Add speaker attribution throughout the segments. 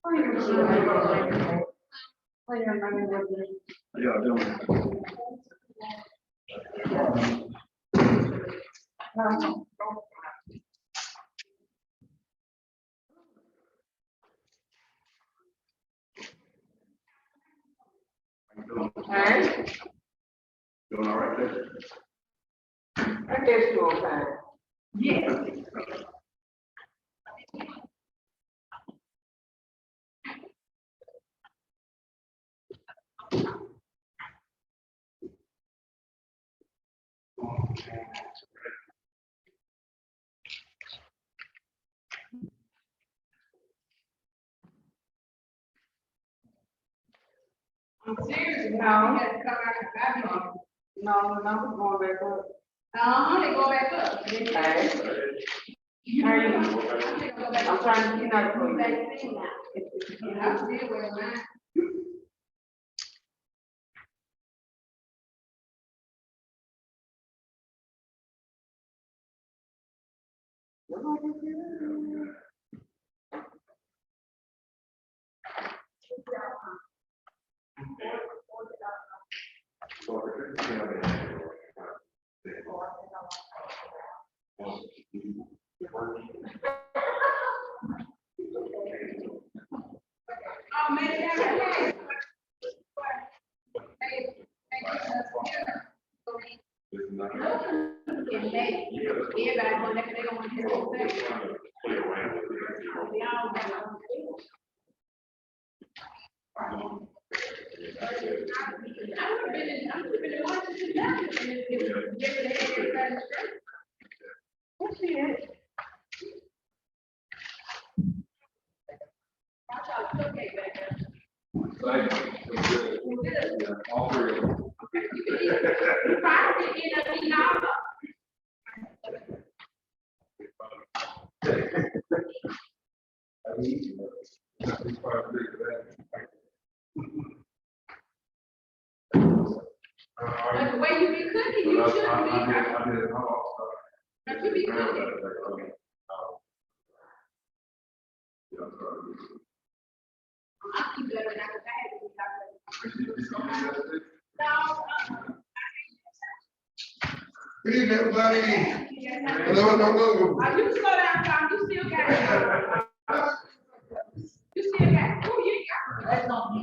Speaker 1: Yeah, doing.
Speaker 2: Hey,
Speaker 1: Doing all right there?
Speaker 2: I guess you're okay. Yeah. I'm serious. No. You had to come out and back on. No, the number's going back up. They go back up. Okay. How are you? I'm trying to get out of the I'm still wearing mine. Oh, man, yeah. Everybody want that, they don't want to hear what I'm saying.
Speaker 1: All three of them.
Speaker 2: That's the way you be cooking, you should be.
Speaker 1: I did.
Speaker 2: That should be cooking. I keep that in our bag.
Speaker 3: Good evening, everybody. Hello.
Speaker 2: You slow down, Tom, you still got it. You still got it. Oh, you got it. That's not me.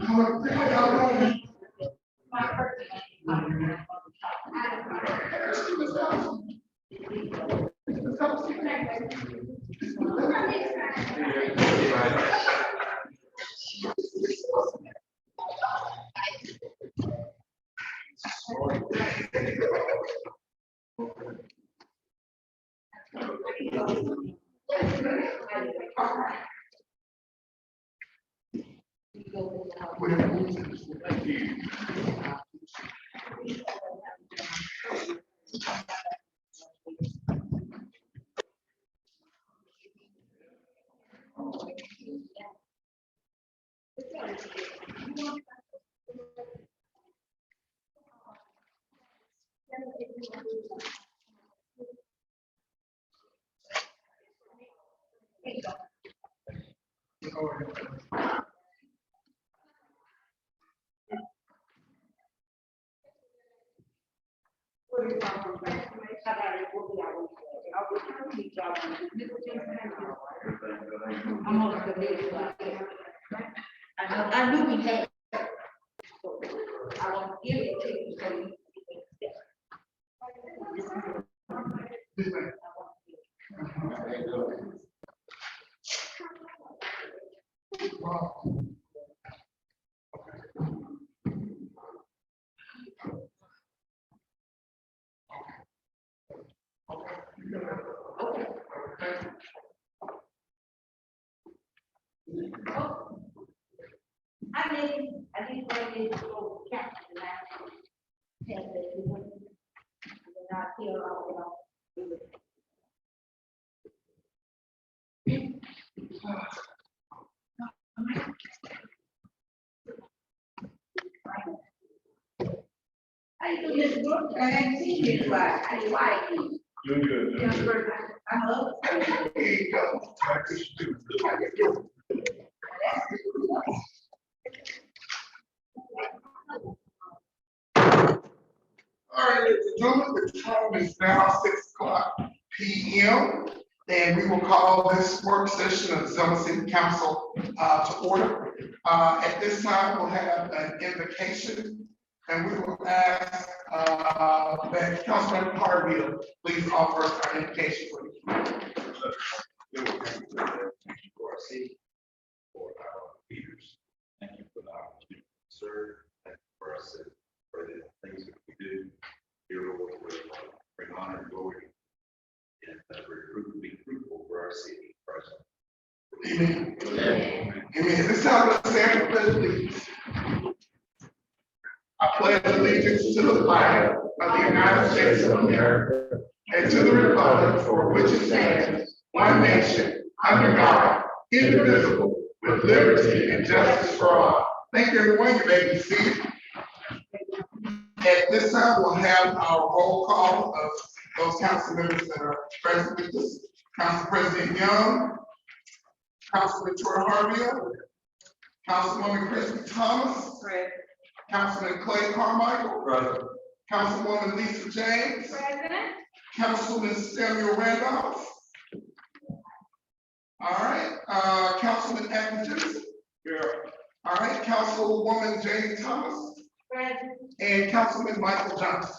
Speaker 2: My birthday. I knew we had. I want to give it to you. So you I didn't bring this little cat to the last. And I feel all. I do this work, I haven't seen you in a while. I like you.
Speaker 1: Doing good.
Speaker 2: I love it.
Speaker 3: All right, ladies and gentlemen, the time is now 6:00 p.m. And we will call this work session of the Selma City Council to order. At this time, we'll have an invocation, and we will ask that Councilman Harville please offer us our invocation for you.
Speaker 1: For our city, for our leaders. Thank you for the opportunity to serve. Thank you for us, for the things that we do. Here, Lord, we bring honor and glory. And be fruitful for our city, President.
Speaker 3: Amen. Amen. This time, let's say our pledge of allegiance. I pledge allegiance to the flag of the United States of America and to the republic for which it stands, one nation, under God, indivisible, with liberty and justice for all. Thank you, everyone. You may be seated. At this time, we'll have our roll call of those council members that are present with us. Council President Young, Councilman Troy Harville, Councilwoman Christy Thomas, Councilman Clay Carmichael, Councilwoman Lisa James, Councilman Samuel Randolph. All right, Councilman Atkinson. All right, Councilwoman Jane Thomas. And Councilman Michael Johnson.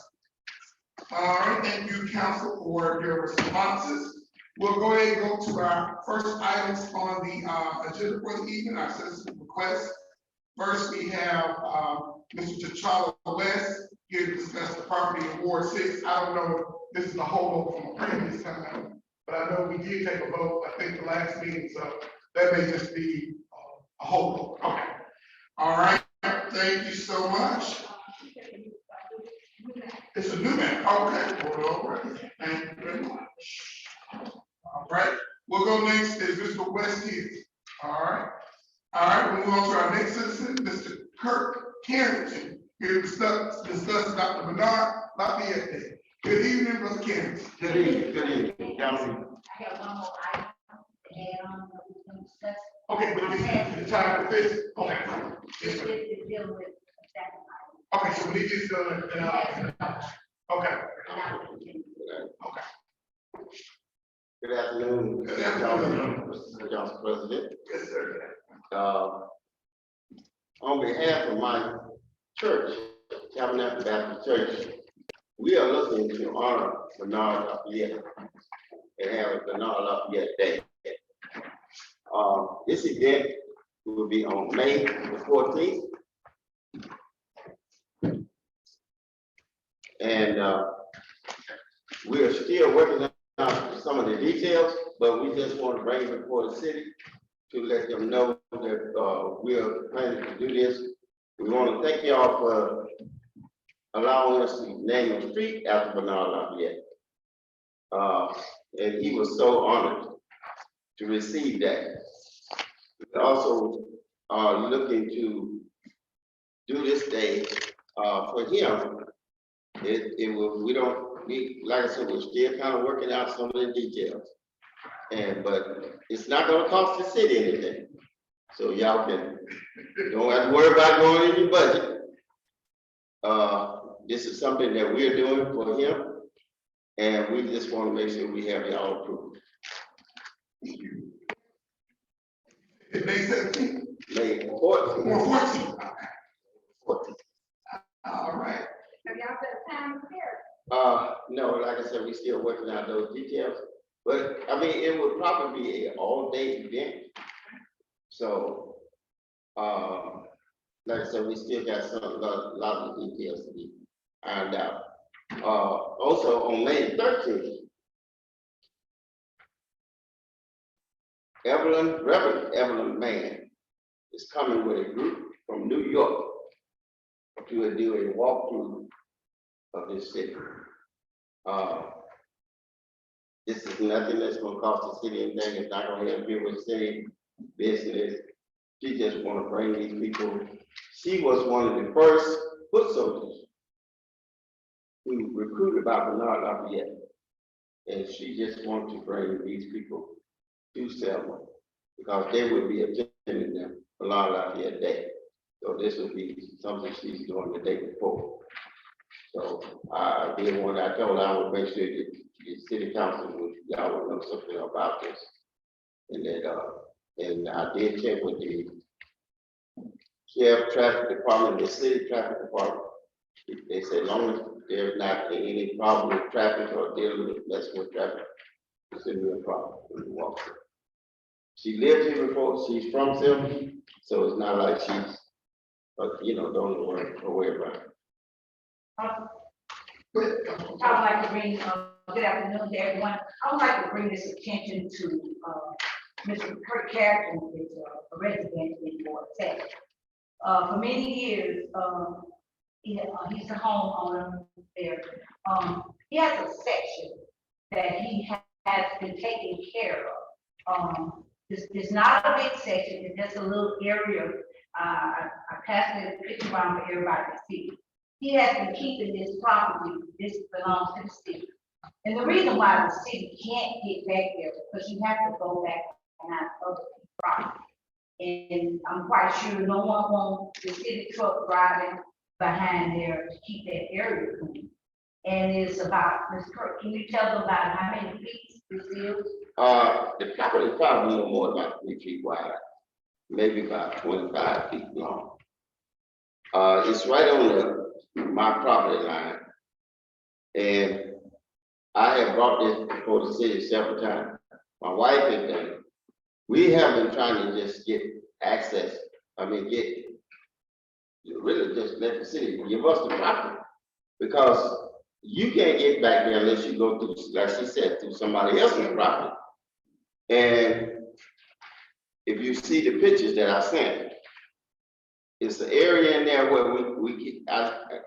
Speaker 3: All right, thank you, council, for your responses. We'll go ahead and go to our first items on the agenda for the evening, our citizen requests. First, we have Mr. T'Challa West here to discuss the property in Ward 6. I don't know if this is a holdover from a previous time, but I know we did take a vote, I think, the last meeting, so that may just be a holdover. Okay. All right, thank you so much. It's a new man. Okay, all right. Thank you very much. All right, we'll go next is Mr. West here. All right, we'll move on to our next citizen, Mr. Kirk Carrington, here to discuss Dr. Bernard Lafayette Day. Good evening, Brother Carrington.
Speaker 4: Good evening, council.
Speaker 3: Okay, but the time for this, okay. Yes, sir. Okay, so when he gets done, then okay. Okay.
Speaker 4: Good afternoon.
Speaker 3: Good afternoon.
Speaker 4: Mr. Council President.
Speaker 3: Yes, sir.
Speaker 4: On behalf of my church, Tabernacle Baptist Church, we are looking to honor Bernard Lafayette and have a Bernard Lafayette Day. This event will be on May the 14th. And we are still working out some of the details, but we just want to bring it before the city to let them know that we are planning to do this. We want to thank y'all for allowing us to name a street after Bernard Lafayette. And he was so honored to receive that. We also are looking to do this day for him. Like I said, we're still kind of working out some of the details. But it's not gonna cost the city anything. So y'all don't have to worry about going in your budget. This is something that we're doing for him. And we just want to make sure we have y'all approved.
Speaker 3: May 17th.
Speaker 4: May 14th.
Speaker 3: Or 14th.
Speaker 4: 14th.
Speaker 3: All right.
Speaker 2: Have y'all got time to prepare?
Speaker 4: No, like I said, we still working out those details, but I mean, it would probably be an all-day event. So, like I said, we still got a lot of details to be ironed out. Also on May 13th, Reverend Evelyn Mann is coming with a group from New York to do a walkthrough of this city. This is nothing that's gonna cost the city anything. It's not gonna interfere with city business. She just wanna bring these people. She was one of the first foot soldiers who recruited by Bernard Lafayette. And she just wanted to bring these people to Selma because they would be attending them alarm out here a day. So this would be something she's doing the day before. So I did want, I told her I would make sure that the city council would, y'all would know something about this. And that, and I did check with the sheriff traffic department, the city traffic department. They said, as long as there's not any problem with traffic or dealing with messing with traffic, it shouldn't be a problem when you walk through. She lived here before, she's from Selma, so it's not like she's, you know, don't worry about it.
Speaker 2: I would like to bring, good afternoon to everyone. I would like to bring this attention to, Mr. Kurt Carrington, who is a resident in Ward 10. For many years, he's a homeowner there. He has a section that he has been taking care of. It's not a big section, it's just a little area. I passed it picture around for everybody to see. He has been keeping this property, this belongs to the city. And the reason why the city can't get back there, because you have to go back and have other people's property. And I'm quite sure no one wants the city truck driving behind there to keep that area clean. And it's about, Ms. Kirk, can you tell them about how many feet this is?
Speaker 4: The property is probably no more than about 3 feet wide, maybe about 25 feet long. It's right on my property line. And I have brought this before the city several times. My wife has done it. We have been trying to just get access, really just let the city give us the property. Because you can't get back there unless you go through, like she said, through somebody else's property. And if you see the pictures that I sent, it's the area in there where we get,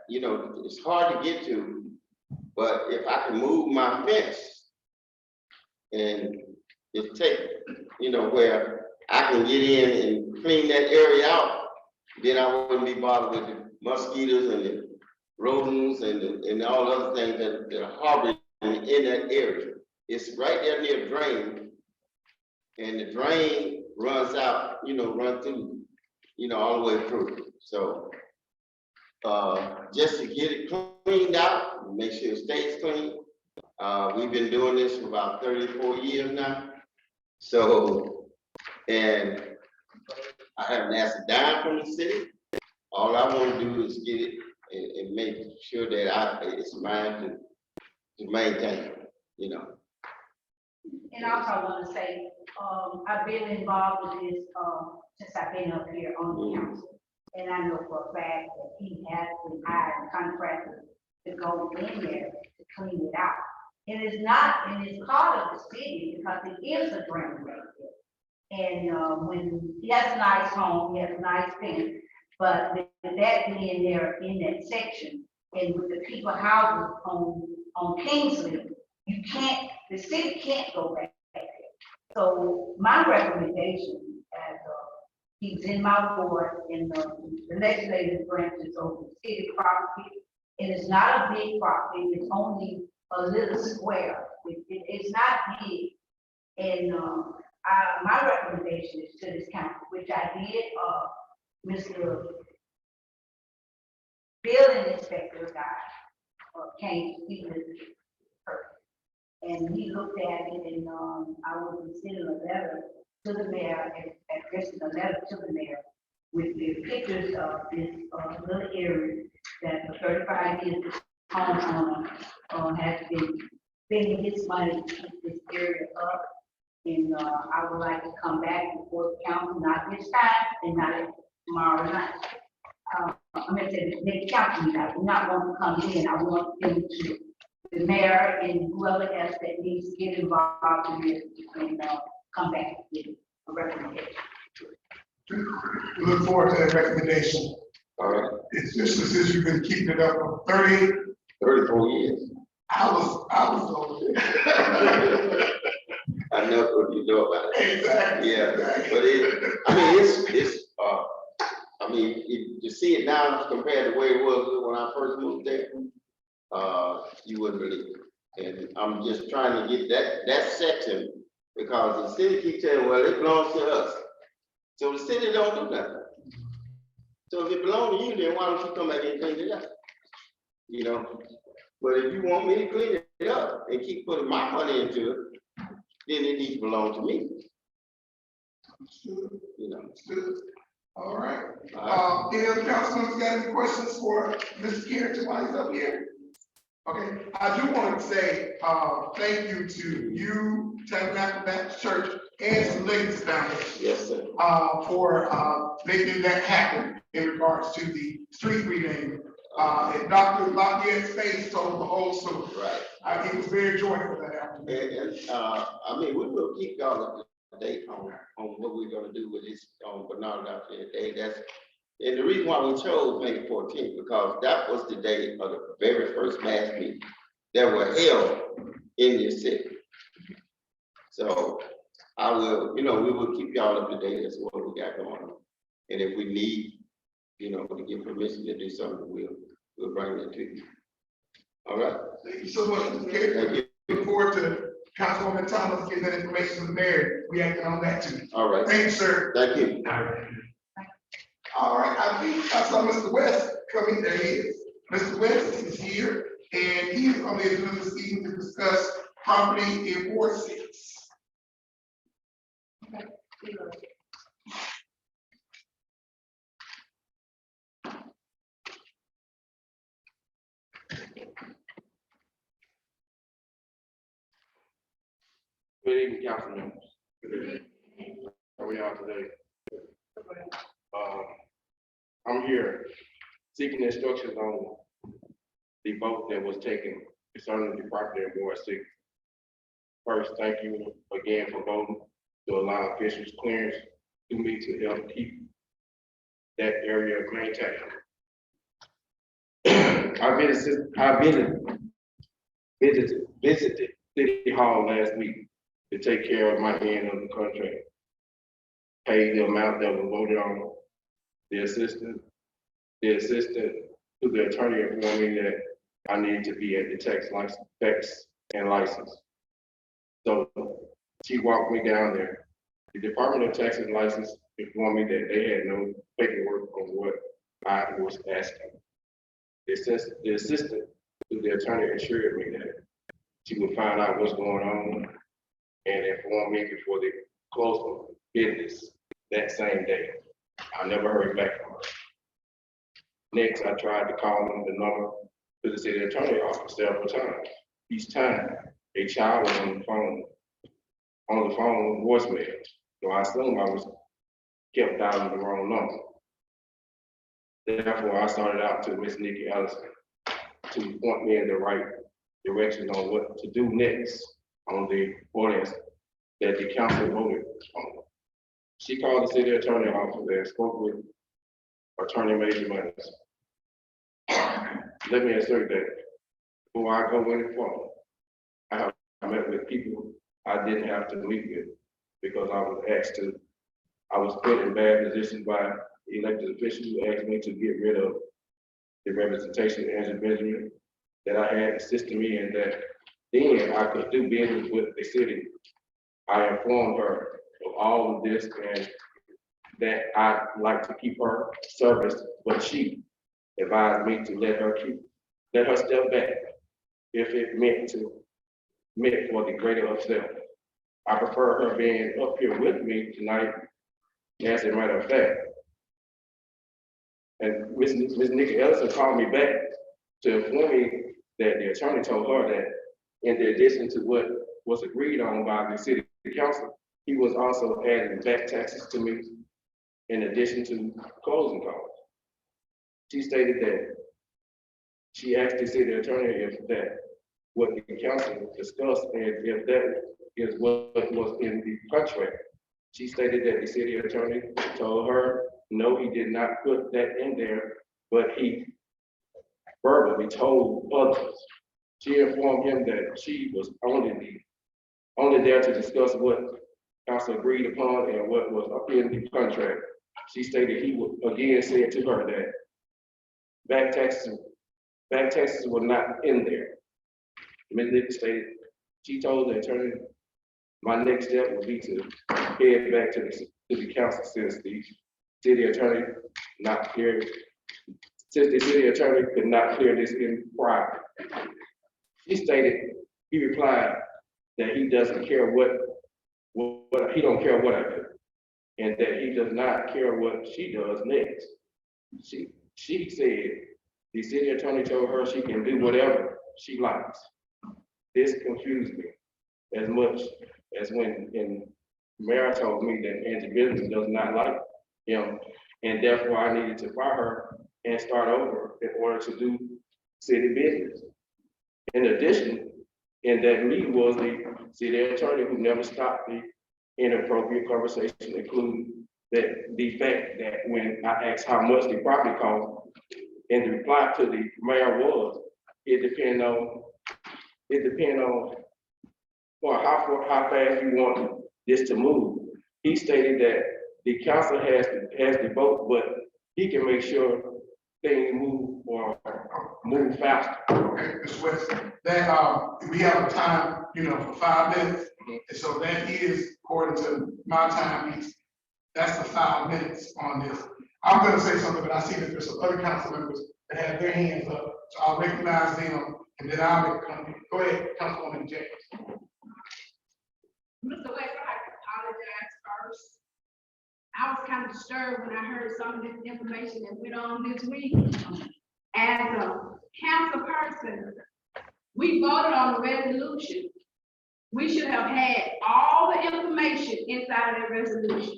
Speaker 4: you know, it's hard to get to, but if I can move my fence and it take, you know, where I can get in and clean that area out, then I wouldn't be bothered with the mosquitoes and the rodents and all other things that are harboring in that area. It's right there near the drain, and the drain runs out, you know, run through, you know, all the way through. So just to get it cleaned out, make sure it stays clean. We've been doing this for about 34 years now. So, and I haven't asked a dime from the city. All I want to do is get it and make sure that it's mine to maintain, you know.
Speaker 2: And also I want to say, I've been involved with this, since I've been up here on the council. And I know for a fact that he has been hired contractors to go in there to clean it out. And it's part of the city because it is a drain right there. And when he has a nice home, he has a nice fence, but with that being there in that section, and with the people houses on Kingsley, the city can't go back there. So my recommendation, as he's in my ward, in the legislative branches over the city property, and it's not a big property, it's only a little square. It's not big. And my recommendation is to this council, which I did, Mr. Building inspector guy came to see her. And he looked at it, and I will be sending a letter to the mayor, addressing a letter to the mayor with the pictures of this little area that for 35 years this homeowner has been spending his money to keep this area up. And I would like to come back before the council, not this time and not tomorrow night. I'm going to say the next council meeting. I do not want to come in. I want them to, the mayor and whoever else that needs to get involved in this and come back with a recommendation.
Speaker 3: We look forward to that recommendation.
Speaker 4: All right,
Speaker 3: It's just as you've been keeping it up for
Speaker 4: 34 years.
Speaker 3: I was over there.
Speaker 4: I know what you know about it.
Speaker 3: Exactly.
Speaker 4: Yeah, but to see it now compared to the way it was when I first moved there, you wouldn't believe it. And I'm just trying to get that section, because the city keeps saying, well, it belongs to us. So the city don't do nothing. So if it belongs to you, then why don't you come back and clean it up? You know, but if you want me to clean it up and keep putting my money into it, then it needs to belong to me, you know.
Speaker 3: Good. All right.
Speaker 4: All
Speaker 3: Any other councilors got any questions for Mr. Carrington while he's up here? Okay, I do want to say, thank you to you, Tabernacle Baptist Church, and some ladies down there.
Speaker 4: Yes, sir.
Speaker 3: For making that happen in regards to the street renaming. And Dr. Lafayette's face told the whole story.
Speaker 4: Right.
Speaker 3: He was very joyful that afternoon.
Speaker 4: And I mean, we will keep y'all up to date on what we're gonna do with this, Bernard out there day. And the reason why we chose May 14th, because that was the day of the very first mass meeting that were held in this city. So I will, we will keep y'all up to date as to what we got going on. And if we need, to get permission to do something, we'll bring it to you. All right?
Speaker 3: Thank you so much, Mr. Carrington.
Speaker 4: Thank you.
Speaker 3: Look forward to Councilwoman Thomas getting that information to the mayor. We acting on that too.
Speaker 4: All right.
Speaker 3: Thank you, sir.
Speaker 4: Thank you.
Speaker 3: All right, I think I saw Mr. West coming. There he is. Mr. West is here, and he's on the agenda this evening to discuss property in Ward 6.
Speaker 5: Good evening, council members. Good evening. How are we all today? I'm here seeking instructions on the vote that was taken concerning the property in Ward 6. First, thank you again for voting to allow officials clearance to me to help keep that area maintained. I visited City Hall last week to take care of my end of the contract. Paid the amount that was voted on. The assistant to the attorney informed me that I need to be at the tax and license. So she walked me down there. The Department of Tax and License informed me that they had no paperwork on what I was asking. The assistant to the attorney assured me that she would find out what's going on and inform me before they closed business that same day. I never heard back from her. Next, I tried to call the number to the city attorney office several times. Each time, a child was on the phone voicemail. So I assumed I was kept dialing the wrong number. Therefore, I started out to Miss Nikki Ellison to point me in the right direction on what to do next on the ordinance that the council voted on. She called the city attorney office and spoke with Attorney Major Monies. Let me assert that before I go any further, I have met with people I didn't have to meet with because I was put in bad positions by elected officials who asked me to get rid of the representation of Angela Benjamin that I had assisted me in that then I could do business with the city. I informed her of all of this and that I'd like to keep her service, but she advised me to let her step back if it meant for the greater of self. I prefer her being up here with me tonight, as a matter of fact. And Ms. Nikki Ellison called me back to inform me that the attorney told her that in addition to what was agreed on by the city council, he was also adding back taxes to me in addition to closing costs. She stated that she asked the city attorney if that what the council discussed and if that is what was in the contract. She stated that the city attorney told her, no, he did not put that in there, but he verbally told others. She informed him that she was only there to discuss what council agreed upon and what was up in the contract. She stated he would again say to her that back taxes were not in there. Ms. Nick stated, she told the attorney, my next step would be to head back to the to the council since the city attorney not clear, since the city attorney could not clear this in private. He replied that he doesn't care what he don't care what I do, and that he does not care what she does next. She said the city attorney told her she can do whatever she likes. This confused me as much as when Mayor told me that Angie Business does not like him, and therefore I needed to fire her and start over in order to do city business. In addition, in that meeting was the city attorney who never stopped the inappropriate conversation, including the fact that when I asked how much the property cost, and the reply to the mayor was, it depends on well, how fast you want this to move. He stated that the council has the vote, but he can make sure things move or move faster.
Speaker 3: Okay, Mr. West, that, we have a time, for 5 minutes. And so that is, according to my timepiece, that's the 5 minutes on this. I'm gonna say something, but I see that there's some other council members that have their hands up, so I'll recognize them, and then I'll make a comment. Go ahead, Councilwoman James.
Speaker 2: Mr. West, I have to apologize first. I was kind of disturbed when I heard some of this information that went on this week. As a council person, we voted on the resolution. We should have had all the information inside of that resolution.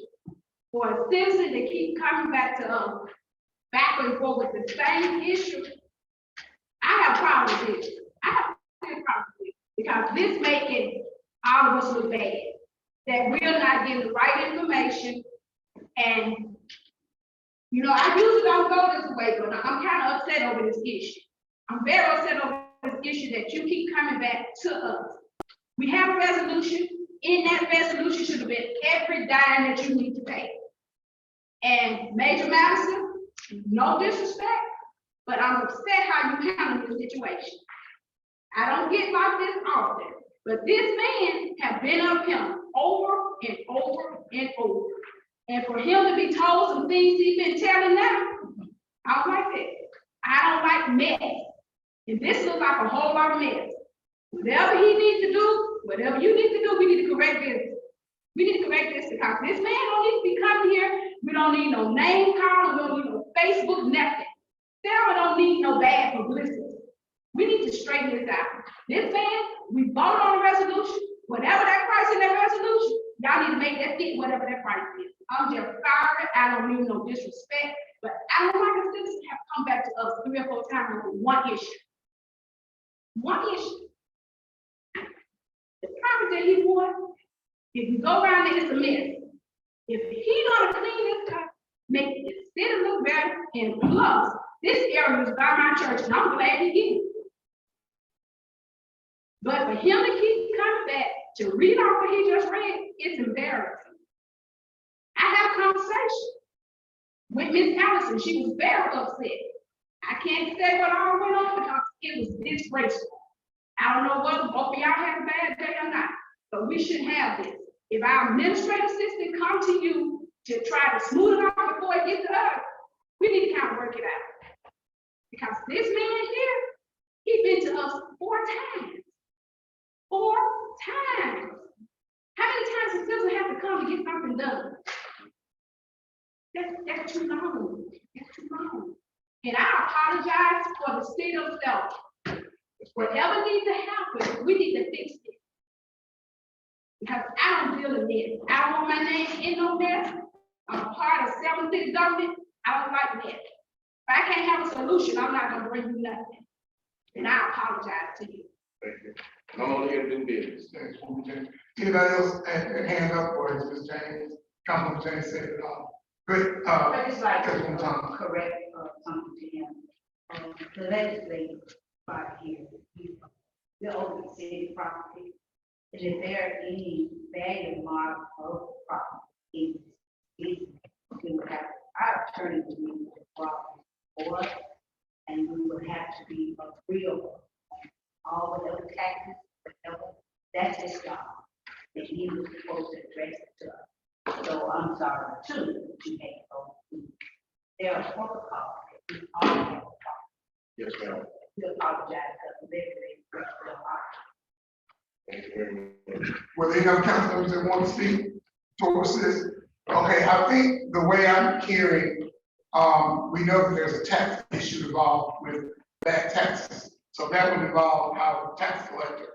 Speaker 2: For a citizen to keep coming back to us, back and forth with the same issue, I have problems with it. I have a problem with it because this making all of us look bad. That we're not getting the right information. And, I usually don't go this way, but I'm kind of upset over this issue. I'm very upset over this issue that you keep coming back to us. We have a resolution. In that resolution should have been every dime that you need to pay. And Major Madison, no disrespect, but I'm upset how you handle the situation. I don't get like this often, but this man has been up here over and over and over. And for him to be told some things he's been telling now, I don't like that. I don't like mess. And this looks like a whole lot of mess. Whatever he needs to do, whatever you need to do, we need to correct this. We need to correct this because this man don't need to be coming here. We don't need no name call, we don't need no Facebook, nothing. Selma don't need no bad publicity. We need to straighten this out. This man, we voted on a resolution, whatever that price in that resolution, y'all need to make that fit whatever that price is. I'm just sorry, I don't mean no disrespect, but I don't like a citizen have come back to us 3 or 4 times with one issue. One issue. The property that he won, if you go around there, it's a mess. If he gonna clean this up, make the city look better, and plus, this area is by my church, and I'm glad he did. But for him to keep coming back to read off what he just read, it's embarrassing. I had a conversation with Miss Allison. She was very upset. I can't say what all went on because it was disgraceful. I don't know whether both of y'all had a bad day or not, but we shouldn't have this. If our administrative assistant come to you to try to smooth it out before it gets to us, we need to kind of work it out. Because this man here, he's been to us 4 times. 4 times. How many times does citizen have to come to get something done? That's too long. That's too long. And I apologize for the state of Selma. Whatever needs to happen, we need to fix it. Because I don't deal in this. I don't want my name in no mess. I'm a part of Selma city government. I don't like that. If I can't have a solution, I'm not gonna bring you nothing. And I apologize to you.
Speaker 5: Thank you. I'm only here to do business.
Speaker 3: Thanks, Woman James. Anybody else have their hand up, or is Ms. James, Councilwoman James said it all? Great,
Speaker 6: I just like to
Speaker 3: Councilwoman Thomas.
Speaker 6: correct something to him. The legislature right here, the open city property, and if there any value mark of property, we would have our attorney to be the property for us, and we would have to be agreeable on all the other taxes, whatever. That's his job, and he was supposed to address it to us. also, I'm sorry, too, that you had those. There are protocols that we all have to follow.
Speaker 5: Yes, ma'am.
Speaker 6: We apologize because they're
Speaker 5: Thank you very much.
Speaker 3: Were there any other council members that want to speak towards this? Okay, I think the way I'm hearing, we know that there's a tax issue involved with back taxes. So that would involve our tax collector,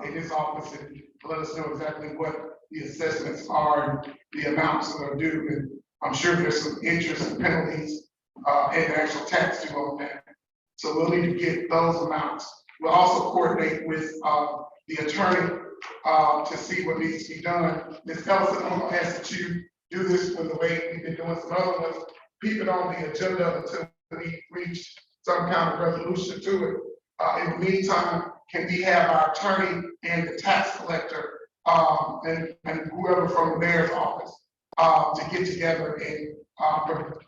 Speaker 3: in his office and let us know exactly what the assessments are and the amounts that are due. And I'm sure there's some interest and penalties, and actual tax due on that. So we'll need to get those amounts. We'll also coordinate with, the attorney, to see what needs to be done. Ms. Ellison, I'm gonna ask that you do this with the way we've been doing some other ones. Keep it on the agenda until we reach some kind of resolution to it. In the meantime, can we have our attorney and the tax collector, and whoever from the mayor's office, to get together and,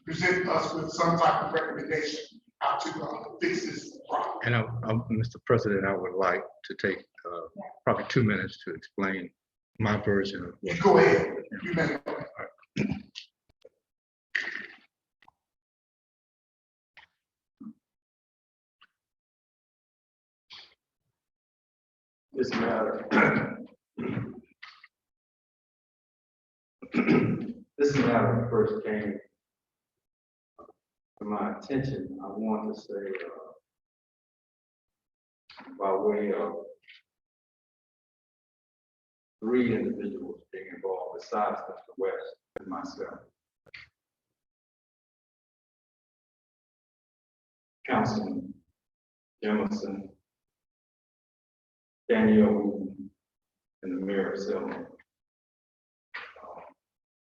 Speaker 3: present us with some type of recommendation how to, fix this problem.
Speaker 7: And Mr. President, I would like to take probably 2 minutes to explain my version of
Speaker 3: You go ahead, you may.
Speaker 5: This matter. This matter first came to my attention. I want to say, by way of 3 individuals being involved besides Mr. West and myself. Councilman Emerson, Danielle Wooten, and the mayor of Selma.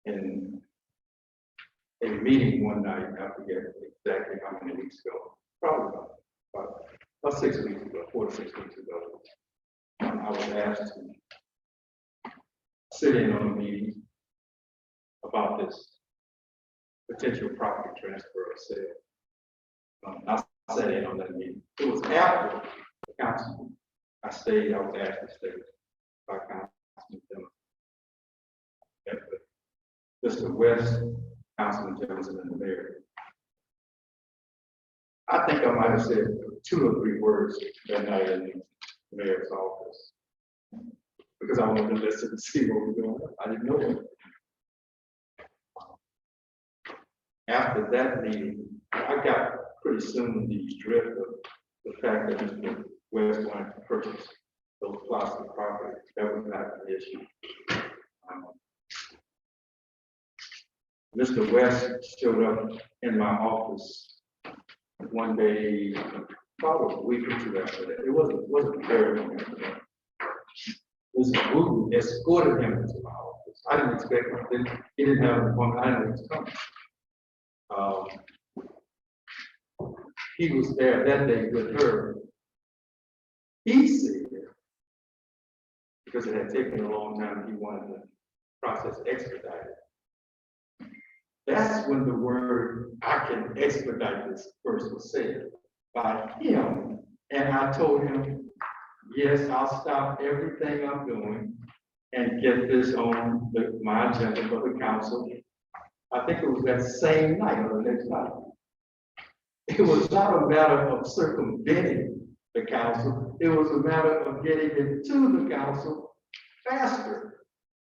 Speaker 5: In a meeting one night, I forget exactly how many weeks ago, probably about 6 weeks ago, 4 to 6 weeks ago, I was asked to sit in on a meeting about this potential property transfer or sale. I sat in on that meeting. It was after the council. I was asked to stay by Councilman Tillman. Mr. West, Councilman Johnson, and the mayor. I think I might have said 2 or 3 words that night in the mayor's office because I wanted to listen to see what was going on. I didn't know it. After that meeting, I got pretty soon the drift of the fact that Mr. West wanted to purchase those plots of property. That was not the issue. Mr. West showed up in my office one day, probably a week or 2 after that. It wasn't very long after that. Mr. Wooten escorted him into my office. I didn't expect him. He didn't have one. I didn't expect him. He was there that day with her. He said, because it had taken a long time, he wanted the process expedited. That's when the word "I can expedite this" first was said by him. And I told him, yes, I'll stop everything I'm doing and get this on my agenda for the council. I think it was that same night or the next night. It was not a matter of circumventing the council. It was a matter of getting it to the council faster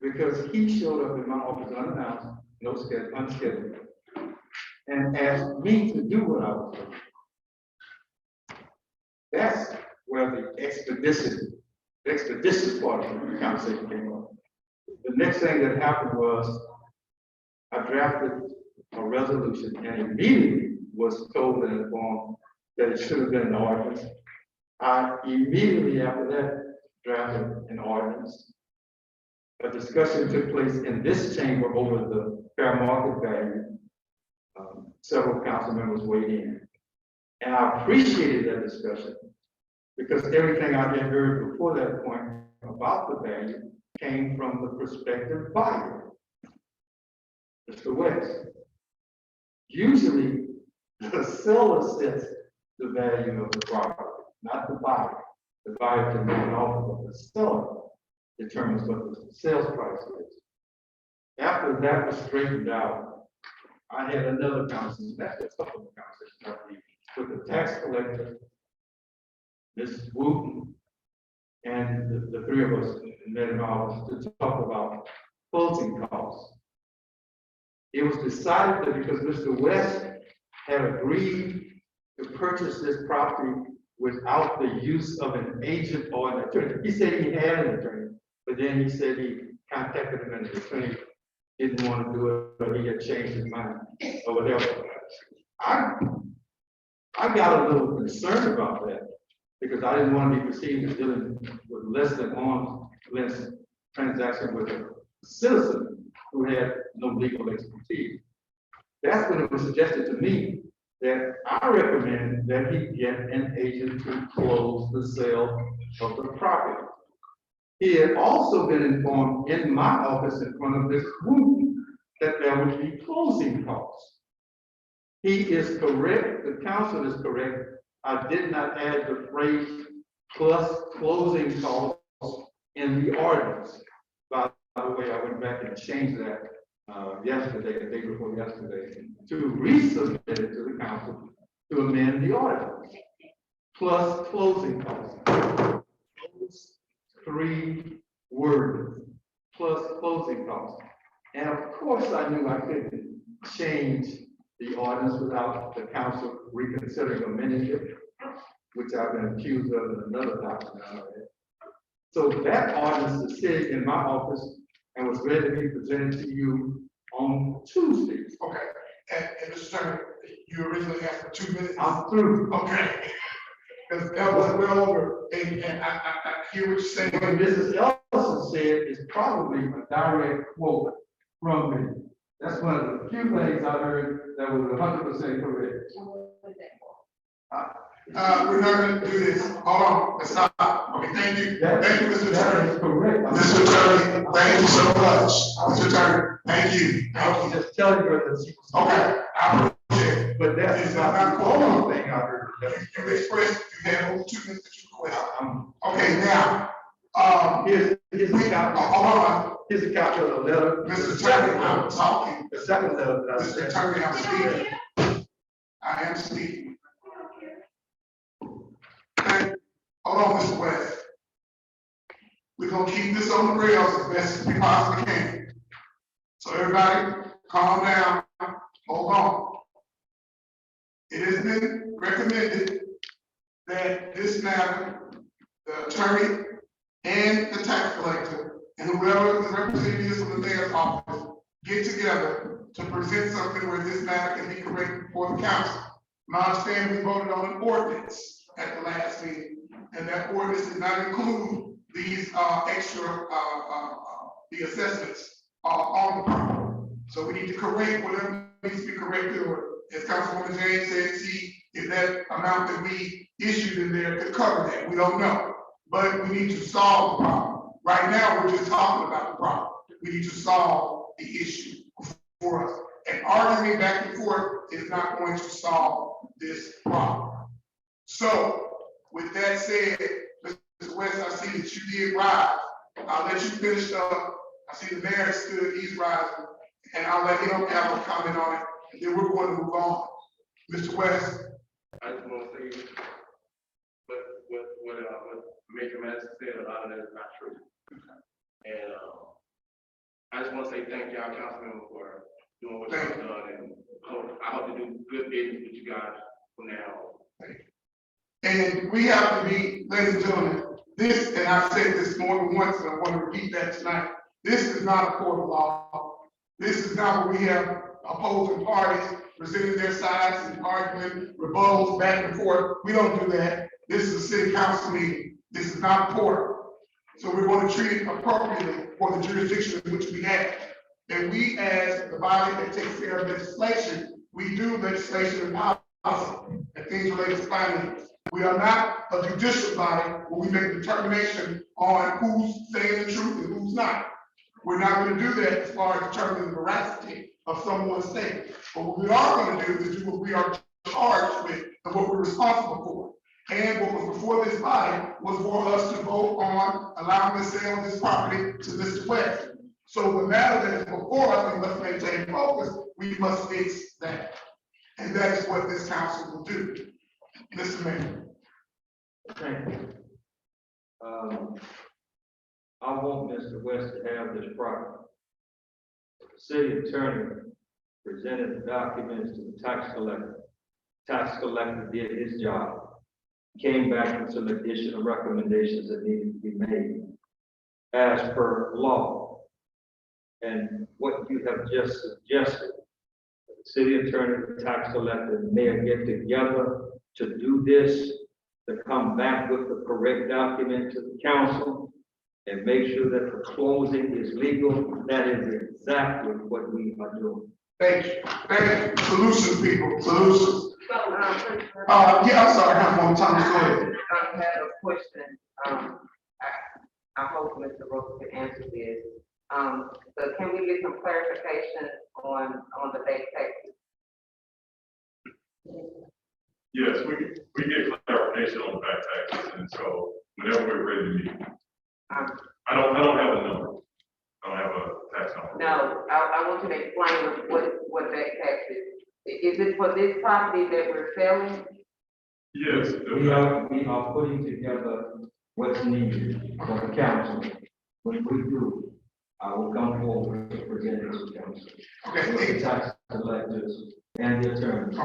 Speaker 5: because he showed up in my office unannounced, unscheduled, and asked me to do what I was doing. That's where the expeditious part of the conversation came up. The next thing that happened was I drafted a resolution and immediately was told and informed that it should have been an ordinance. I immediately after that drafted an ordinance. A discussion took place in this chamber over the fair market value. Several council members weighed in. And I appreciated that discussion because everything I had heard before that point about the value came from the prospective buyer, Mr. West. Usually, the seller sets the value of the property, not the buyer. The buyer can make an offer, but the seller determines what the sales price is.
Speaker 8: After that was straightened out, I had another conversation, that's just a couple of conversations, I believe, with the tax collector, Mrs. Wooten, and the three of us met in office to talk about closing costs. It was decided that because Mr. West had agreed to purchase this property without the use of an agent or an attorney. He said he had an attorney, but then he said he contacted him and the attorney didn't want to do it, or he had changed his mind, or whatever. I got a little concerned about that, because I didn't want to be perceived as dealing with less than arm's length transaction with a citizen who had no legal expertise. That's when it was suggested to me that I recommend that he get an agent to close the sale of the property. He had also been informed in my office in front of this group that there would be closing costs. He is correct, the council is correct. I did not add the phrase plus closing costs in the ordinance. By the way, I went back and changed that yesterday, the day before yesterday, to resubmit it to the council to amend the ordinance. Plus closing costs. Those three words, plus closing costs. And of course, I knew I couldn't change the ordinance without the council reconsidering amending it, which I've been accused of in another document. So that ordinance is sitting in my office and was ready to be presented to you on Tuesday.
Speaker 3: Okay, and Mr. Chairman, you originally asked for 2 minutes.
Speaker 8: I'm through.
Speaker 3: Okay. Because that was well over, and I hear what you're saying.
Speaker 8: What Mrs. Ellison said is probably a direct quote from me. That's one of the few things I heard that was 100% correct.
Speaker 3: We're not gonna do this. Hold on, let's stop. Okay, thank you. Thank you, Mr.
Speaker 8: That
Speaker 3: Attorney.
Speaker 8: is correct.
Speaker 3: Mr. Attorney, thank you so much. Mr. Attorney, thank you.
Speaker 8: I was just telling her that she was.
Speaker 3: Okay, I appreciate it.
Speaker 8: But that is not the only thing I heard.
Speaker 3: You expressed, you had over 2 minutes that you requested.
Speaker 8: I'm
Speaker 3: Okay, now,
Speaker 8: Here's a copy.
Speaker 3: hold on,
Speaker 8: Here's a copy of the letter.
Speaker 3: Mr. Attorney, I'm talking.
Speaker 8: The second letter that I
Speaker 3: Mr.
Speaker 8: sent.
Speaker 3: Attorney, I'm speaking. I am speaking. Okay, hold on, Mr. West. We're gonna keep this on the rails as best as we possibly can. So everybody, calm down, hold on. It has been recommended that this matter, the attorney and the tax collector, and whoever the representative is from the mayor's office, get together to present something where this matter can be corrected before the council. Now, I understand we voted on an ordinance at the last meeting, and that ordinance did not include these extra the assessments on the property. So we need to correct whatever needs to be corrected, or as Councilwoman James said, see if that amount that we issued in there could cover that. We don't know, but we need to solve the problem. Right now, we're just talking about the problem. We need to solve the issue for us. And arguing back and forth is not going to solve this problem. So, with that said, Mr. West, I see that you did rise. I'll let you finish up. I see the mayor stood, he's rising, and I'll let him have a comment on it, and then we're going to move on. Mr. West.
Speaker 5: I just want to say, what Major Madison said, a lot of that is not true. And I just want to say thank y'all, councilman, for doing what y'all done, and I hope to do good business with you guys from now on.
Speaker 3: And we have to be, ladies and gentlemen, this, and I've said this more than once, and I want to repeat that tonight. This is not a court of law. This is not where we have opposing parties presenting their sides and arguing, rebuttals back and forth. We don't do that. This is a city council meeting. This is not court. So we're going to treat it appropriately for the jurisdiction in which we have. And we, as the body that takes care of legislation, we do legislation and policy and things related to finance. We are not a judicial body where we make a determination on who's saying the truth and who's not. We're not going to do that as far as determining the veracity of someone's statement. But what we are going to do is do what we are charged with and what we're responsible for. And what was before this body was for us to vote on allowing the sale of this property to Mr. West. So the matter that is before us, we must maintain focus, we must fix that. And that is what this council will do. Mr. Mayor.
Speaker 8: Thank you. I want Mr. West to have this property. The city attorney presented the documents to the tax collector. Tax collector did his job, came back with some additional recommendations that needed to be made as per law. And what you have just suggested, the city attorney, the tax collector, and the mayor get together to do this, to come back with the correct document to the council and make sure that the closing is legal. That is exactly what we are doing.
Speaker 3: Thank you. Thank you. Solutions, people, solutions.
Speaker 2: So,
Speaker 3: Yeah, I'm sorry, Councilwoman Thomas, go ahead.
Speaker 9: I had a question, I hope Mr. Rose can answer this. So can we get some clarification on the back taxes?
Speaker 1: Yes, we get clarification on the back taxes, and so whenever we're ready to meet. I don't have a number. I don't have a tax number.
Speaker 9: No, I want you to explain what back taxes. Is it for this property that we're selling?
Speaker 1: Yes.
Speaker 8: We are putting together what's needed for the council. When we do, I will come forward to present it to the council.
Speaker 3: Okay,
Speaker 8: With
Speaker 3: hey,
Speaker 8: the tax collectors and the attorney.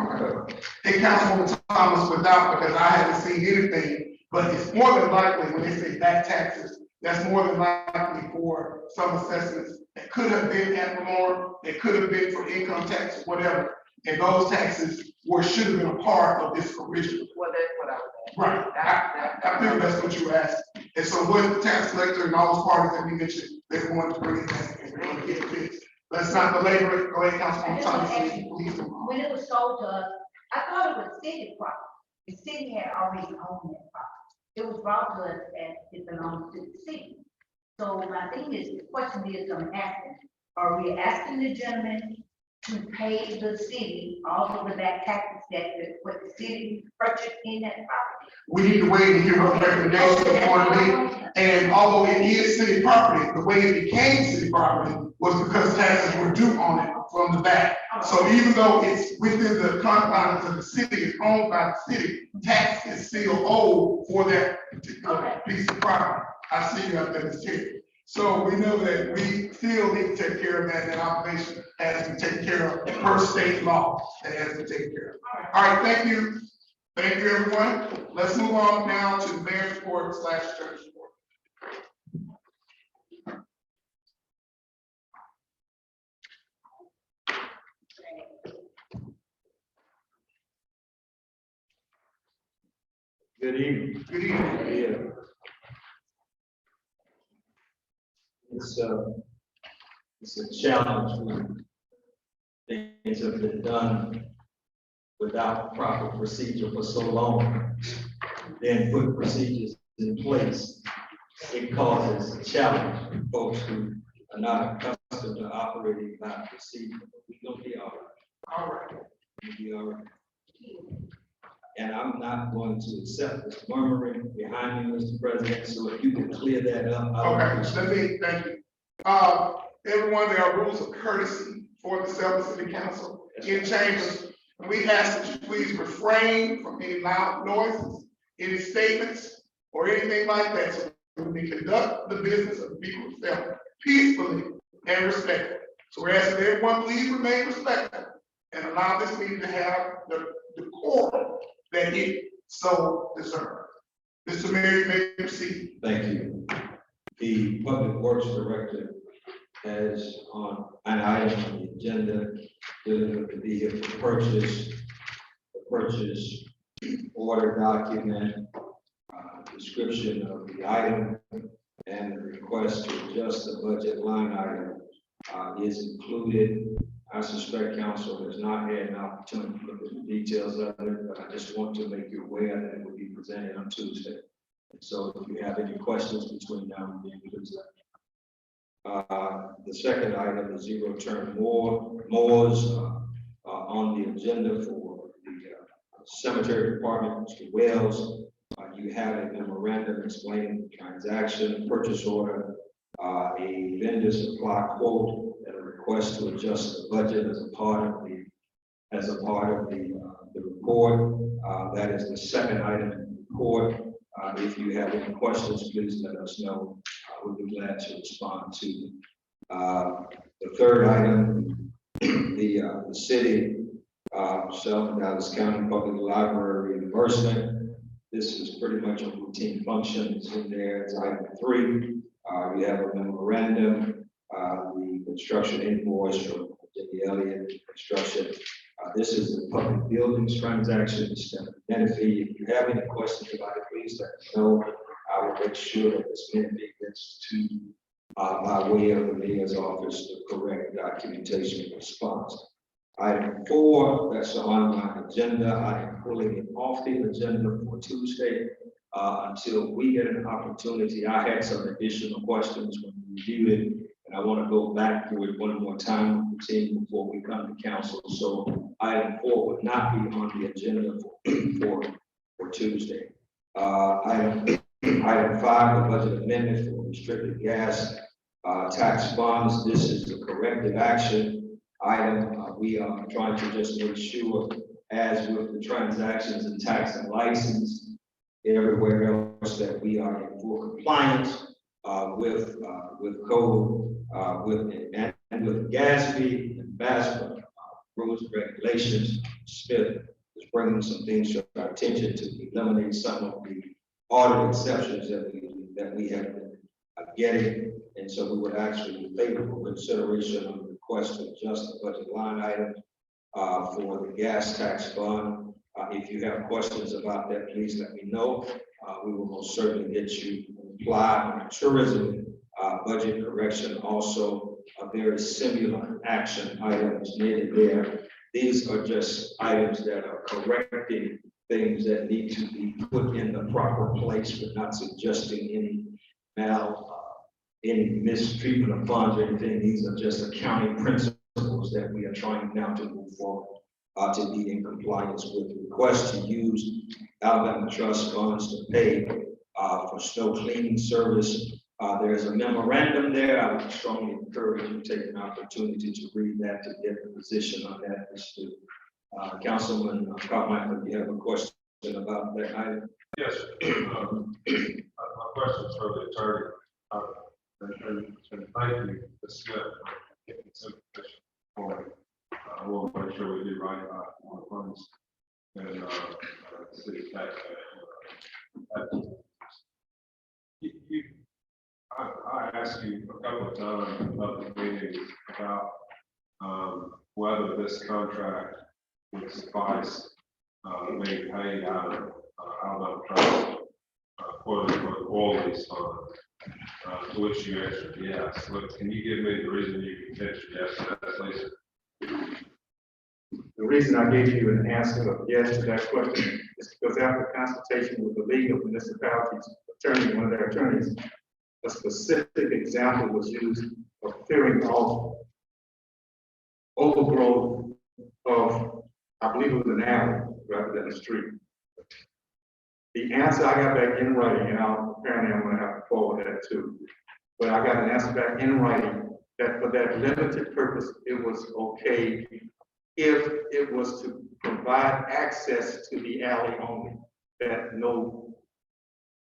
Speaker 3: hey, Councilwoman Thomas, without, because I haven't seen anything, but it's more than likely, when they say back taxes, that's more than likely for some assessments that could have been ad valorem, that could have been for income tax, whatever. And those taxes should have been a part of this original.
Speaker 9: Well, that's what I was asking.
Speaker 3: Right, I figured that's what you asked. And so what the tax collector and all those parties that we mentioned, they're going to bring it back and we're going to get it fixed. Let's not belabor it. Go ahead, Councilwoman Thomas, please.
Speaker 6: When it was sold to us, I thought it was city property. The city had already owned that property. It was brought to us as it belongs to the city. So my thing is, the question is gonna happen, are we asking the gentleman to pay the city all of the back taxes that what the city purchased in that property?
Speaker 3: We need to wait and hear what the recommendations are going to be. And although it is city property, the way it became city property was because taxes were due on it from the back. So even though it's within the confines of the city, it's owned by the city, tax is still owed for that particular piece of property. I see you out there, Ms. Terry. So we know that we still need to take care of that, and obligation has to be taken care of per state law, that has to be taken care of. All right, thank you. Thank you, everyone. Let's move on now to the mayor's report / attorney's report.
Speaker 8: Good evening.
Speaker 3: Good evening.
Speaker 8: Yeah. It's a challenge when things have been done without proper procedure for so long. Then put procedures in place, it causes a challenge for folks who are not accustomed to operating by procedure. We're gonna be all right.
Speaker 3: All right.
Speaker 8: We'll be all right. And I'm not going to accept this murmuring behind me, Mr. President, so if you can clear that up. I would
Speaker 3: Okay,
Speaker 8: appreciate it.
Speaker 3: thank you. Everyone, there are rules of courtesy for the Selma City Council in chambers. And we ask that you please refrain from any loud noises, any statements, or anything like that. So we can conduct the business of the people of Selma peacefully and respectfully. So we're asking everyone, please remain respectful and allow this meeting to have the decorum that it so deserves. Mr. Mayor, you may proceed.
Speaker 8: Thank you. The Public Works Director has on an item on the agenda dealing with the vehicle purchase, the purchase order document, description of the item, and the request to adjust the budget line item is included. I suspect council has not had an opportunity to look at the details of it, but I just want to make you aware that it will be presented on Tuesday. So if you have any questions between now and then, please let me know. The second item is zero turn mowers on the agenda for the cemetery department, Mr. Wells. You have a memorandum explaining the transaction, purchase order,
Speaker 10: a vendor supply quote and a request to adjust the budget as a part of the report. That is the second item in the report. If you have any questions, please let us know. We'll be glad to respond to them. The third item, the city, Selma Dallas County Public Library reimbursement. This is pretty much a routine function. It's in there. It's item 3. You have a memorandum, the construction invoice from Jimmy Elliott Construction. This is the public buildings transaction, benefit. If you have any questions about it, please let me know. I will make sure that this benefit gets to, by way of the mayor's office, the correct documentation response. Item 4, that's on my agenda. I am pulling it off the agenda for Tuesday until we get an opportunity. I had some additional questions when we reviewed it, and I want to go back through it one more time with the team before we come to council. So item 4 would not be on the agenda for Tuesday. Item 5, the budget amendment for restricted gas tax bonds. This is the corrective action item. We are trying to just make sure, as with the transactions and tax and license, everywhere else, that we are in full compliance with code, and with GASB and BASPA rules and regulations. Smith is bringing some things to our attention to eliminate some of the audit exceptions that we have been getting, and so we would actually be favorable consideration of the request to adjust the budget line item for the gas tax fund. If you have questions about that, please let me know. We will most certainly get you apply on tourism budget correction. Also, a very similar action items needed there. These are just items that are correcting things that need to be put in the proper place, but not suggesting any mistreatment of funds or anything. These are just accounting principles that we are trying now to move forward to be in compliance with. The request to use Alabama trust funds to pay for snow cleaning service. There's a memorandum there. I would strongly encourage you to take an opportunity to read that to get the position on that. Councilman Carmichael, do you have a question about that item?
Speaker 1: Yes. My question is for the attorney. And thank you, Ms. Smith, for getting this information for me. I will make sure we do right by our funds and city tax. I asked you a couple of times about the meetings about whether this contract would suffice being paid out of Alabama trust for the oil lease fund. To which you answered yes. But can you give me the reason you answered yes to that, please?
Speaker 8: The reason I gave you an answer of yes to that question is because after consultation with the League of Municipalities attorney, one of their attorneys, a specific example was used of clearing off overgrowth of, I believe it was an alley rather than a street. The answer I got back in writing, and apparently I'm going to have to forward that too, but I got an answer back in writing that for that limited purpose, it was okay if it was to provide access to the alley only, that no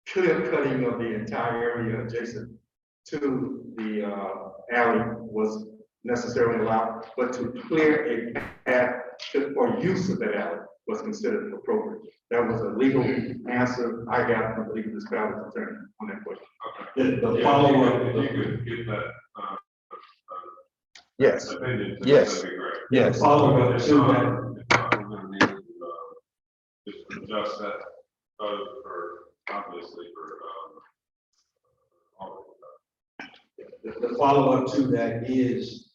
Speaker 8: clear cutting of the entire area adjacent to the alley was necessarily allowed, but to clear a path for use of that alley was considered appropriate. That was a legal answer I got from the League of Municipalities attorney on that question.
Speaker 1: Okay.
Speaker 8: The follow-up.
Speaker 1: If you could give that
Speaker 7: Yes,
Speaker 1: opinion,
Speaker 7: Yes.
Speaker 1: that'd be great.
Speaker 7: yes.
Speaker 8: Follow-up to that.
Speaker 1: We're gonna need to just adjust that code for, obviously, for all of
Speaker 10: The follow-up to that is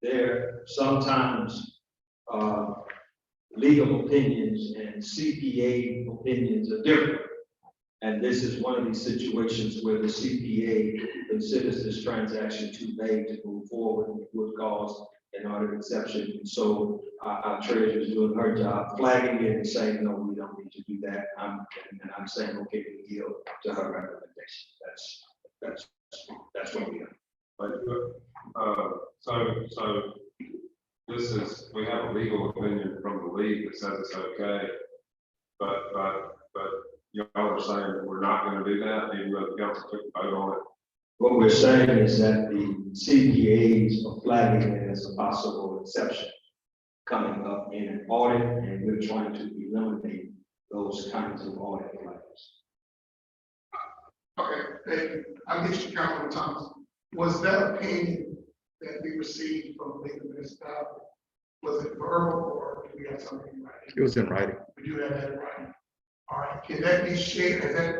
Speaker 10: there sometimes legal opinions and CPA opinions are different. And this is one of these situations where the CPA considers this transaction too vague to move forward and would cause an audit exception. And so our treasurer is doing her job, flagging it and saying, no, we don't need to do that. And I'm saying, okay, we yield to her recommendation. That's
Speaker 11: So this is, we have a legal opinion from the league that says it's okay. But y'all are saying that we're not gonna do that, even though the council took a vote on it.
Speaker 10: What we're saying is that the CPAs are flagging it as a possible exception coming up in an audit, and we're trying to eliminate those kinds of audit flags.
Speaker 3: Okay, thank you. I'll get you, Councilman Thomas. Was that opinion that we received from the legal municipality, was it verbal or do we have something in writing?
Speaker 7: It was in writing.
Speaker 3: We do have that in writing. All right, can that be shared? Is that,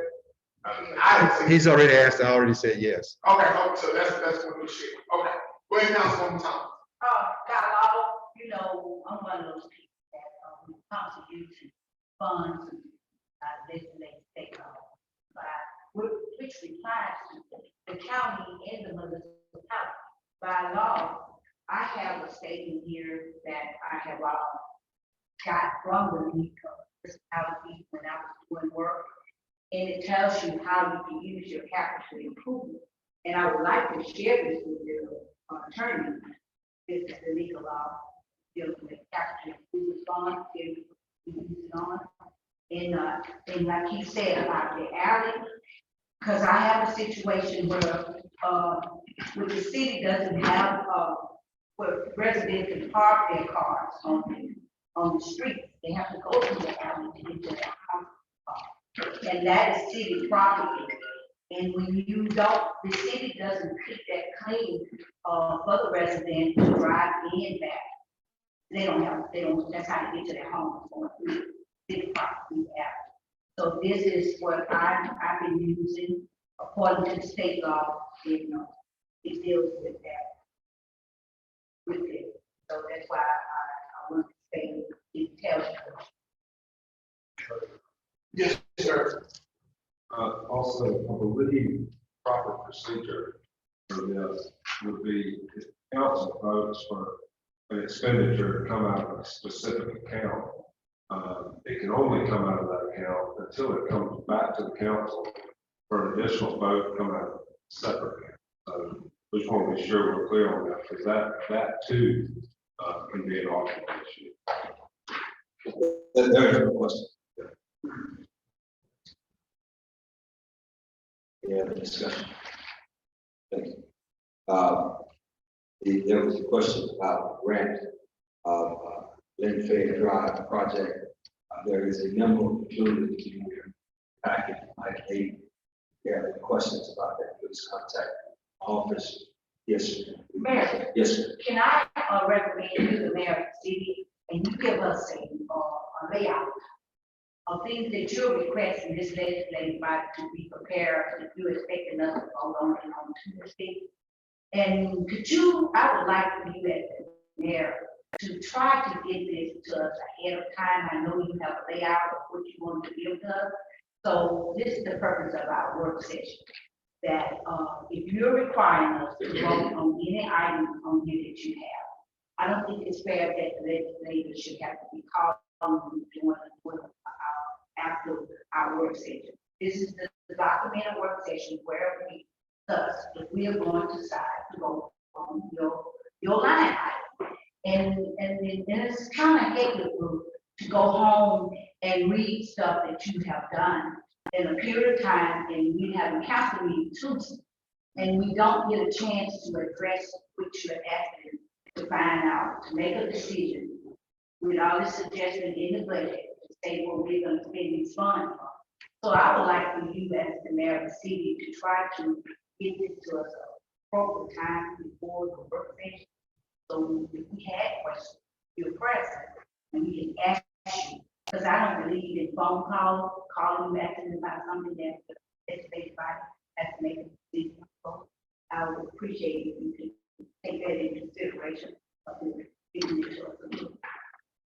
Speaker 3: I mean, I didn't see.
Speaker 7: He's already asked, I already said yes.
Speaker 3: Okay, so that's what we shared. Okay, go ahead, Councilwoman Thomas.
Speaker 6: Dialogue, you know, I'm one of those people that, when it comes to using funds and, legislative state law, which applies to the county and the municipality. By law, I have a statement here that I have, got from the municipality when I was doing work. And it tells you how you can use your capital improvement. And I would like to share this with your attorney. This is the legal law, dealing with capital improvement fund, if we use it on. And like he said about the alley, because I have a situation where, the city doesn't have, where residents can park their cars on the street. They have to go through the alley to get to their house. And that is city property. And when you don't, the city doesn't keep that clean, for the residents to drive in back. They don't, that's how they get to their homes, going through city property alley. So this is what I've been using according to the state law, you know, it deals with that. With it. So that's why I want to say it tells you.
Speaker 3: Yes, sir.
Speaker 11: Also, I believe proper procedure for this would be if council votes for an expenditure to come out of a specific account. It can only come out of that account until it comes back to the council for an additional vote to come out of a separate account. So we just want to be sure we're clear on that, because that too can be an auction issue.
Speaker 10: There is no question. Yeah, the discussion. Thank you. There was a question about grant of Lynn Fair Drive project. There is a memo included in your packet. I hate. If you have any questions about that, please contact the office. Yes, sir.
Speaker 6: Mayor,
Speaker 10: Yes, sir.
Speaker 6: can I recommend you the mayor of the city and you give us a layout of things that you're requesting this legislative body to be prepared if you're expecting us to vote on it on Tuesday? And could you, I would like for you as the mayor to try to get this to us ahead of time. I know you have a layout of what you want to give to us. So this is the purpose of our work session. That if you're requiring us to vote on any item on here that you have, I don't think it's fair that the legislators should have to be called on after our work session. This is the documented work session where we discuss if we are going to decide to go on your line item. And it's kind of hectic to go home and read stuff that you have done in a period of time, and we have a council meeting Tuesday, and we don't get a chance to address what you're asking to find out, to make a decision with all the suggestions in the budget to say what we're going to spend these funds on. So I would like for you as the mayor of the city to try to get this to us appropriate time before the work session. So if we had questions, you're present, and we can ask you. Because I don't believe in phone calls, calling you asking about something that the legislative body has to make a decision. So I would appreciate if you could take that into consideration of giving it to us.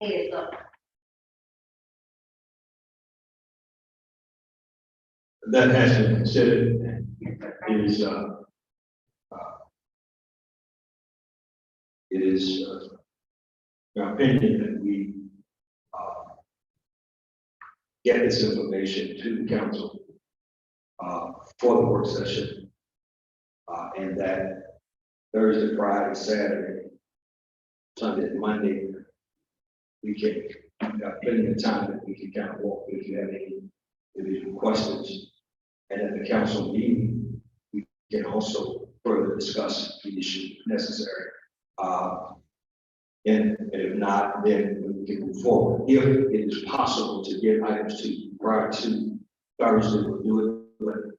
Speaker 6: Heads up.
Speaker 10: That has been considered and it is my opinion that we get this information to the council for the work session, and that Thursday, Friday, Saturday, Sunday, and Monday, we can have plenty of time that we can kind of walk through if you have any individual questions. And at the council meeting, we can also further discuss the issue if necessary. And if not, then we can move forward. If it is possible to get items to you prior to Thursday, we'll do it.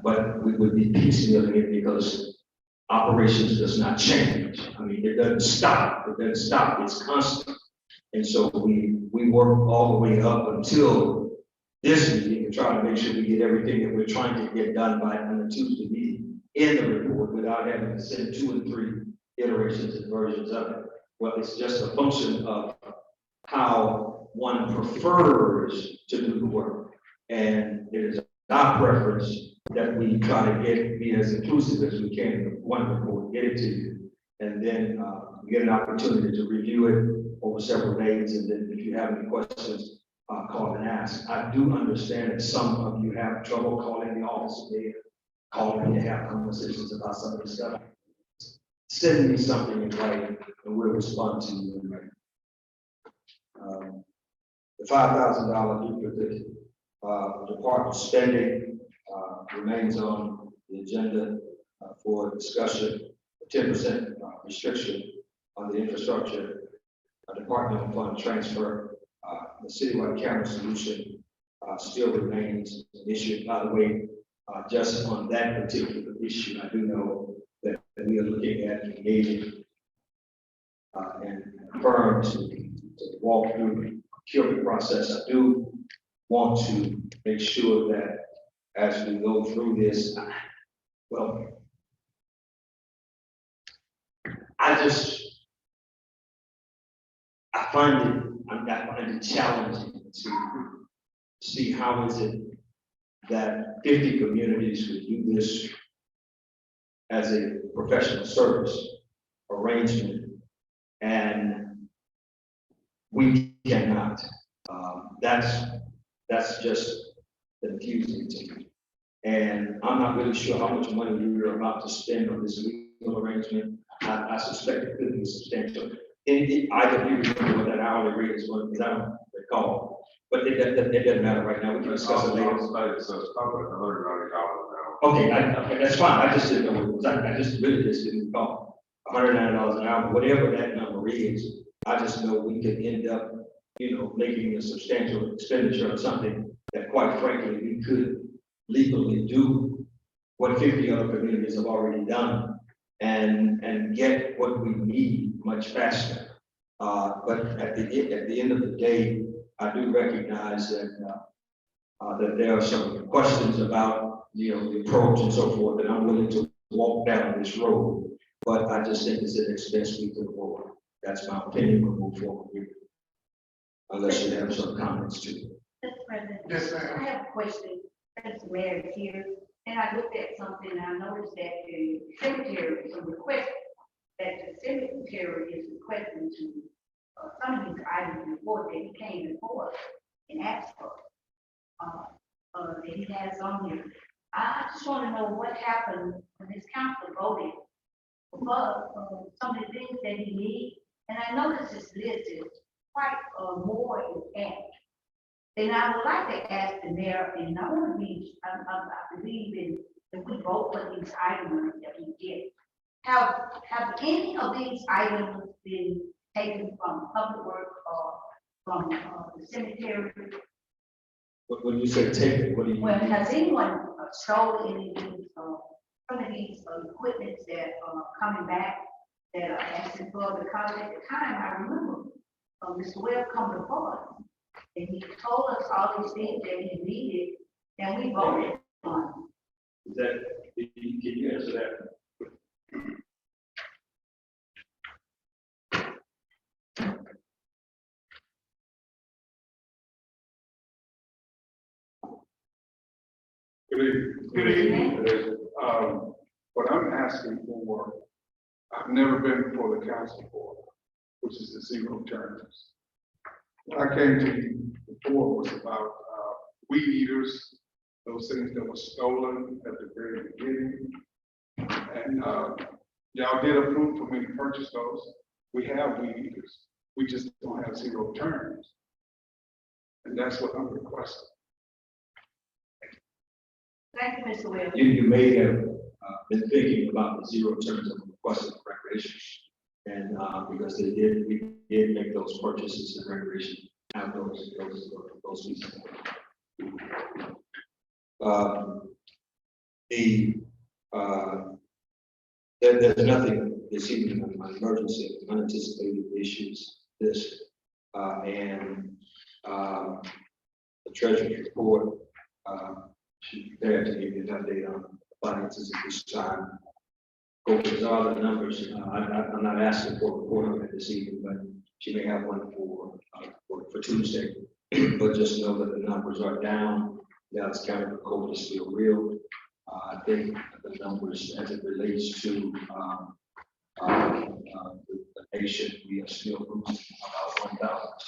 Speaker 10: But we would be piecemealing it because operations does not change. I mean, it doesn't stop. It doesn't stop. It's constant. And so we work all the way up until this meeting and try to make sure we get everything that we're trying to get done by on the Tuesday meeting in the report without having to send 2 and 3 iterations and versions of it. Well, it's just a function of how one prefers to do the work. And it is our preference that we try to be as inclusive as we can in one report, get it to you. And then we get an opportunity to review it over several days. And then if you have any questions, call and ask. I do understand that some of you have trouble calling the office today, calling me to have conversations about some of this stuff. Send me something in writing and we'll respond to you in writing. The $5,000 duplicate department spending remains on the agenda for discussion. 10% restriction on the infrastructure department fund transfer. The citywide camera solution still remains an issue. By the way, just on that particular issue, I do know that we are looking at engaging and firms to walk through the procurement process. I do want to make sure that as we go through this, I find it challenging to see how is it that 50 communities would do this as a professional service arrangement and we cannot. That's just confusing to me. And I'm not really sure how much money we're about to spend on this legal arrangement. I suspect it could be substantial. I could remember what that hourly rate is, because I don't recall. But it doesn't matter right now. We can discuss it later.
Speaker 11: So it's probably $190 now.
Speaker 10: Okay, that's fine. I just didn't know what it was. I just really didn't recall. $190 an hour, whatever that number is. I just know we could end up, making a substantial expenditure on something that, quite frankly, we could legally do what 50 other communities have already done and get what we need much faster. But at the end of the day, I do recognize that that there are some questions about the approach and so forth, and I'm willing to walk down this road. But I just think it's an expense we can afford. That's my opinion. We'll move forward here. Unless you have some comments too.
Speaker 6: Mr. President.
Speaker 3: Yes, ma'am.
Speaker 6: I have a question. Thanks, Mayor is here. And I looked at something and I noticed that the cemetery is requesting to some of these items before that he came before us and asked for. That he has on here. I just want to know what happened when this council voted for some of the things that he needs. And I noticed this list is quite more in act. And I would like to ask the mayor, and I want to be, I believe in, if we vote for these items that we get, have any of these items been taken from public work or from the cemetery?
Speaker 10: When you say take it, what do you
Speaker 6: Well,
Speaker 10: mean?
Speaker 6: has anyone stolen any of these, some of these equipments that are coming back that are asking for the college? At the time, I remember Mr. Webb come before us, and he told us all these things that he needed, and we voted on.
Speaker 10: Is that, can you answer that?
Speaker 11: Good evening. What I'm asking for, I've never been before the council for, which is the zero terms. What I came to you before was about weed eaters, those things that were stolen at the very beginning. And
Speaker 12: Y'all did approve for me to purchase those. We have weed eaters. We just don't have zero turns. And that's what I'm requesting.
Speaker 6: Thank you, Mr. Williams.
Speaker 10: You may have been thinking about the zero turns of requested recreation. And because we did make those purchases in recreation, have those pieces. There's nothing this evening on emergency, unanticipated issues, and the treasurer's report, she's prepared to give you an update on finances at this time. Those are the numbers. I'm not asking for a report on it this evening, but she may have one for Tuesday. But just know that the numbers are down. Dallas County COVID is still real. I think the numbers as it relates to the nation, we are still losing about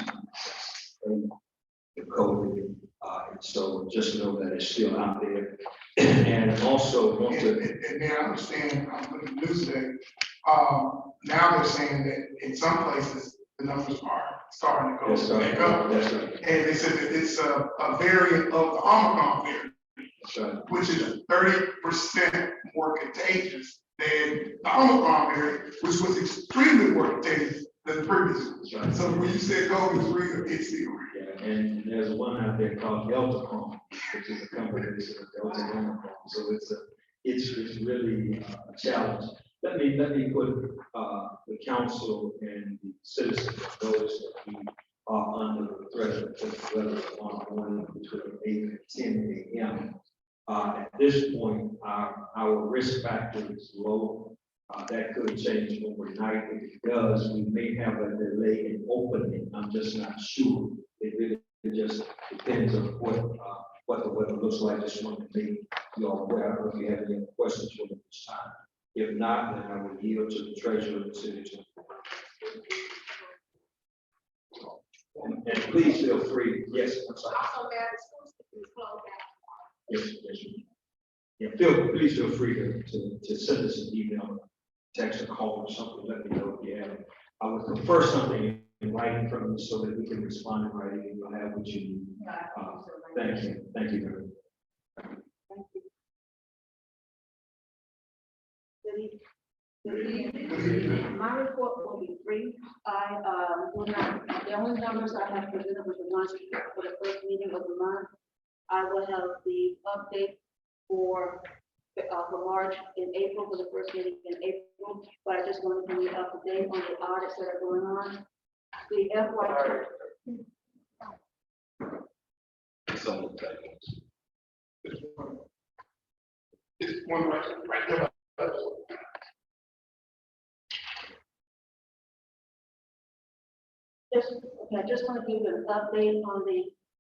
Speaker 10: 1,200 the COVID. And so just know that it's still out there. And also want to.
Speaker 3: And then I understand, with the news today, now they're saying that in some places, the numbers are starting to go back up.
Speaker 10: That's right.
Speaker 3: And they said that it's a variant of the Omicron variant.
Speaker 10: Right.
Speaker 3: Which is 30% more contagious than the Omicron variant, which was extremely more contagious than the previous one.
Speaker 10: Right.
Speaker 3: So when you say COVID is real, it's still real.
Speaker 10: Yeah, and there's one out there called Delta Cron, which is a combination of Delta and Omicron. So it's really a challenge. Let me put the council and the citizens on notice that we are under the threat of weather on morning between 8 and 10 a.m. At this point, our risk factor is low. That could change overnight. If it does, we may have a delay in opening. I'm just not sure. It really just depends on what the weather looks like. Just want to make you all aware. I don't know if you have any questions for me this time. If not, then I will yield to the treasurer of the city. And please feel free. Yes, I'm sorry. Yes, yes. Yeah, please feel free to send us an email, text, or call or something. Let me know if you have it. I would prefer something in writing from you so that we can respond in writing and you'll have what you need. Thank you. Thank you very much.
Speaker 2: My report will be brief. The only numbers I have presented was the ones for the first meeting of the month. I will have the update for March in April, for the first meeting in April, but I just want to be up to date on the audits that are going on. The FY.
Speaker 3: It's one right there.
Speaker 2: I just want to give you an update on the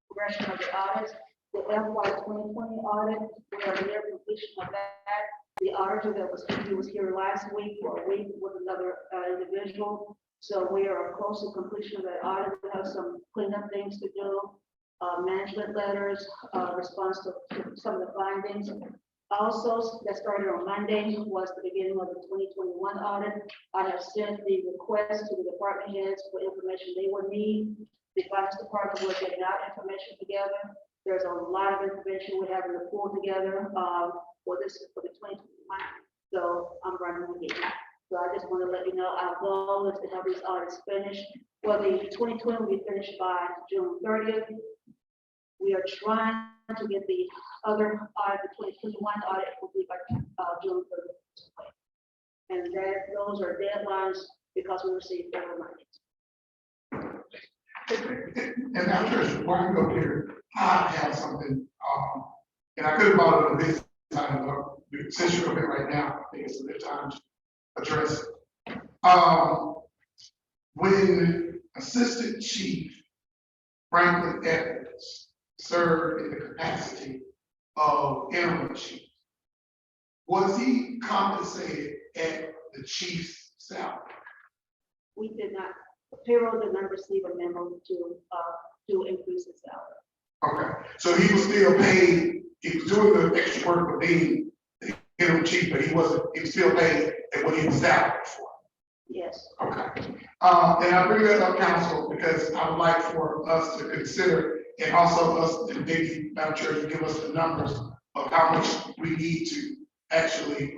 Speaker 2: progression of the audits. The FY 2020 audit, we are near completion of that. The auditor that was here last week for a week with another individual. So we are close to completion of that audit. We have some cleanup things to do, management letters, response to some of the findings. Also, that started on Monday was the beginning of the 2021 audit. I have sent the request to the department heads for information they will need. The finance department will get that information together. There's a lot of information we're having to pull together for the 2021. So I'm running with it. So I just want to let you know our goal is to have these audits finished. Well, the 2020 will be finished by June 30th. We are trying to get the other audit, the 2021 audit will be by June 30th. And those are deadlines because we received federal money.
Speaker 3: And after, while you go here, I have something, and I could have brought it on this time, but since you're up here right now, I think it's a good time to address it. When Assistant Chief Franklin Evans served in the capacity of interim chief, was he compensated at the chief's salary?
Speaker 2: We did not, payroll did not receive a memo to increase his salary.
Speaker 3: Okay, so he was still paid, he was doing the extra work, but being interim chief, but he was still paid at what he was salaried for.
Speaker 6: Yes.
Speaker 3: Okay. And I bring that up, council, because I would like for us to consider, and also us, and maybe, Madam Chair, you give us the numbers of how much we need to actually,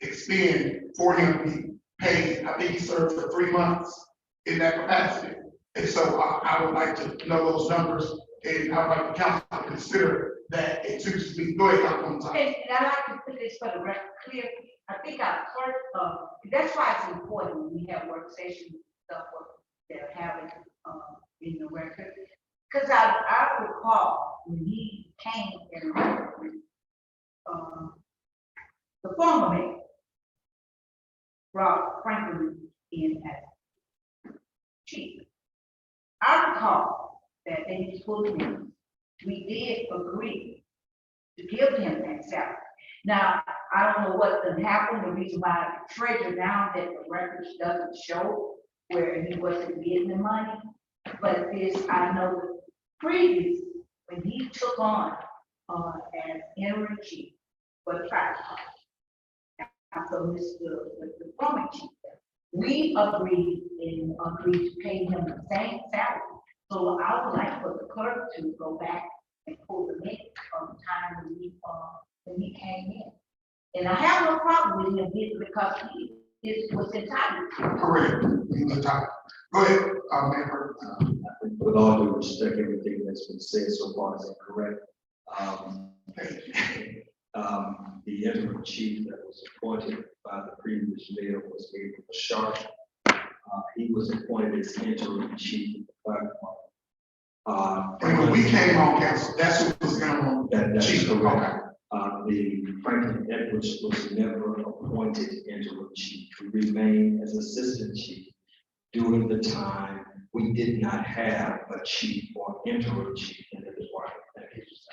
Speaker 3: expend for him to be paid. I think he served for 3 months in that capacity. And so I would like to know those numbers, and I would like the council to consider that, and to just be, go ahead, Councilwoman Thomas.
Speaker 6: And I like to put this for the record clear. I think our clerk, that's why it's important when we have work sessions, stuff what they're having, in the record. Cause I recall when he came and, the former mayor brought Franklin in as chief. I recall that in his full meeting, we did agree to give him that salary. Now, I don't know what done happened, the reason why the treasurer now that the records doesn't show where he wasn't getting the money. But this, I know previous, when he took on, as interim chief for the fire department. So this, the former chief, we agreed to pay him the same salary. So I would like for the clerk to go back and pull the minutes of the time when he came in. And I have no problem with him because he was entitled.
Speaker 3: Correct. He was entitled. Go ahead, Mayor.
Speaker 10: With all due respect, everything that's been said so far is incorrect. The interim chief that was appointed by the previous mayor was Gabriel Sharp. He was appointed as interim chief of the fire department.
Speaker 3: And when we came on council, that's who was interim
Speaker 10: That's
Speaker 3: chief.
Speaker 10: correct. The Franklin Edwards was never appointed interim chief. He remained as assistant chief during the time we did not have a chief or interim chief in the department.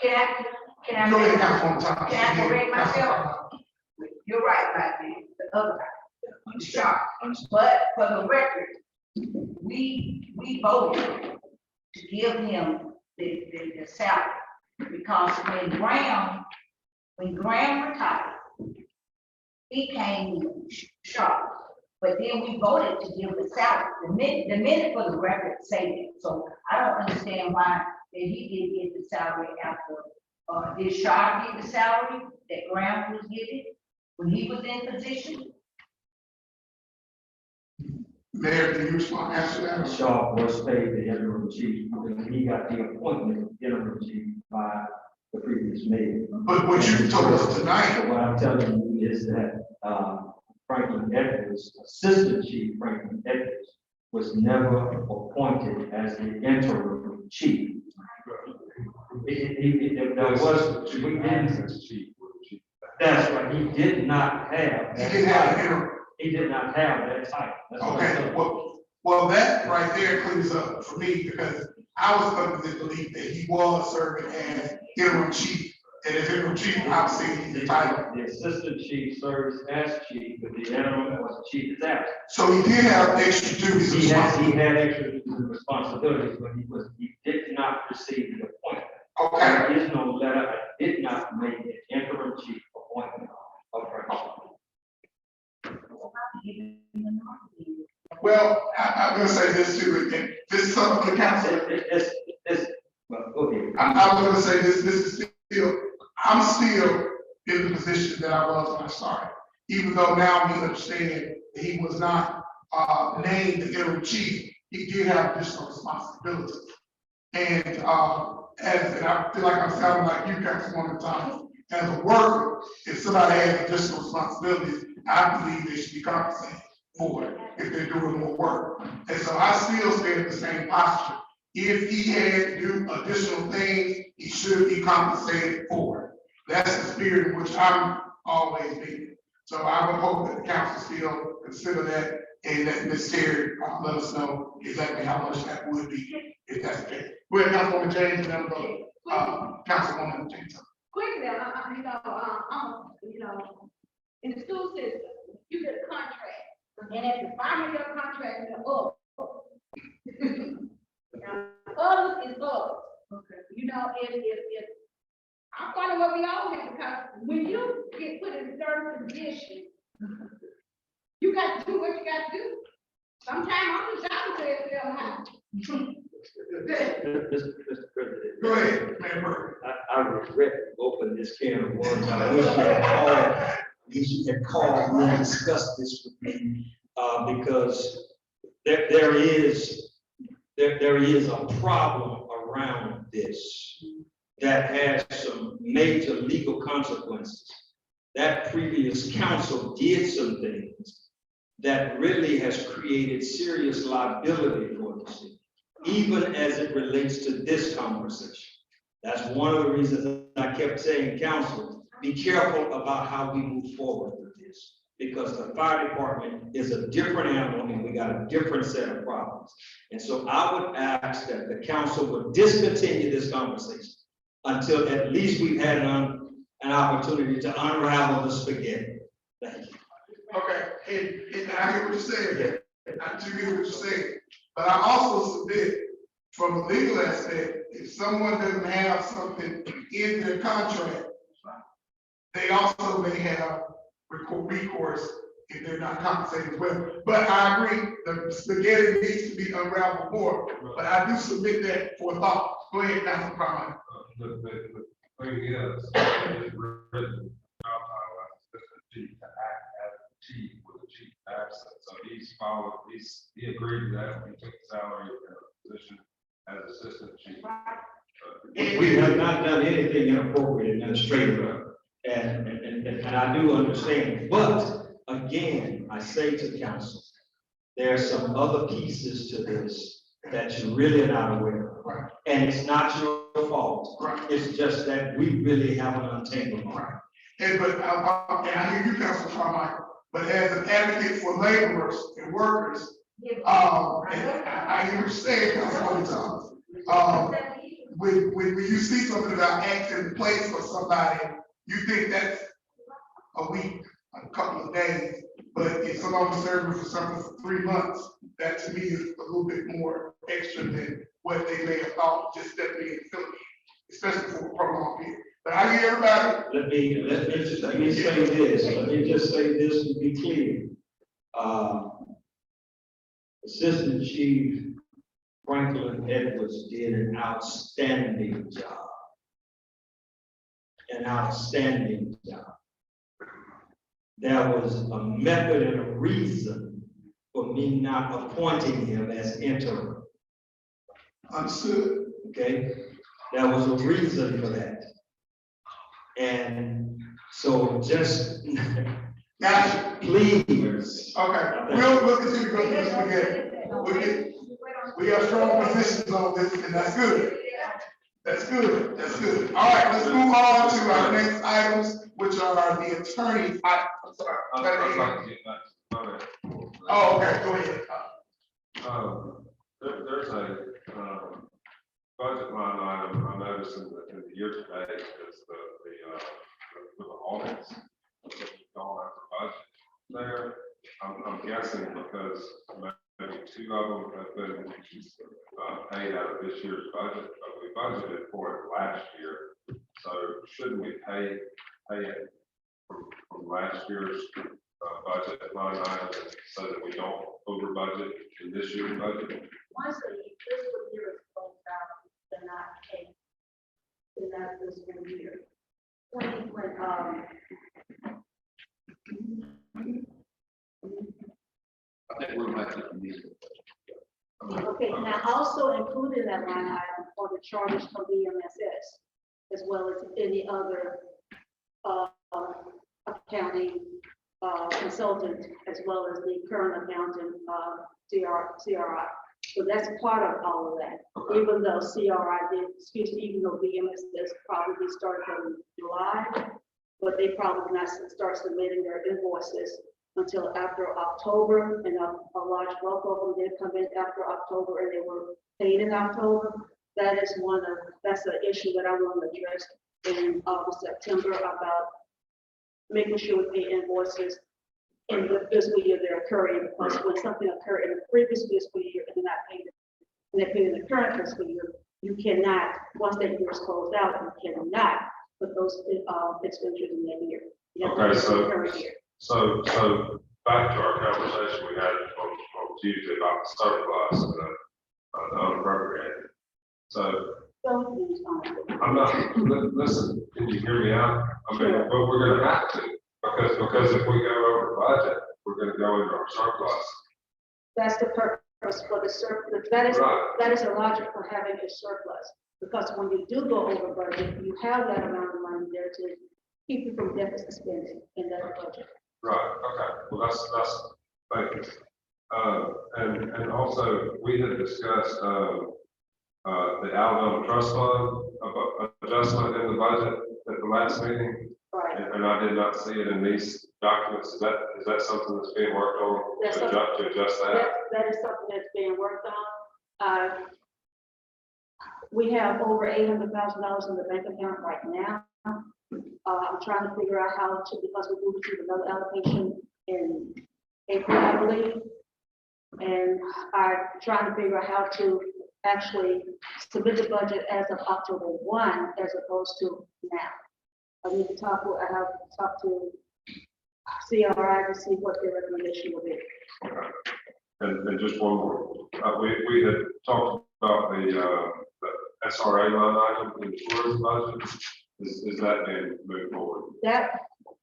Speaker 6: Can
Speaker 3: Go ahead,
Speaker 6: I
Speaker 3: Councilwoman Thomas.
Speaker 6: correct myself? You're right, about the other guy, Sharp. But for the record, we voted to give him the salary because when Graham retired, he came in Sharp. But then we voted to give the salary. The minute for the record say that. So I don't understand why that he didn't get the salary after. Did Sharp get the salary that Graham was getting when he was in position?
Speaker 3: Mayor, can you respond, answer that?
Speaker 8: Shaw was paid the interim chief, because he got the appointment of interim chief by the previous mayor.
Speaker 3: But what you told us tonight,
Speaker 8: So what I'm telling you is that, Franklin Edwards, assistant chief Franklin Edwards, was never appointed as the interim chief. There was, we didn't, that's right, he did not have.
Speaker 3: he didn't have an interim.
Speaker 8: He did not have that title. That's what I'm
Speaker 3: Okay,
Speaker 8: saying.
Speaker 3: well, that right there clears up for me, because I was under the belief that he was serving as interim chief. And as interim chief, obviously, he's entitled.
Speaker 8: The assistant chief serves as chief, but the interim was chief of staff.
Speaker 3: So he did have extra duties.
Speaker 8: He had extra responsibilities, but he did not receive the appointment.
Speaker 3: Okay,
Speaker 8: There is no letter, I did not make an interim chief appointment of Franklin.
Speaker 3: well, I'm gonna say this too, and this is something the council,
Speaker 8: Well, go ahead.
Speaker 3: I'm gonna say this is still, I'm still in the position that I was when I started. Even though now we understand that he was not, named the interim chief, he did have additional responsibilities. And, and I feel like I'm sounding like you, Councilwoman Thomas, as a worker, if somebody has additional responsibilities, I believe they should be compensated for it if they're doing more work. And so I still stay in the same posture. If he had to do additional things, he should be compensated for it. That's the spirit in which I'm always been. So I would hope that the council still consider that, and that Ms. Terry let us know exactly how much that would be, if that's the case. Go ahead, Councilwoman James, and then we'll go, Councilwoman James.
Speaker 2: Quickly, in the school system, you get a contract, and at the final year contract, you're up. Now, others is up. Okay. If I'm wondering what we all get, because when you get put in certain positions, you got to do what you got to do. Sometimes I'm just out to tell them how.
Speaker 10: Mr. President.
Speaker 3: Go ahead, Mayor Burke.
Speaker 10: I regret opening this can of worms. I wish you had called me and discussed this with me, because there is a problem around this that has some major legal consequences. That previous council did some things that really has created serious liability for the city, even as it relates to this conversation. That's one of the reasons I kept saying, council, be careful about how we move forward with this, because the fire department is a different animal and we got a different set of problems. And so I would ask that the council would discontinue this conversation until at least we've had an opportunity to unravel the spaghetti. Thank you.
Speaker 3: Okay, and I hear what you're saying, I do hear what you're saying, but I also submit from a legal aspect, if someone doesn't have something in their contract, they also may have recourse if they're not compensated well. But I agree, the spaghetti needs to be unraveled more, but I do submit that for thought. Go ahead, Councilman Carmine.
Speaker 11: The thing is, it's written, job title as assistant chief to act as the chief with the chief absent. So he agreed to that, he took the salary position as assistant chief.
Speaker 10: We have not done anything inappropriate administratively, and I do understand, but again, I say to council, there are some other pieces to this that you really are not aware of.
Speaker 3: Right.
Speaker 10: And it's not your fault.
Speaker 3: Right.
Speaker 10: It's just that we really haven't untangled.
Speaker 3: Right. And I hear you, Councilman Carmichael, but as an advocate for laborers and workers, and I hear what you're saying, Councilman Thomas. When you see something about acting in place for somebody, you think that's a week, a couple of days. But if someone's serving for something for 3 months, that to me is a little bit more extra than what they may have thought just stepping in Philly, especially for a prolonged period. But I hear everybody.
Speaker 10: Let me say this. Let me just say this to be clear. Assistant Chief Franklin Edwards did an outstanding job. An outstanding job. There was a method and a reason for me not appointing him as interim.
Speaker 3: Understood.
Speaker 10: Okay, there was a reason for that. And so just
Speaker 3: Gotcha.
Speaker 10: please.
Speaker 3: Okay, we'll continue to go through this again. We have strong positions on this, and that's good. That's good, that's good. All right, let's move on to our next items, which are the attorney. I'm sorry.
Speaker 11: I'd like to get back to the
Speaker 3: Oh, okay, go ahead.
Speaker 11: there's a, budget line item I noticed in the year to date is the audits. Don't have the budget there. I'm guessing because maybe 2 of them have been paid out of this year's budget, but we budgeted for it last year. So shouldn't we pay it from last year's budget line item so that we don't over budget in this year's budget?
Speaker 6: Once the fiscal year is closed out, they're not paid. In that fiscal year.
Speaker 11: I think we're gonna have to use it.
Speaker 6: Okay, now also included in that line item are the charges from BMSS, as well as any other accounting consultant, as well as the current accountant, CRI. So that's part of all of that. Even though CRI did, even though BMSS probably started in July, but they probably not start submitting their invoices until after October, and a large bulk of them did come in after October, and they were paid in October. That is that's an issue that I want to address in September, about making sure we pay invoices in the fiscal year they're occurring, because when something occurred in the previous fiscal year and they're not paid, and they're paid in the current fiscal year, you cannot, once that year is closed out, you cannot
Speaker 2: put those, expenditures in that year. You have to
Speaker 11: Okay,
Speaker 2: put it in
Speaker 11: so-
Speaker 2: the current year.
Speaker 11: So back to our conversation we had on Tuesday about the surplus and the unappropriated. So I'm not, listen, can you hear me out? I mean,
Speaker 2: Sure.
Speaker 11: but we're gonna have to, because if we go over budget, we're gonna go into our surplus.
Speaker 2: That's the purpose for the surplus. That is,
Speaker 11: Right.
Speaker 2: that is a logic for having a surplus. Because when you do go over budget, you have that amount of money there to keep you from deficit spending in that budget.
Speaker 11: Right, okay, well, thank you. And also, we had discussed, the Alabama Trust Fund, adjustment in the budget at the last meeting.
Speaker 2: Right.
Speaker 11: And I did not see it in these documents. Is that something that's being worked on
Speaker 2: That's
Speaker 11: to adjust that?
Speaker 2: That is something that's being worked on. We have over $800,000 in the bank account right now. I'm trying to figure out how to, because we received another allocation in April, I believe. And I'm trying to figure out how to actually submit the budget as of October 1, as opposed to now. I need to talk to, I have to talk to CRI to see what their recommendation will be.
Speaker 11: And just one more, we had talked about the SRA line item in the tourism budget. Is that being moved forward?
Speaker 2: That,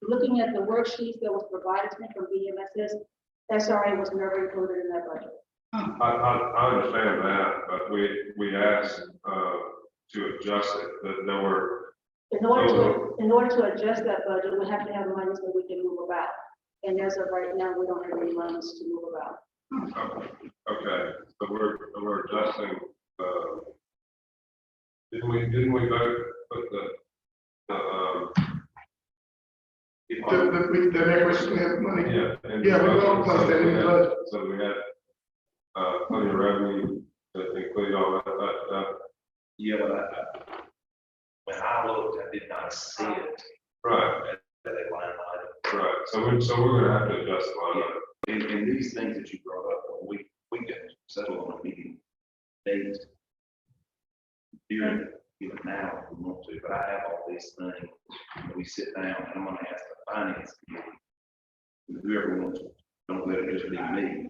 Speaker 2: looking at the worksheets that was provided to me from BMSS, SRA was never included in that budget.
Speaker 11: I understand that, but we asked, to adjust it, that there were.
Speaker 2: In order to adjust that budget, we have to have money so we can move about. And as of right now, we don't have any monies to move about.
Speaker 11: Okay, so we're adjusting, didn't we vote with
Speaker 3: The next money.
Speaker 11: yeah.
Speaker 3: Yeah, we're gonna place that in the budget.
Speaker 11: So we had, plenty of revenue that include all that.
Speaker 1: Yeah, but when I looked, I did not see it.
Speaker 11: Right,
Speaker 1: That they line item.
Speaker 11: right, so we're gonna have to adjust the line item.
Speaker 1: And these things that you brought up, we can settle on a meeting date. During, even now, if we want to, but I have all these things, and we sit down, and I'm gonna ask the finance committee. Whoever wants, don't let it just be me.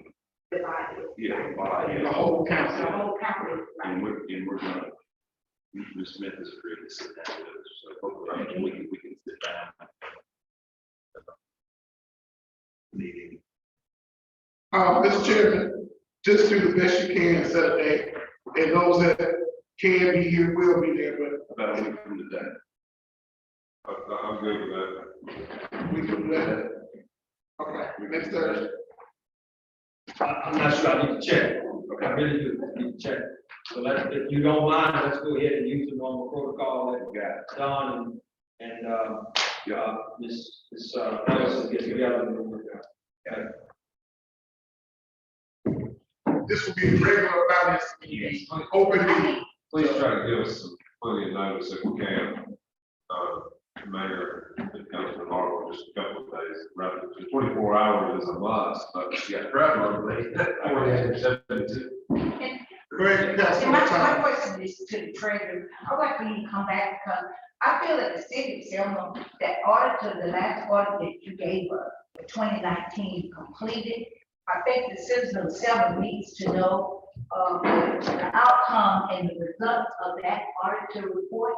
Speaker 1: Yeah,
Speaker 3: The whole council.
Speaker 1: and we're gonna, Ms. Smith has agreed to sit down with us, so hopefully we can sit down. Meeting.
Speaker 3: Mr. Chairman, just do the best you can, set a date, and those that can be here will be there, but
Speaker 1: About a week from today.
Speaker 11: I'm good with that.
Speaker 3: we can do that. Okay, next Thursday.
Speaker 8: I'm not sure, I need to check. I really do need to check. So if you don't mind, let's go ahead and use the normal protocol that we got done and Ms. Nelson get together and we'll work out. Okay.
Speaker 3: This will be a regular finance meeting, open meeting.
Speaker 11: Please try to give us plenty of notice if we can. Mayor, it comes to Marvel just a couple of days, rather than 24 hours is a must, but yeah, preferably 48 or 72.
Speaker 3: Go ahead,
Speaker 6: And
Speaker 3: Councilman
Speaker 6: my
Speaker 3: Thomas.
Speaker 6: question is to the treasurer, I'd like for you to come back because I feel that the city of Selma, that auditor, the last audit that you gave us, the 2019 completed. I think the citizen of Selma needs to know the outcome and the results of that auditor report.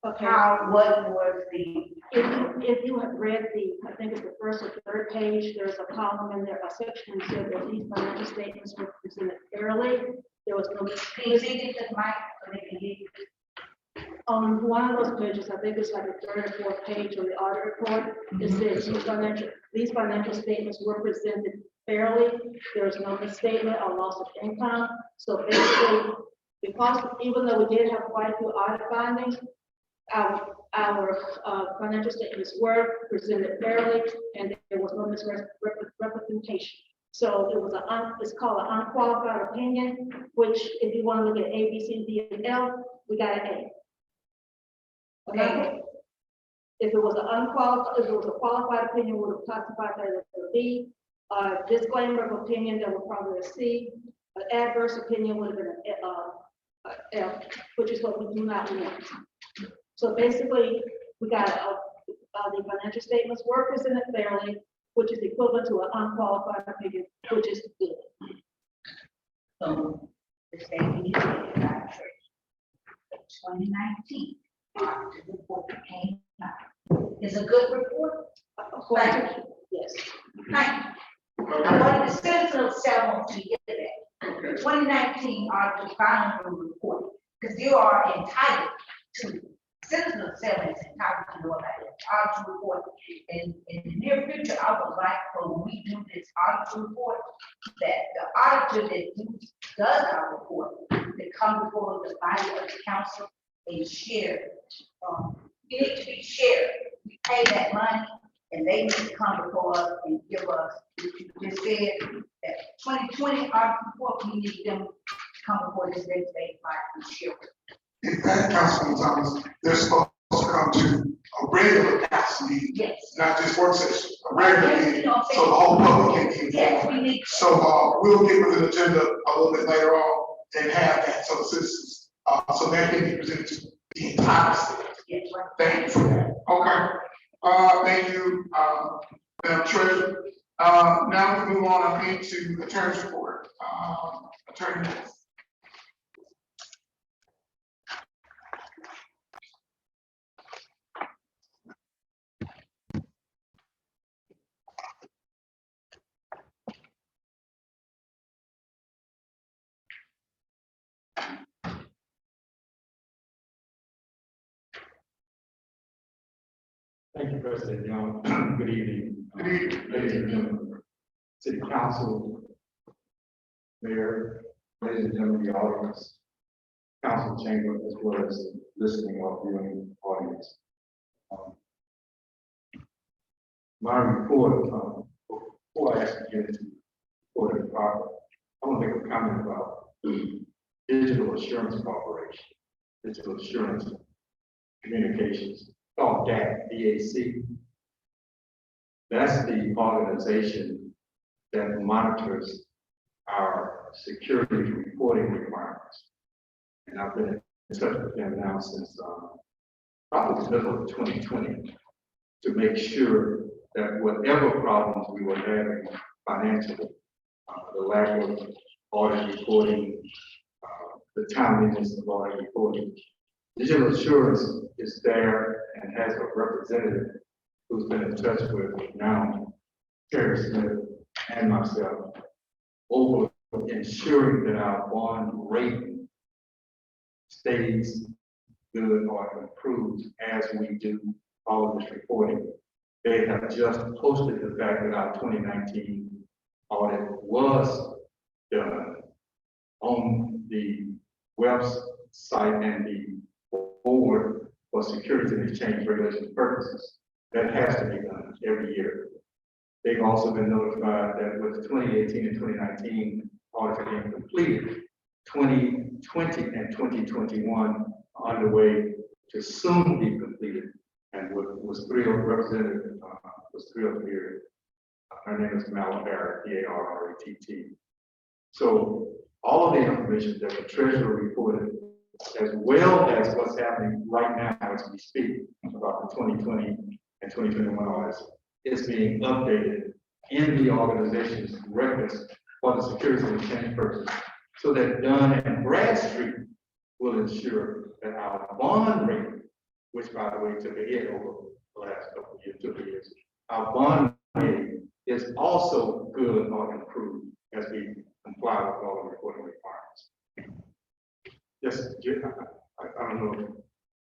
Speaker 2: Okay.
Speaker 6: What was the,
Speaker 2: If you have read I think it's the first or third page, there's a column in there, a section that said that these financial statements were presented fairly. There was no.
Speaker 6: can you see this, Mike, so they can hear you?
Speaker 2: On one of those pages, I think it's like the third or fourth page of the audit report, it says these financial statements were presented fairly. There was no misstatement or loss of income. So basically, because even though we did have quite a few audit findings, our financial statements were presented fairly and there was no misrepresentation. So it was it's called an unqualified opinion, which if you want to look at A, B, C, D, and L, we got an A. Okay. If it was a qualified opinion, we would have classified that as a B. Disclaimer of opinion, that would probably a C. An adverse opinion would have been an F, which is what we do not want.
Speaker 13: So basically, we got, the financial statements were presented fairly, which is equivalent to an unqualified opinion, which is good.
Speaker 6: So the state needs to get that straight. 2019, the report that came out is a good report.
Speaker 13: According
Speaker 6: Thank
Speaker 13: to, yes.
Speaker 6: Thank you. I wanted the citizen of Selma to get that. The 2019 article final report, because you are entitled to, citizens of Selma is entitled to know about this article report. And in the near future, I would like for when we do this article report, that the auditor that does our report, that come before the body of the council and share. It needs to be shared. We pay that money and they need to come before us and give us, what you just said, that 2020 article report, we need them to come before this next day, and share.
Speaker 3: In fact, Councilman Thomas, they're supposed to come to a regular council meeting,
Speaker 6: Yes.
Speaker 3: not just work session, a regular
Speaker 6: Yes,
Speaker 3: meeting,
Speaker 6: you know what I'm
Speaker 3: so the whole public can be
Speaker 6: Yes,
Speaker 3: informed.
Speaker 6: we need.
Speaker 3: So, we'll get with an agenda a little bit later on and have that, so the citizens, so that can be presented to the entire city.
Speaker 6: Yes, right.
Speaker 3: Thank you for that. Okay. Thank you, Madam Treasurer. Now we move on, I think, to attorney's report. Attorney.
Speaker 8: Thank you, President Young. Good evening.
Speaker 3: Good evening.
Speaker 8: Ladies and gentlemen, City Council, Mayor, ladies and gentlemen, the audience, council chamber, as well as the listening or viewing audience. My report, before I actually get into report and proper, I want to make a comment about the Digital Assurance Corporation, Digital Assurance Communications, called DAC, DAC. That's the organization that monitors our security reporting requirements. And I've been in touch with them now since probably the middle of 2020 to make sure that whatever problems we were having financially, the lack of audit reporting, the timeliness of audit reporting, Digital Assurance is there and has a representative who's been in touch with now Terry Smith and myself over ensuring that our bond rating stays good or improves as we do all of this reporting. They have just posted the fact that our 2019 audit was done on the website and the board for Securities and Exchange Regulation purposes. That has to be done every year. They've also been notified that with the 2018 and 2019 audits being completed, 2020 and 2021 are underway to soon be completed. And was thrilled, Representative was thrilled to hear. Her name is Mala Barrett, Barrett. So all of the information that the treasurer reported, as well as what's happening right now as we speak about the 2020 and 2021 audits, is being updated in the organization's records for the Securities and Exchange purposes, so that Dun and Bradstreet will ensure that our bond rate, which by the way took a hit over the last couple of years, 2 years, our bond rate is also good or improved as we comply with all the reporting requirements. Yes, I don't know if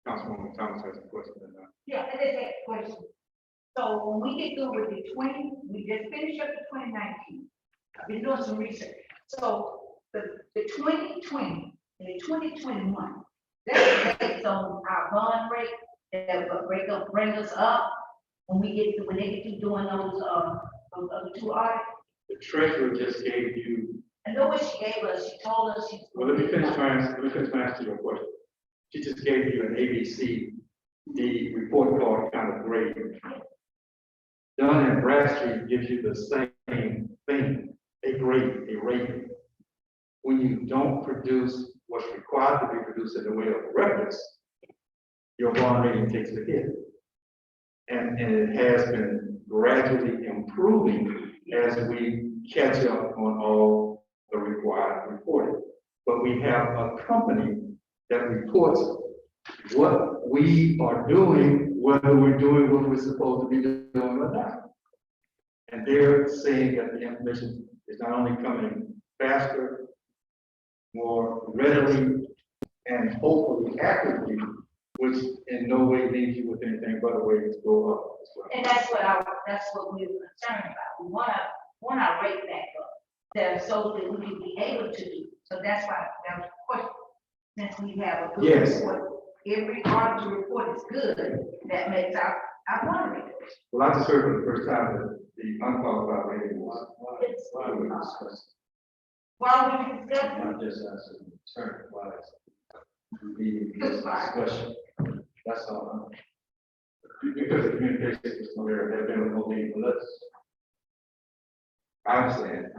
Speaker 8: Councilwoman Thomas has a question or not.
Speaker 6: Yeah, I just had a question. So when we get through with the 20, we just finished up the 2019. I've been doing some research. So the 2020 and the 2021, that's based on our bond rate that will bring us up when we get to, when they get to doing those other two audits.
Speaker 8: The treasurer just gave you.
Speaker 6: I know what she gave us. She told us she's.
Speaker 8: Well, let me finish my answer your question. She just gave you an ABC, the report card kind of grade. Dun and Bradstreet gives you the same thing, a grade, a rating. When you don't produce what's required to be produced in the way of records, your bond rating takes a hit. And it has been gradually improving as we catch up on all the required reporting. But we have a company that reports what we are doing, whether we're doing what we're supposed to be doing or not. And they're saying that the information is not only coming faster, more readily, and hopefully accurately, which in no way leaves you with anything but a way to go up as well.
Speaker 6: And that's what we were concerned about. We want our rate back up, that so that we can be able to do. So that's why that was the question. Since we have a good
Speaker 8: Yes.
Speaker 6: report, every auditor report is good, that makes our bond rate.
Speaker 8: Well, I just heard for the first time that the unqualified rating was.
Speaker 6: It's-
Speaker 8: Why we discussed.
Speaker 6: While we discuss,
Speaker 10: Not just as an attorney, but as the discussion. That's all.
Speaker 8: Because the communication was still there, there have been no need for us. I understand.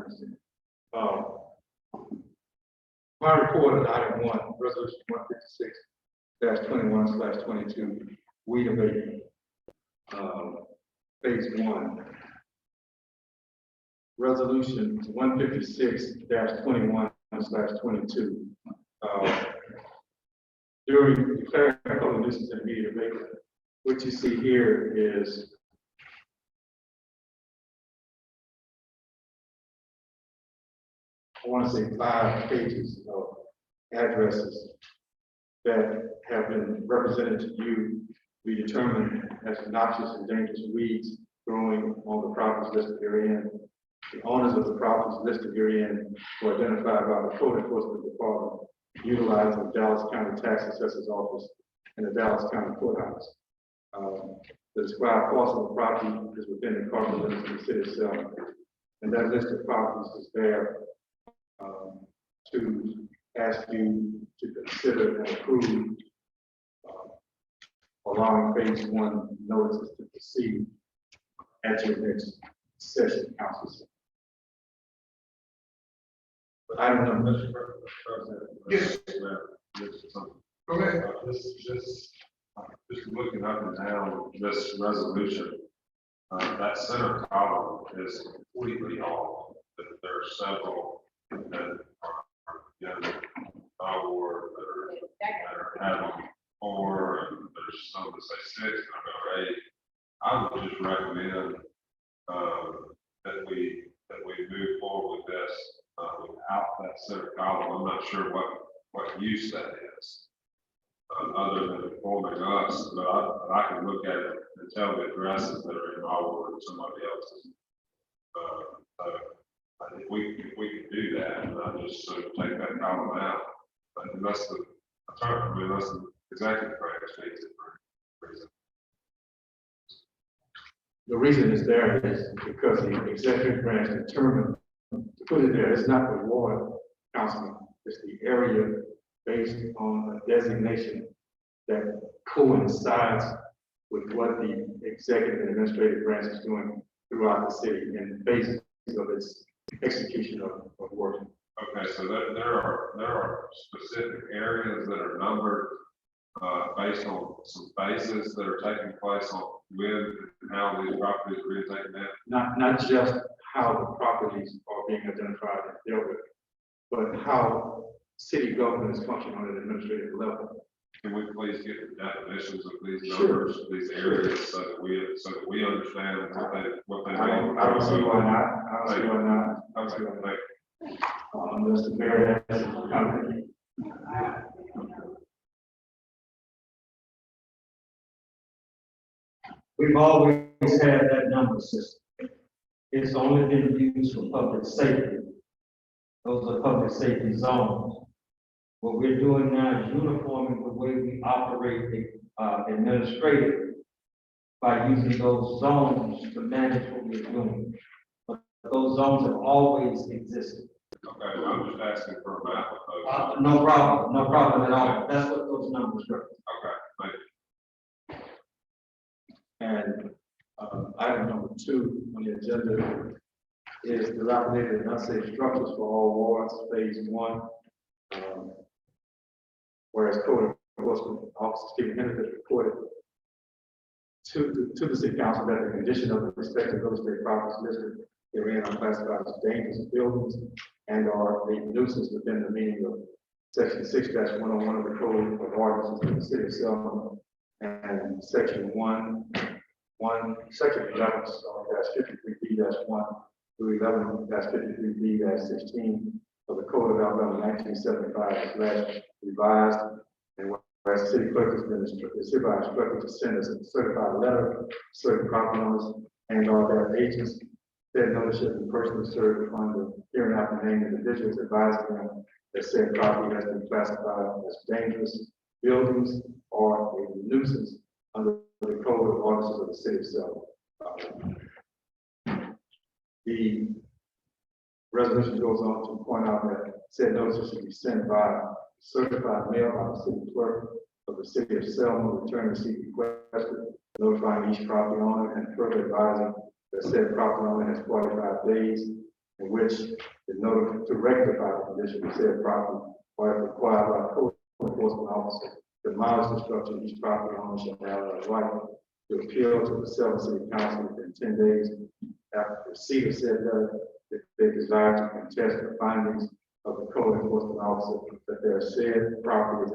Speaker 8: My report is item 1, resolution 156-21/22, weed abatement. Phase 1. Resolution 156-21/22. During declaring public nuisance and immediate abatement, what you see here is I want to say 5 pages of addresses that have been represented to you, be determined as noxious and dangerous weeds growing on the properties listed herein. The owners of the properties listed herein were identified by the code enforcement department utilizing the Dallas County Tax Assessor's Office and the Dallas County Courthouse. The described parcel of property is within the carbon limits of the city of Selma. And that list of properties is there to ask you to consider and approve allowing phase 1 notices to proceed at your next session, council. But I don't know.
Speaker 11: Mr. President.
Speaker 3: Yes. Go ahead.
Speaker 11: Just looking up and down this resolution, that center column is completely off. There are several that are, or that are having 4, and there's some that say 6, and about 8. I would just recommend that we move forward with this without that center column. I'm not sure what use that is, other than informing us, but I can look at it and tell the addresses that are in my ward and somebody else's. If we can do that, and I just sort of take that column out, but unless the attorney, unless the executive branch takes it for reason.
Speaker 8: The reason it's there is because the executive branch determined to put it there. It's not the ward councilman, it's the area based on a designation that coincides with what the executive and administrative branch is doing throughout the city and the basis of its execution of work.
Speaker 11: Okay, so there are specific areas that are numbered based on some phases that are taking place on when and how these properties are being taken down.
Speaker 8: Not just how the properties are being identified and dealt with, but how city government is functioning on an administrative level.
Speaker 11: Can we please get the definitions of these
Speaker 8: Sure.
Speaker 11: numbers, these areas, so that we understand what they mean?
Speaker 8: I don't see why not. I don't see why not. I don't see why not. Mr. Mayor has a comment.
Speaker 10: We've always had that number system. It's only been used for public safety. Those are public safety zones. What we're doing now is uniforming the way we operate administratively by using those zones to manage what we're doing. But those zones have always existed.
Speaker 11: Okay, well, I'm just asking for a map of those.
Speaker 10: No problem at all. That's what those numbers represent.
Speaker 11: Okay, thank you.
Speaker 8: And item number 2 on the agenda is dilapidated and unsafe structures for all wards, phase 1. Whereas code Enforcement Officer Stephen Henry has reported to the city council that the condition of the respective real estate properties listed herein are classified as dangerous buildings and are a nuisance within the meaning of section 6-101 of the Code of Ordinances of the City of Selma and section 11-53B-1 through 11-53B-16 of the Code of Alabama 1975 revised, and whereas the city clerk has been hereby instructed to send us a certified letter to certain property owners and or their agents, said notice should be personally served on the hearing out the named individuals advising them that said property has been classified as dangerous buildings or a nuisance under the Code of Ordinances of the City of Selma. The resolution goes on to point out that said notices should be sent by certified mail by the city clerk of the City of Selma, return receipt requested, notifying each property owner and further advising that said property owner has 45 days in which the notice to rectify the condition of said property or if required by code enforcement officer to demolish the structure. Each property owner shall have the right to appeal to the Selma City Council within 10 days after receipt of said letter if they desire to contest the findings of the code enforcement officer that their said property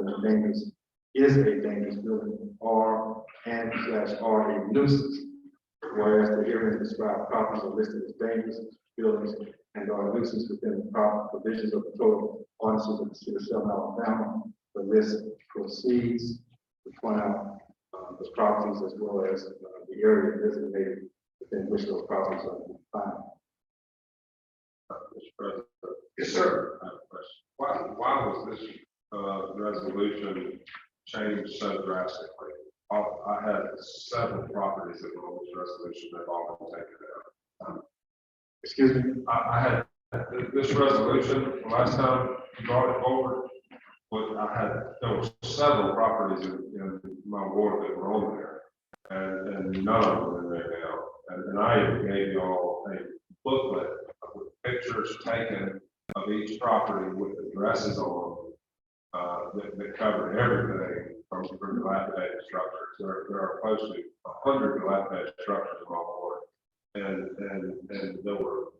Speaker 8: is a dangerous building or a nuisance. Whereas the herein described properties are listed as dangerous buildings and are a nuisance within the proper provisions of the Code of Ordinances of the City of Selma, Alabama. The list proceeds to point out the properties as well as the area designated within which those properties are found.
Speaker 11: Mr. President,
Speaker 3: Yes, sir.
Speaker 11: I have a question. Why was this resolution changed so drastically? I had several properties that were on this resolution that all been taken down.
Speaker 8: Excuse me?
Speaker 11: I had this resolution, last time you brought it forward, but there were several properties in my ward that were on there. And none of them are in there now. And I even gave you all a booklet with pictures taken of each property with addresses on them that covered everything from dilapidated structures. There are close to 100 dilapidated structures in my ward. And there were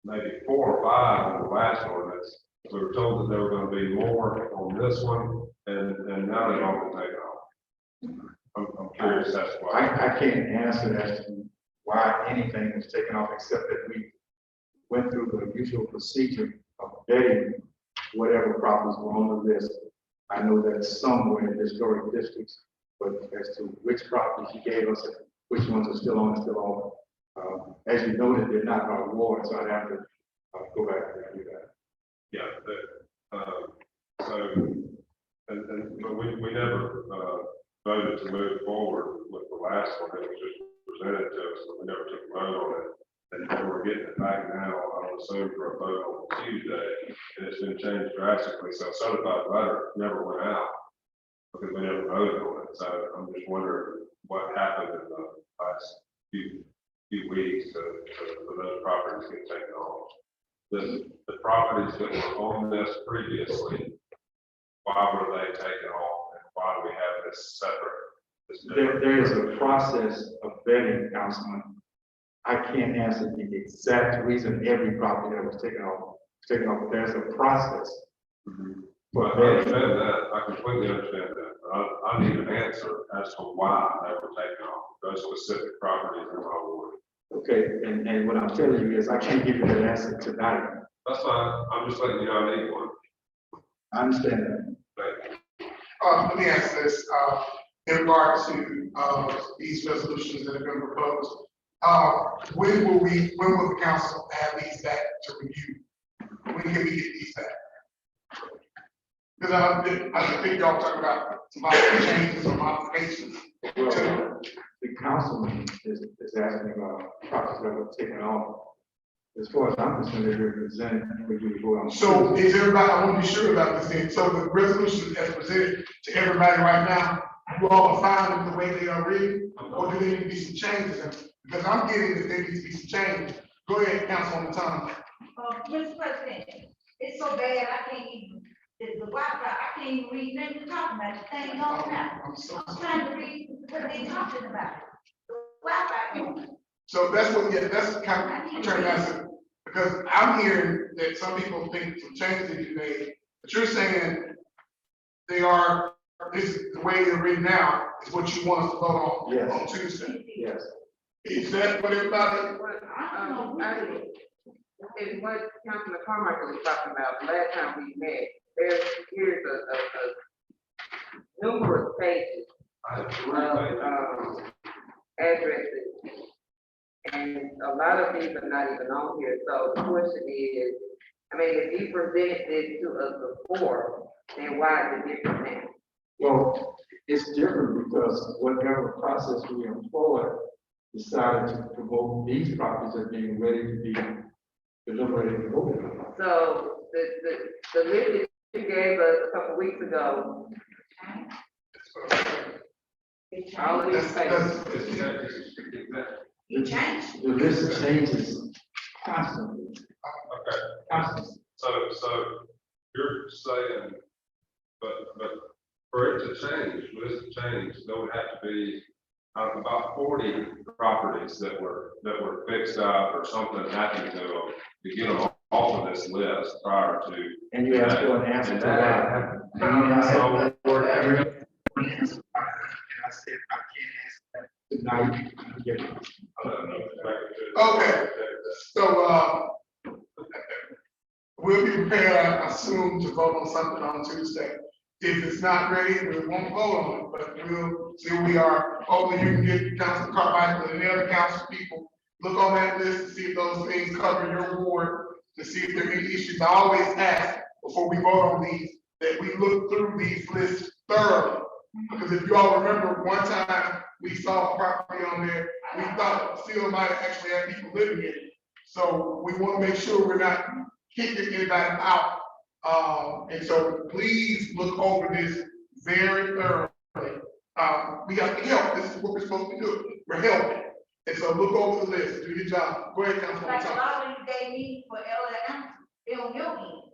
Speaker 11: maybe 4 or 5 in the last ordinance. We were told that there were going to be more on this one, and now they've all been taken off. I'm curious as to why.
Speaker 8: I can't answer as to why anything was taken off, except that we went through the usual procedure of vetting whatever properties were on the list. I know that some were in historic districts, but as to which properties he gave us, which ones are still on, as you noted, they're not our ward, so I'd have to go back and review that.
Speaker 11: Yeah, but we never voted to move forward with the last one. It was just presented to us, but we never took a vote on it. And we're getting it back now, I would assume, for a vote on Tuesday, and it's been changed drastically. So a certified letter never went out because we never voted on it. So I'm just wondering what happened in the last few weeks for those properties get taken off. The properties that were on this previously, why were they taken off, and why do we have this separate?
Speaker 8: There is a process of vetting, Councilman. I can't answer the exact reason every property that was taken off. There's a process.
Speaker 11: Well, I understand that. I completely understand that. I need an answer as to why they were taken off, those specific properties in my ward.
Speaker 8: Okay, and what I'm telling you is I can't give you that answer tonight.
Speaker 11: That's fine. I'm just letting you know I need one.
Speaker 8: I understand that.
Speaker 11: Thank you.
Speaker 3: Let me ask this, in regard to, these resolutions that have been proposed. When will the council have these back to review? When can we get these back? Because I think y'all talking about some changes or modifications.
Speaker 8: Well, the councilman is asking about properties that were taken off. As far as I'm concerned, they're presented, we do go on.
Speaker 3: So is everybody, I want to be sure about this thing. So the resolution as presented to everybody right now, you all are fine with the way they are written, or do there need to be some changes? Because I'm getting that there needs to be some change. Go ahead, Councilwoman Thomas.
Speaker 6: Mr. President, it's so bad, I can't even the Wi-Fi, I can't even read nothing you're talking about, the thing on now.
Speaker 3: I'm so
Speaker 6: I'm
Speaker 3: sorry.
Speaker 6: trying to read what they talking about. The Wi-Fi.
Speaker 3: So that's what, yeah, that's kind of, I'm trying to answer, because I'm hearing that some people think some changes need to be made, but you're saying they are, this is the way they're written now, is what you want us to vote on,
Speaker 8: Yes.
Speaker 3: on Tuesday.
Speaker 8: Yes.
Speaker 3: Is that what everybody,
Speaker 9: And what Councilman Carmichael was talking about last time we met, here's a numerous pages of, addresses. And a lot of these are not even on here, so the question is, I mean, if you presented this to us before, then why is it different now?
Speaker 8: Well, it's different because whatever process we employ decided to promote these properties as being ready to be deliberated and voted on.
Speaker 9: So the list that you gave us a couple weeks ago, all of these pages.
Speaker 6: You changed.
Speaker 8: The list changes constantly.
Speaker 11: Okay,
Speaker 8: Constantly.
Speaker 11: so you're saying, but for it to change, there would have to be about 40 properties that were fixed up or something happened to them to get them off of this list prior to.
Speaker 8: And you asked for an answer to that. And I said, for every. And I said, I can't answer that tonight.
Speaker 3: okay, so, we'll be prepared, I assume, to vote on something on Tuesday. If it's not ready, we won't vote on it, but we'll see where we are. Hopefully you can get Council Carmichael and the other council people, look on that list to see if those things cover your ward, to see if there are any issues. I always ask before we vote on these, that we look through these lists thoroughly. Because if you all remember, one time we saw a property on there, we thought still might actually have people living in it. So we want to make sure we're not kicking anybody out. And so please look over this very thoroughly. We got to help. This is what we're supposed to do. We're helping. And so look over the list, do your job. Go ahead, Councilwoman
Speaker 6: Like a
Speaker 3: Thomas.
Speaker 6: lot of these they need for LLM, they on your end.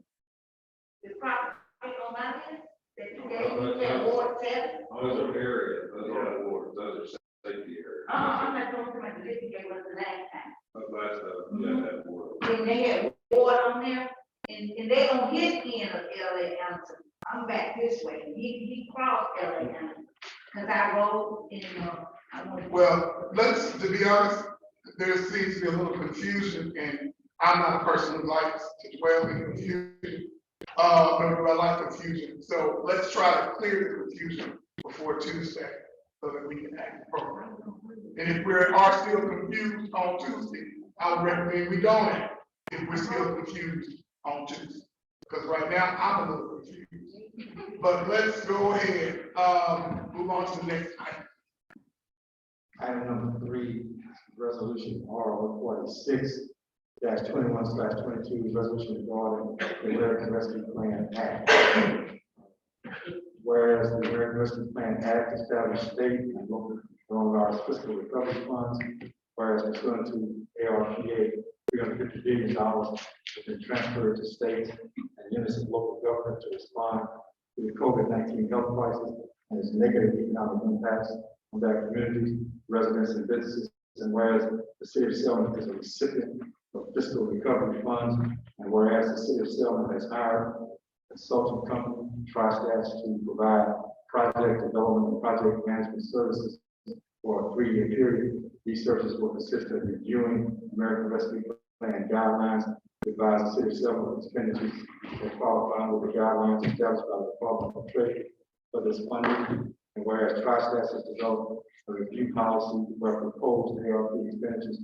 Speaker 6: The property on my list, that you gave me, that Ward 7.
Speaker 11: Those are areas, those are wards, those are safety areas.
Speaker 6: I'm not going to my list you gave us the last time.
Speaker 11: That's that ward.
Speaker 6: Then they had Ward on there, and they on his end of LA County. I'm back this way, he crossed LA County. Cause I rode in,
Speaker 3: Well, to be honest, there seems to be a little confusion, and I'm not a person who likes to dwell in confusion. Nor do I like confusion, so let's try to clear the confusion before Tuesday, so that we can act appropriately. And if we are still confused on Tuesday, I would recommend we don't act, if we're still confused on Tuesday. Because right now, I'm a little confused. But let's go ahead, move on to the next item.
Speaker 8: Item number 3, resolution R 46-21/22, resolution regarding the American Rescue Plan Act. Whereas the American Rescue Plan Act established state and local coronavirus fiscal recovery funds, whereas pursuant to ARPA, $350 billion has been transferred to states and units of local government to respond to the COVID-19 health crisis and its negative economic impacts on their communities, residents, and businesses. And whereas the city of Selma is a recipient of fiscal recovery funds, and whereas the city of Selma has hired a consulting company, TriStats, to provide project development and project management services for a 3-year period. These services will consist of reviewing American Rescue Plan guidelines, to advise the city of Selma of expenditures that qualify with the guidelines established by the Department of Treasury for this funding. And whereas TriStats has developed a review policy where proposed ARP expenditures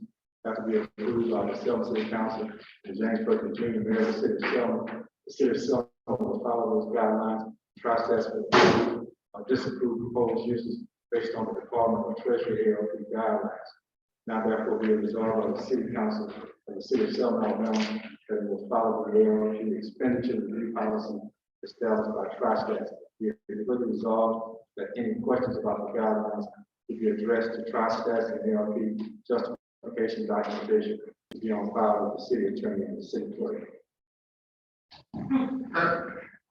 Speaker 8: have to be approved by the Selma City Council and James Perkins Jr., Mayor of the city of Selma. The city of Selma will follow those guidelines. TriStats will approve or disapprove proposed uses based on the Department of Treasury ARP guidelines. Now therefore be resolved by the City Council of the City of Selma, Alabama, that it will follow the ARP expenditure review policy established by TriStats. Be it further resolved that any questions about the guidelines to be addressed to TriStats and ARP justification documentation to be on file with the city attorney and the city clerk.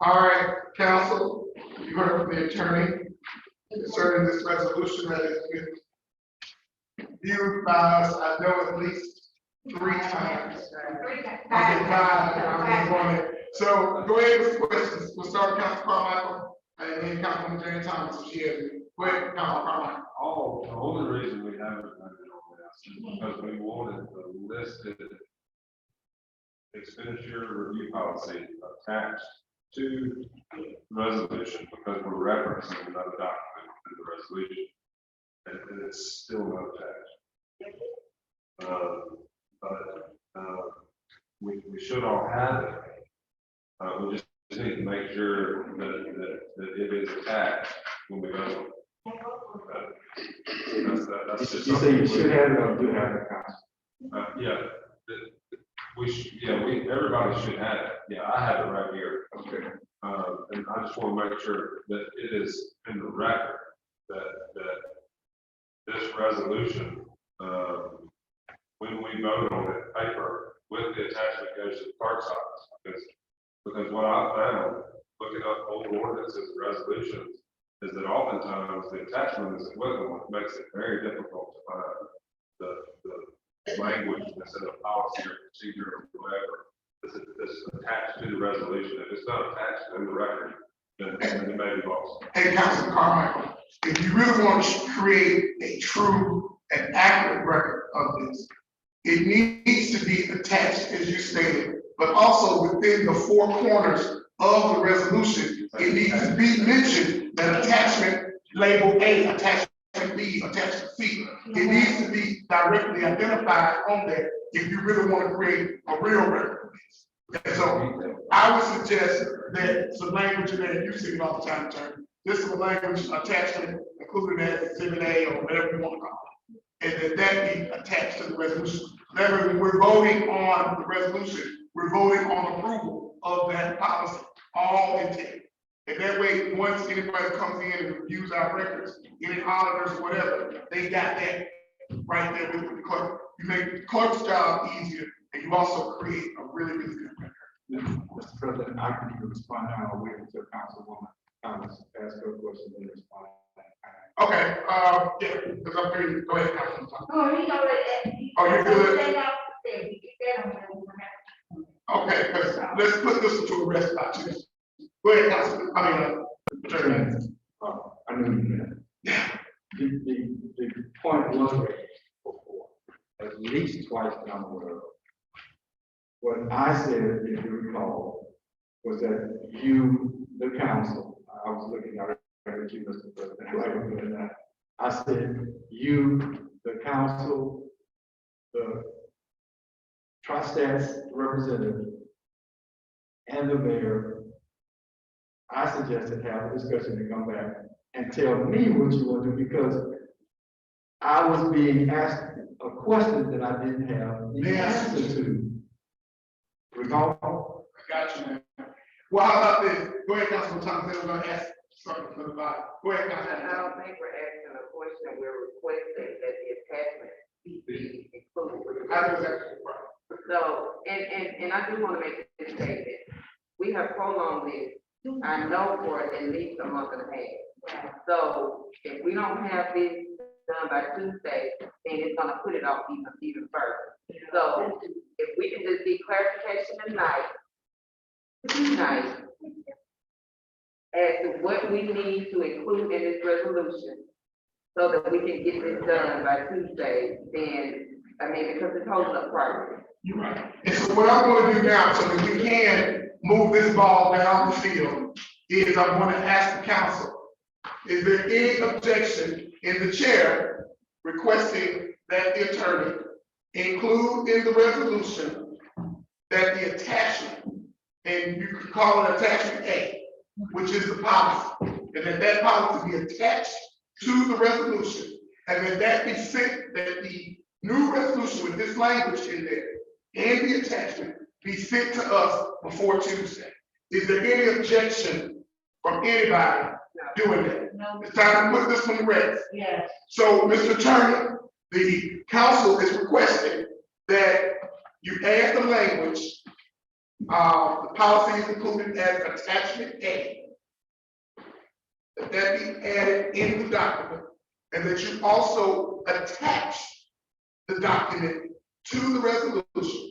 Speaker 3: All right, council, you heard from the attorney concerning this resolution that has been viewed by us, I know at least 3 times. Okay, 5, I'm going to. So go ahead with the questions. We'll start with Council Carmichael and then Councilman Jane Thomas, if she has any. Go ahead, Council Carmichael.
Speaker 11: Oh, the only reason we haven't done it on this is because we wanted the listed expenditure review policy attached to the resolution, because we're referencing another document in the resolution. And it's still not attached. We should all have it. We just need to make sure that it is attached when we go. That's just
Speaker 8: You say you
Speaker 11: something
Speaker 8: should have it or do have it, Council?
Speaker 11: yeah, everybody should have it. Yeah, I have it right here.
Speaker 8: Okay.
Speaker 11: And I just want to make sure that it is in the record that this resolution, when we vote on it, paper with the attachment goes to the clerk's office. Because what I found, looking up old ordinances and resolutions, is that oftentimes the attachment is equivalent, which makes it very difficult to find the language that's in a policy or procedure or whatever. This attached to the resolution. If it's not attached in the record, then it may be lost.
Speaker 3: Hey, Councilman Carmichael, if you really want to create a true and accurate record of this, it needs to be attached, as you stated, but also within the 4 corners of the resolution, it needs to be mentioned that attachment label A, attachment B, attachment C. It needs to be directly identified on there if you really want to create a real record of this. And so I would suggest that some language in there, you see it all the time, attorney. This is a language attachment included as exhibit A or whatever you want to call it. And that be attached to the resolution. Remember, when we're voting on the resolution, we're voting on approval of that policy, all intent. And that way, once anybody comes in and reviews our records, any auditors, whatever, they got that right there with the clerk. You make the clerk's job easier, and you also create a really, really good record.
Speaker 8: Mr. President, I can even respond now, I'll wait until Councilwoman Thomas asks her question and respond.
Speaker 3: Okay, yeah, because I'm pretty, go ahead, Councilman Thomas.
Speaker 6: Oh, he already.
Speaker 3: Oh, you're good?
Speaker 6: They got, they get that on.
Speaker 3: Okay, let's put this one to a rest by two. Go ahead, Councilman, attorney.
Speaker 8: I knew you meant. The point was raised before, at least twice down the road. What I said, if you recall, was that you, the council, I was looking at you, Mr. President, like I'm doing that. I said, you, the council, the tri-stats representative, and the mayor, I suggested have a discussion and come back and tell me what you want to do, because I was being asked a question that I didn't have the answer to. Recall?
Speaker 3: I got you, man. Well, how about this? Go ahead, Councilman Thomas, then we're gonna ask something for the body. Go ahead, Councilman.
Speaker 9: I don't think we're asking a question, we're requesting that the attachment be included.
Speaker 3: I was actually right.
Speaker 9: So, and I do want to make this statement. We have prolonged this, I know, for at least a month and a half. So if we don't have this done by Tuesday, then it's gonna put it off even further. So if we can just get clarification tonight, as to what we need to include in this resolution, so that we can get this done by Tuesday, then, I mean, because it's holding up priority.
Speaker 3: You're right. And so what I'm gonna do now, so that we can move this ball down the field, is I'm gonna ask the council, is there any objection in the chair requesting that the attorney include in the resolution that the attachment, and you could call it attachment A, which is the policy, and that policy be attached to the resolution, and that be sent, that the new resolution with this language in there and the attachment be sent to us before Tuesday. Is there any objection from anybody doing that?
Speaker 6: No.
Speaker 3: It's time to put this one to rest.
Speaker 6: Yes.
Speaker 3: So, Mr. Attorney, the council is requesting that you add the language The policy is included as attachment A. That be added in the document, and that you also attach the document to the resolution.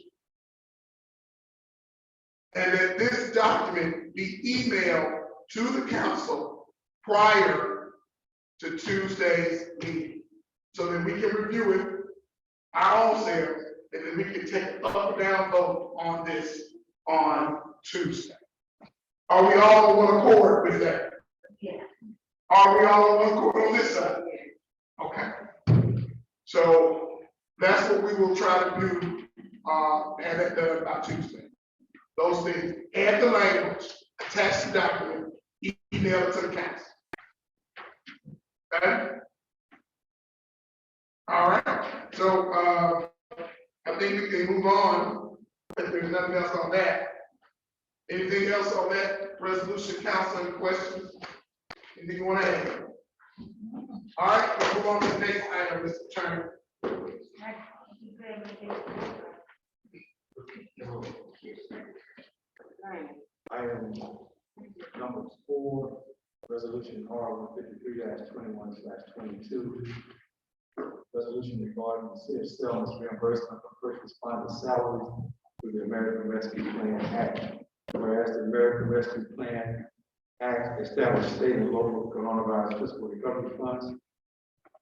Speaker 3: And that this document be emailed to the council prior to Tuesday's meeting. So that we can review it, our own selves, and then we can take an up or down vote on this on Tuesday. Are we all on one accord with that?
Speaker 6: Yeah.
Speaker 3: Are we all on one accord on this side? Okay. So that's what we will try to do, have it done by Tuesday. Those things, add the language, attach the document, email it to the council. Okay? All right, so, I think we can move on, if there's nothing else on that. Anything else on that resolution, council, any questions? Anything you want to add? All right, let's move on to the next item, Mr. Attorney.
Speaker 8: Item number 4, resolution R 153-21/22. Resolution regarding the city of Selma's reimbursement for first responder salaries through the American Rescue Plan Act. Whereas the American Rescue Plan Act established state and local coronavirus fiscal recovery funds,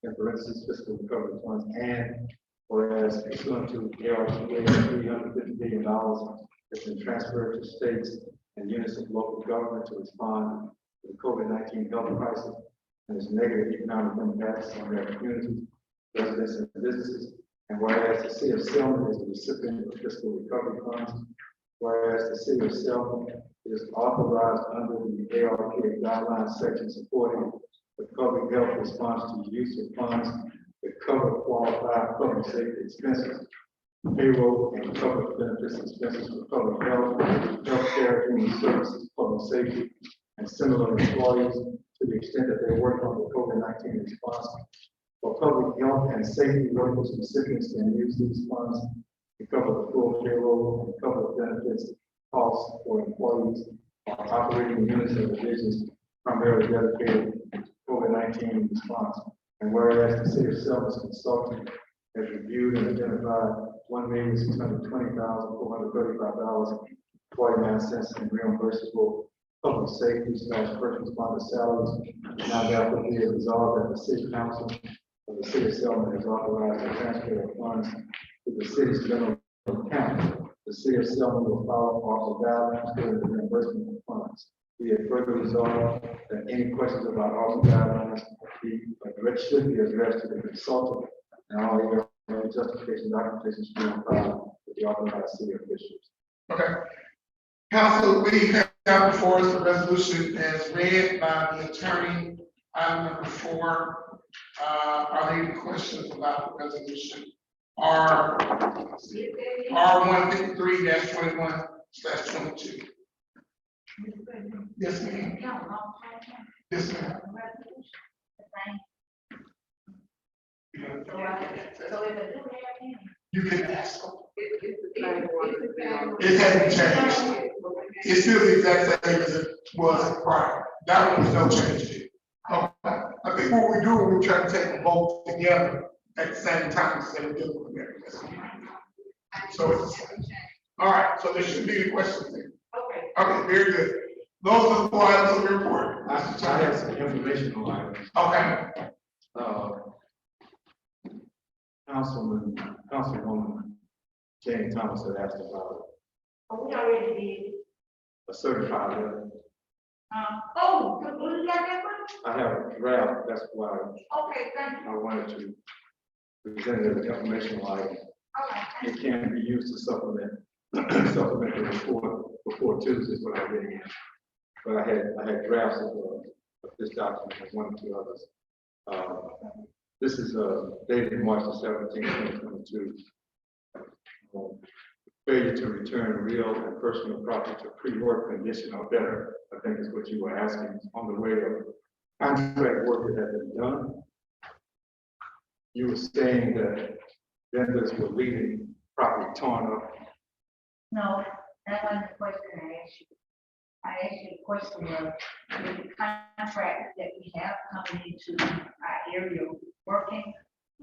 Speaker 8: in parentheses fiscal recovery funds, and whereas pursuant to ARPA $350 billion has been transferred to states and units of local government to respond to the COVID-19 health crisis and its negative economic impacts on their communities, residents, and businesses. And whereas the city of Selma is the recipient of fiscal recovery funds, whereas the city of Selma is authorized under the ARPA guidelines section supporting the public health response to the use of funds that cover qualified public safety expenses, payroll and public benefits expenses for public health, healthcare, human services, public safety, and similar employees to the extent that they work on the COVID-19 response. For public health and safety workers, recipients can use these funds to cover the full payroll and cover benefits costs for employees operating units and divisions primarily dedicated to COVID-19 response. And whereas the city of Selma's consultant has reviewed and identified $1,620,435.49 in reimbursable public safety / first responder salaries. Now therefore be it resolved that the city council of the city of Selma has authorized the transfer of funds to the city's general account. The city of Selma will follow all the guidelines for the reimbursement of funds. Be it further resolved that any questions about all the guidelines should be addressed to the consultant, and all the justification documentation should be on file with the authorized city officials.
Speaker 3: Okay. Council, we have before us the resolution as read by the attorney. Item number 4. Are there any questions about the resolution? R 153-21/22. Yes, ma'am. Yes, ma'am. You can ask them. It hasn't changed. It's still the exact same as it was prior. That one was no change to it. Okay. I think what we do, we try to take them both together at the same time instead of dealing with everything. So it's, all right, so there shouldn't be any questions there. Okay, very good. Those are the 4 items of the report.
Speaker 8: I have some informational items.
Speaker 3: Okay.
Speaker 8: Councilwoman Jane Thomas had asked about
Speaker 6: We already did.
Speaker 8: a certified letter.
Speaker 6: What is that?
Speaker 8: I have a draft, that's why
Speaker 6: Okay, thank you.
Speaker 8: I wanted to present it as an informational item.
Speaker 6: Okay.
Speaker 8: It can be used to supplement the report before Tuesday is what I did again. But I had drafts of this document and 1 or 2 others. This is dated March 17, 2022. Failure to return real and personal property to pre-work condition or better, I think is what you were asking, on the way of contract work that had been done. You were saying that vendors were leaving property torn up.
Speaker 6: No, That wasn't the question I asked you. I asked you a question of the contract that we have coming into our area working,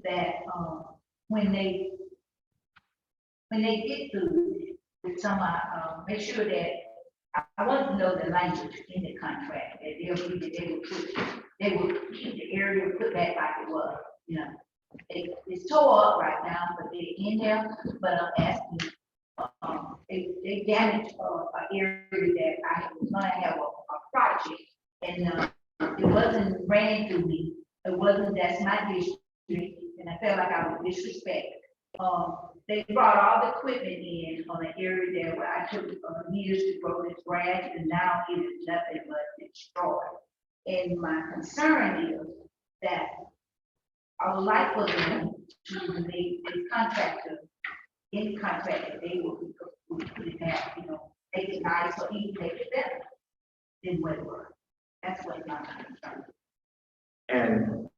Speaker 6: that, when they get through with some, make sure that, I want to know the language in the contract, that they will keep the area put back like it was, you know. It's tore up right now, but they're in there, but I'm asking, they damaged, an area that I was gonna have a project, and, it wasn't ran through me, it wasn't, that's my district, and I felt like I was disrespected. They brought all the equipment in on an area there where I took years to grow this grass, and now it is nothing but destroyed. And my concern is that I would like for them to make the contractor, any contractor, they will put it back, you know, make it nice or even make it better than what it was. That's what my concern is.
Speaker 8: And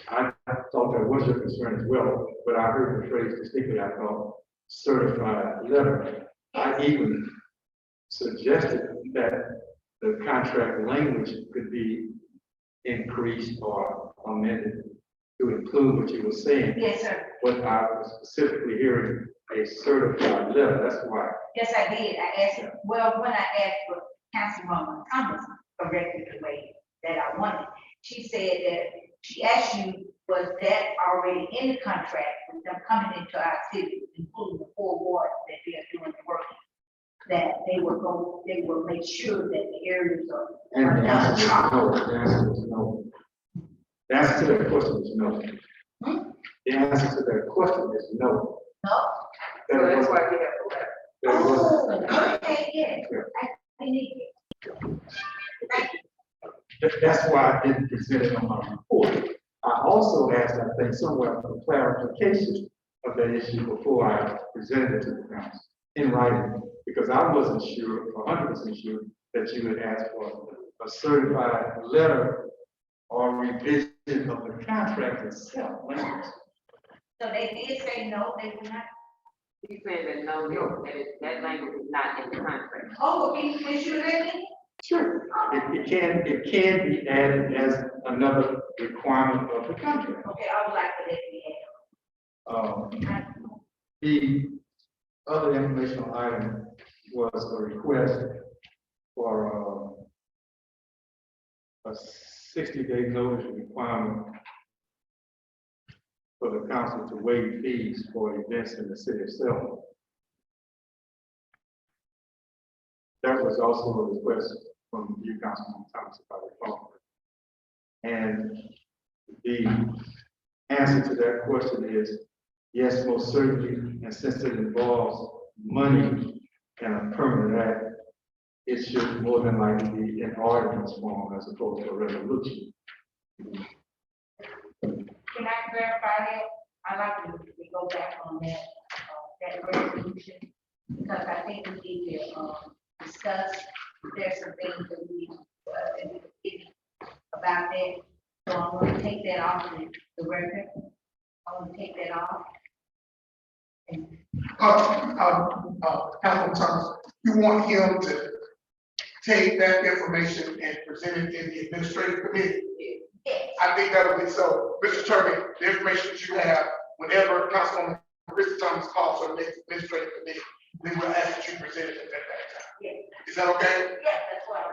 Speaker 8: I thought that was your concern as well, but I heard the phrase distinctly, I thought, certified letter. I even suggested that the contract language could be increased or amended to include what you were saying.
Speaker 6: Yes, sir.
Speaker 8: But I was specifically hearing a certified letter, that's why.
Speaker 6: Yes, I did. I asked, well, when I asked for Councilwoman Thomas corrected the way that I wanted, she said that she asked you, was that already in the contract with them coming into our city, including the 4 wards that they are doing the work, that they will make sure that the areas are.
Speaker 8: And the answer is no. The answer to that question is no. The answer to that question is no.
Speaker 6: No?
Speaker 9: So that's why we have to let.
Speaker 6: Oh, okay, yeah. I need
Speaker 8: That's why I didn't present it on my report. I also asked, I think, somewhere for clarification of that issue before I presented it to the council in writing, because I wasn't sure, 100% sure, that you would ask for a certified letter or revision of the contract itself.
Speaker 6: So they did say no, they did not.
Speaker 9: He's saying that no, that language is not in the contract.
Speaker 6: Oh, can you make sure that?
Speaker 8: Sure, it can be added as another requirement of the contract.
Speaker 6: Okay, I would like for that to be added.
Speaker 8: The other informational item was a request for a 60-day notice requirement for the council to waive fees for events in the city of Selma. That was also a request from you, Councilman Thomas, if I recall. And the answer to that question is yes, most certainly. And since it involves money and a permanent act, it should more than likely be in ordinance form as opposed to a resolution.
Speaker 6: Can I clarify that? I'd like to go back on that resolution, because I think we need to discuss, there's some things that we about that. So I'm going to take that off the record. I'm going to take that off. And
Speaker 3: Councilman Thomas, you want him to take that information and present it in the administrative committee?
Speaker 6: yes.
Speaker 3: I think that would be so. Mr. Attorney, the information that you have, whenever Councilwoman Christie Thomas calls for the administrative committee, we will ask that you present it at that time.
Speaker 6: Yes.
Speaker 3: Is that okay?
Speaker 6: Yes, that's what I'm.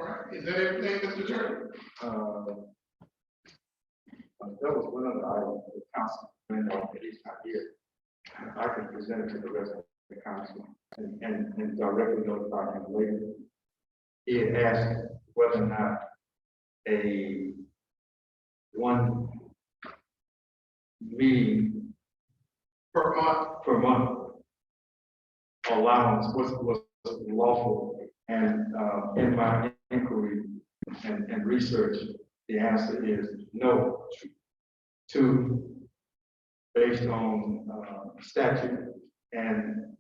Speaker 3: All right, is that everything, Mr. Attorney?
Speaker 8: That was one of the items the council, and he's not here. I can present it to the rest of the council and directly notify him later. He had asked whether or not a one meeting
Speaker 3: Per month.
Speaker 8: allowance was lawful. And in my inquiry and research, the answer is no. Two, based on statute, and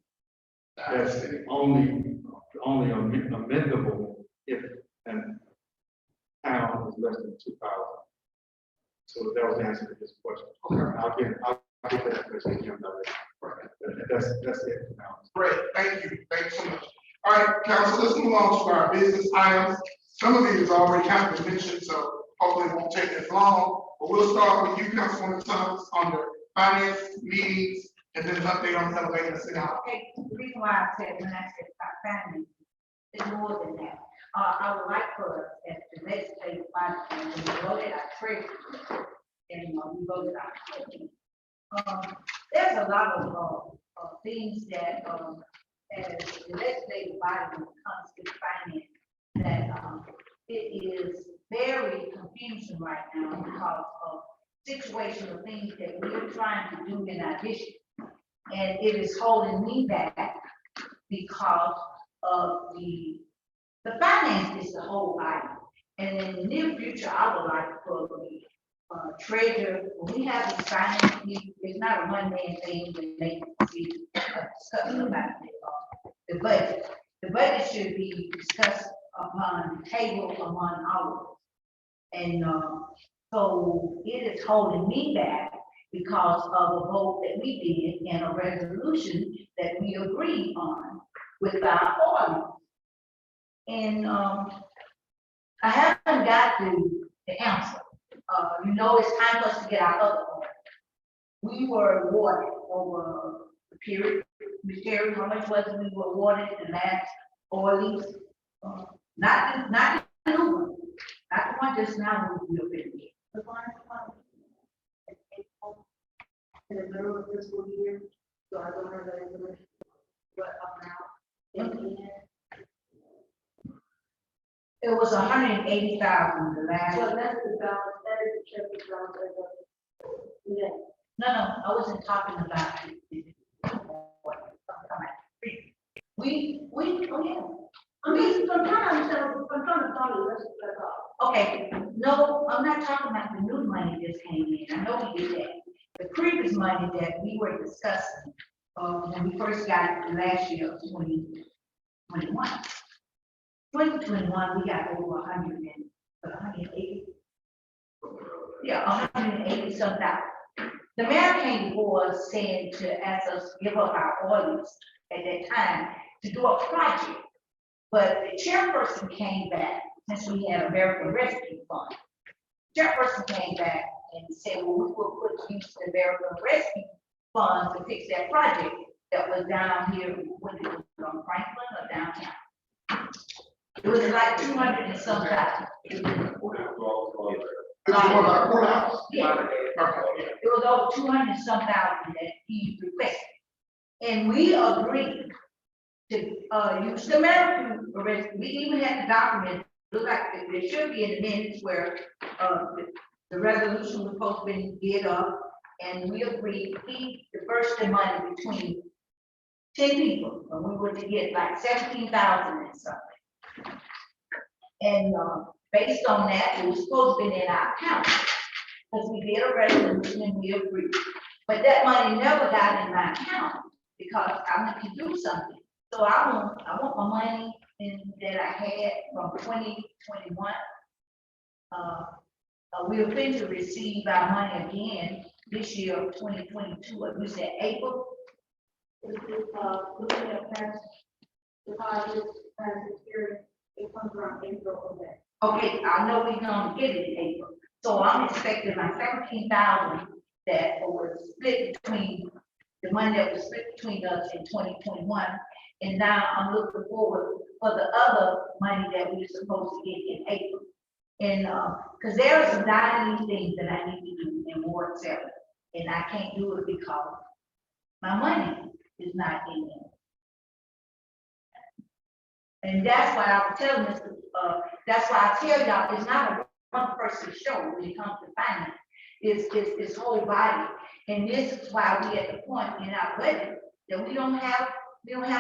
Speaker 8: that's only amendable if an town is less than 2,000. So that was the answer to this question. I'll get that question to him directly. That's it for now.
Speaker 3: Great, thank you so much. All right, council, let's move on to our business items. Some of these already have been mentioned, so hopefully it won't take as long. But we'll start with you, Councilwoman Thomas, under finance, meetings, and then an update on elevating the city hall.
Speaker 6: Okay, the reason why I said, when I said about family, it's more than that. I would like for us as the legislative body, when we voted our treasurer, and we voted our there's a lot of things that, as the legislative body, when it comes to finance, that it is very confusing right now because of situational things that we're trying to do in our district. And it is holding me back because of the finance is the whole item. And in the near future, I would like for the treasurer, when we have these finance meetings, it's not a one-man thing when they be discussing about the budget. The budget should be discussed upon the table among all of us. And so it is holding me back because of a vote that we did and a resolution that we agreed on with our ordinance. And I haven't got the answer. It's time for us to get our other order. We were awarded over the period. Ms. Terry, how much was it we were awarded the last ordinance? Not the new one, not the one just now we will be. The one in the middle of the fiscal year, so I don't have that information. What amount? It was 180,000 the last.
Speaker 13: So that's the balance, that is the check balance. Yeah.
Speaker 6: No, I wasn't talking about it. Oh yeah.
Speaker 13: I mean, sometimes I'm trying to follow this, that's all.
Speaker 6: Okay, no, I'm not talking about the new money that came in. I know we did that. The previous money that we were discussing, when we first got it last year, 2021. 2021, we got over 180. Yeah, 180 some thousand. The mayor came before us saying to ask us to give up our ordinance at that time to do a project. But the chairperson came back, since we had American Rescue Fund. Chairperson came back and said, well, we will put use the American Rescue Fund to fix that project that was down here, when it was on Franklin or downtown. It was like 200 and some thousand.
Speaker 3: It's one of our courthouse.
Speaker 6: Yeah.
Speaker 3: Okay.
Speaker 6: It was over 200 and some thousand that he requested. And we agreed to use the American Rescue. We even had the document, look like there should be in the minutes where the resolution was supposed to be get up, and we agreed to disperse the money between 10 people, and we were to get like 17,000 and something. And based on that, it was supposed to be in our account, because we did a resolution and we agreed. But that money never got in my account because I went to do something. So I want my money that I had from 2021. We are going to receive our money again this year of 2022. We said April.
Speaker 13: Looking at past deposits, past experience, it comes around April of that.
Speaker 6: Okay, I know we're gonna get it in April. So I'm expecting like 17,000 that was split between the money that was split between us in 2021. And now I'm looking forward for the other money that we're supposed to get in April. And because there are some dying things that I need to do in Ward 7, and I can't do it because my money is not in there. And that's why I was telling Mr. That's why I tell y'all, it's not a one-person show when it comes to finance. It's whole body. And this is why we at the point in our budget that we don't have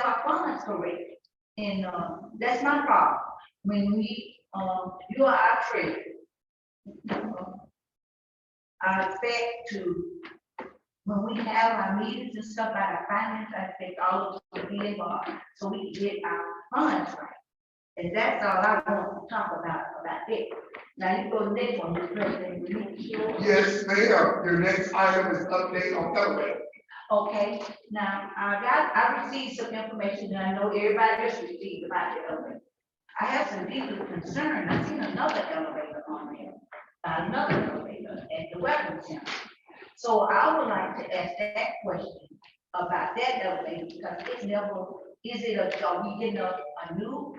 Speaker 6: our funds correct. And that's my problem. When you are our treasurer, I expect to, when we have our meetings and stuff about our finance, I expect all of us to be involved, so we can get our funds right. And that's all I want to talk about it. Now you go to the next one, Mr. President, we need to hear.
Speaker 3: Yes, ma'am. Your next item is update on elevator.
Speaker 6: Okay, now, I received some information, and I know everybody else received about the elevator. I have some deep concern, I seen another elevator on there, another elevator at the weapons center. So I would like to ask that question about that elevator, because it's never, are we getting a new?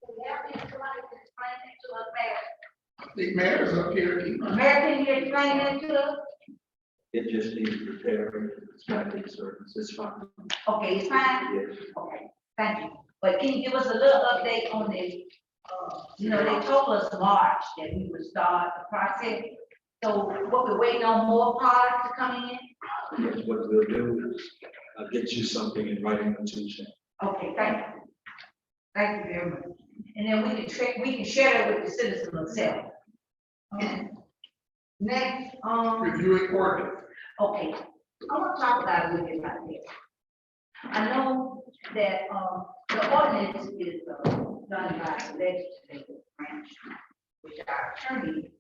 Speaker 6: We have somebody to explain it to us, Mayor.
Speaker 3: I think mayor's up here.
Speaker 6: Mayor, can you explain it to us?
Speaker 10: It just needs repairing, it's not in service, it's fine.
Speaker 6: Okay, it's fine?
Speaker 10: Yes.
Speaker 6: Okay, thank you. But can you give us a little update on the, they told us March that we would start the process. So what, we're waiting on more parts to come in?
Speaker 10: Yes, what we'll do is, get you something in writing on Tuesday.
Speaker 6: Okay, thank you. Thank you very much. And then we can share it with the citizens of Selma. Next,
Speaker 3: Reviewing ordinance.
Speaker 6: okay, I want to talk about a little bit about this. I know that, the ordinance is, done by the legislative branch, which our attorney,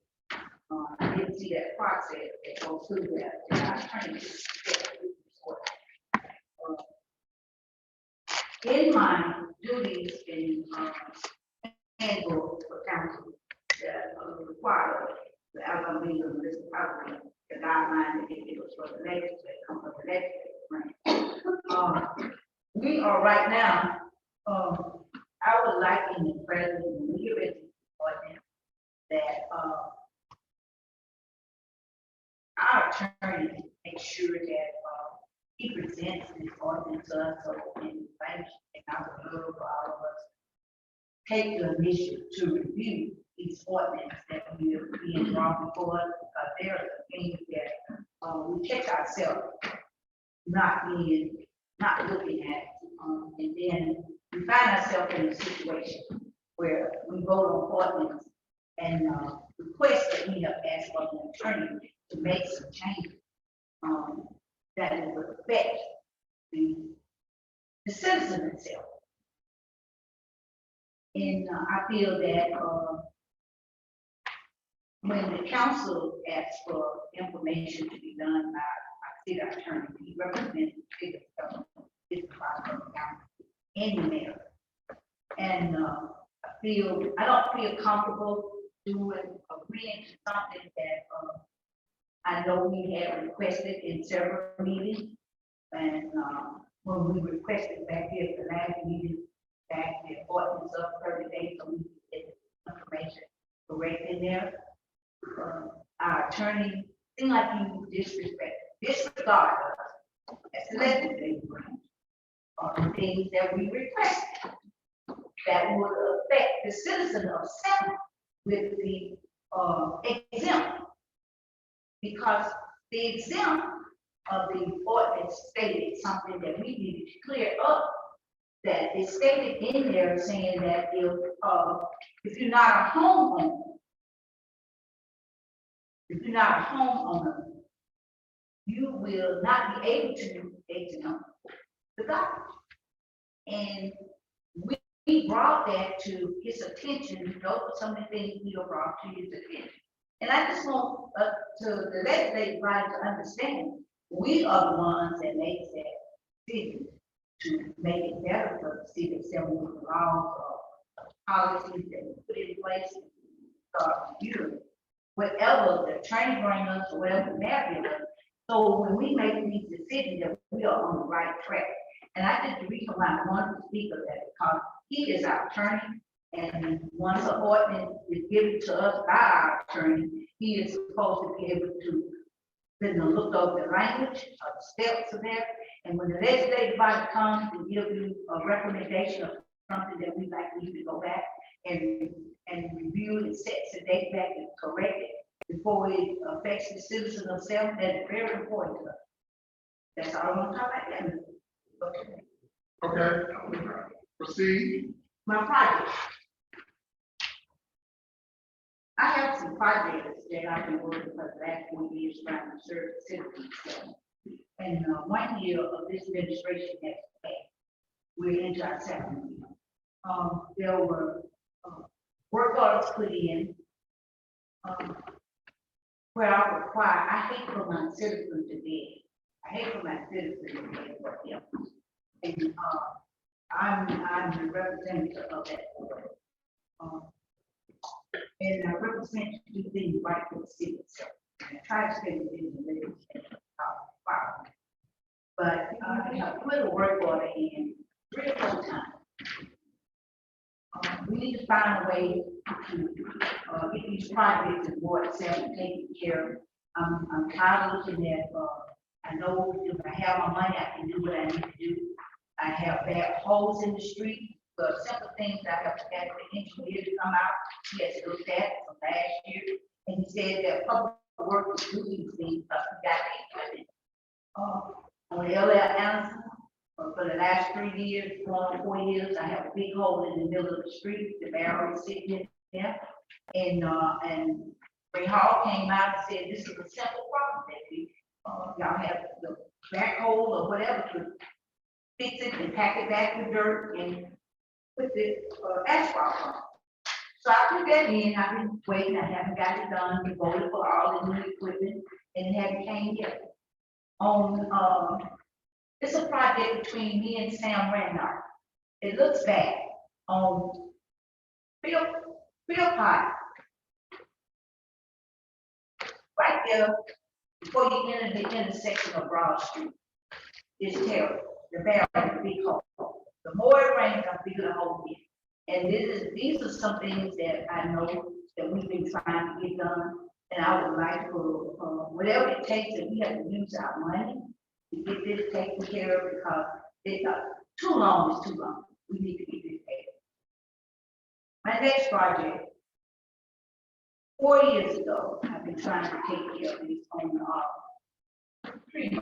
Speaker 6: I didn't see that process that goes through that, and our attorney. In my duties in, handbook for council, that require the Alabama municipality, the guideline that it was for the legislature, come from the legislature, right? We are right now, I would like in the president, when we get ordinance, that, our attorney make sure that, he presents this ordinance to us, so in thank and I would love for all of us take the initiative to review these ordinances that we are being brought before us, because there are things that, we catch ourselves not looking at, and then we find ourselves in a situation where we vote on ordinance and, request that we have asked for an attorney to make some changes, that would affect the citizen itself. And I feel that when the council asks for information to be done by our city attorney, he represents the city of this county and the mayor. And I don't feel comfortable agreeing to something that I know we have requested in several meetings. And when we requested back here at the last meeting, back the ordinance of 30 days, so we can get the information correct in there. Our attorney seemed like he disregard us as the legislative branch on the things that we requested that would affect the citizen of Selma with the exempt. Because the exempt of the ordinance stated something that we needed to clear up. That is stated in there saying that if you're not a homeowner, you will not be able to exempt the garbage. And we brought that to his attention. Those are some of the things we have brought to his attention. And I just want to the legislative body to understand, we are the ones that make that decision to make it better for the city of Selma with the laws or policies that we put in place. Whatever the attorney bring us or whatever the mayor gives us. So when we make these decisions, that we are on the right track. And I think the reason why I wanted to speak of that because he is our attorney. And once an ordinance is given to us by our attorney, he is supposed to be able to look over the language of the steps of that. And when the legislative body comes to give you a recommendation of something that we like you to go back and review and set the date back and correct it before it affects the citizens of Selma, that's very important to us. That's all I want to talk about.
Speaker 3: Okay, proceed.
Speaker 6: My project. I have some projects that I've been working for the last 4 years trying to serve the citizens. And 1 year of this administration has passed. We're into our second year. There were work orders put in where I require, I hate for my citizens to be. I hate for my citizens to be what them. And I'm the representative of that board. And I represent to do things right for the city itself. And I try to stay within the limits of the but I have put a work order in 3 or 4 times. We need to find a way to get these projects in Ward 7 taken care of. I'm tired of looking at, I know if I have my money, I can do what I need to do. I have bad holes in the street, but simple things I have to ask the engineer to come out. He has looked at from last year, and he said that public works is doing these things, but we got the equipment. On LL Anderson, for the last 3 years, 4 years, I have a big hole in the middle of the street, the barrel is sitting in there. And Ray Hall came out and said, this is a simple problem that we, y'all have the backhoe or whatever to fix it and pack it back with dirt and put the asphalt on. So I put that in, I've been waiting, I haven't got it done, we voted for all the new equipment and it hasn't came yet. It's a project between me and Sam Randolph. It looks bad on Phil Pike. Right there, before you enter the intersection of Broad Street. It's terrible. The barrel is a big hole. The more it rains, the bigger the hole is. And these are some things that I know that we've been trying to get done. And I would like for whatever it takes, that we have to use our money to get this taken care of, because it's too long is too long. We need to get this paid. My next project, 4 years ago, I've been trying to take care of this on tree.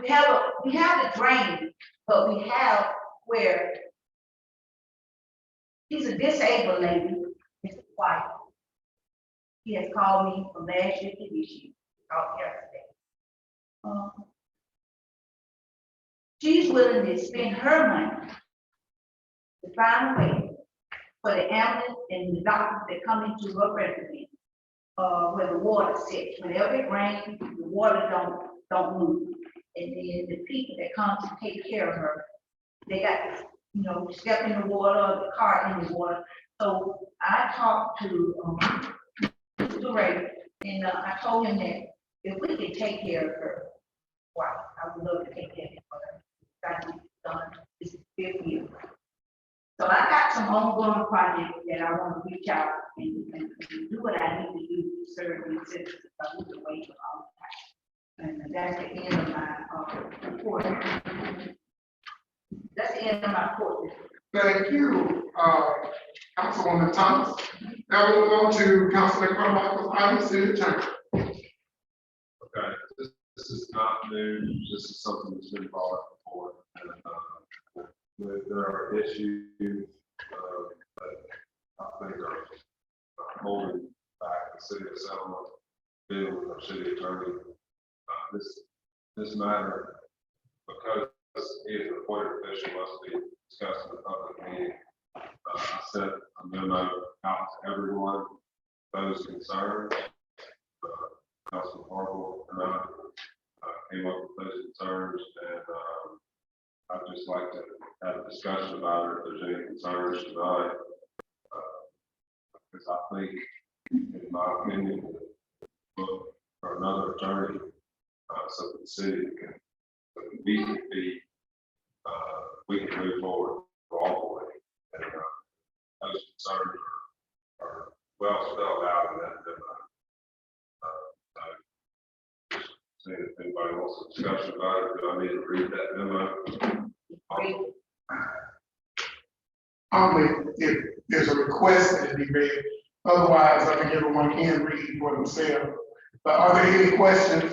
Speaker 6: We have the drain, but we have where he's a disabled lady, Mr. White. He has called me from last year to this year, called yesterday. She's willing to spend her money to find a way for the ambulance and the doctors that come into her residence, where the water sits. Whenever it rains, the water don't move. And then the people that come to take care of her, they got to, step in the water, or the car in the water. So I talked to Mr. Ray, and I told him that if we could take care of her, wow, I would love to take care of her. Done this 5th year. So I got some ongoing projects that I want to reach out and do what I need to do to serve the citizens. I need to wait for all the time. And that's the end of my report. That's the end of my report.
Speaker 3: Thank you, Councilwoman Thomas. Now we'll go to Councilman Carmichael's item, city attorney.
Speaker 11: Okay, this is not new, this is something that's been brought up before. And there are issues that I think are holding back the city of Selma, dealing with our city attorney. This matter, because he is an appointed official, must be discussed in the public meeting. I sent a memo out to everyone, those concerned. Councilman Harville and I came up with those concerns, and I'd just like to have a discussion about it if there's any concerns tonight. Because I think, in my opinion, look for another attorney, so that the city can meet the fee, we can move forward all the way. And those concerns are well spelled out in that memo. Seeing if anybody wants a discussion about it, do I need to read that memo?
Speaker 3: Only if there's a request that it be read. Otherwise, I think everyone can read for themselves. But are there any questions?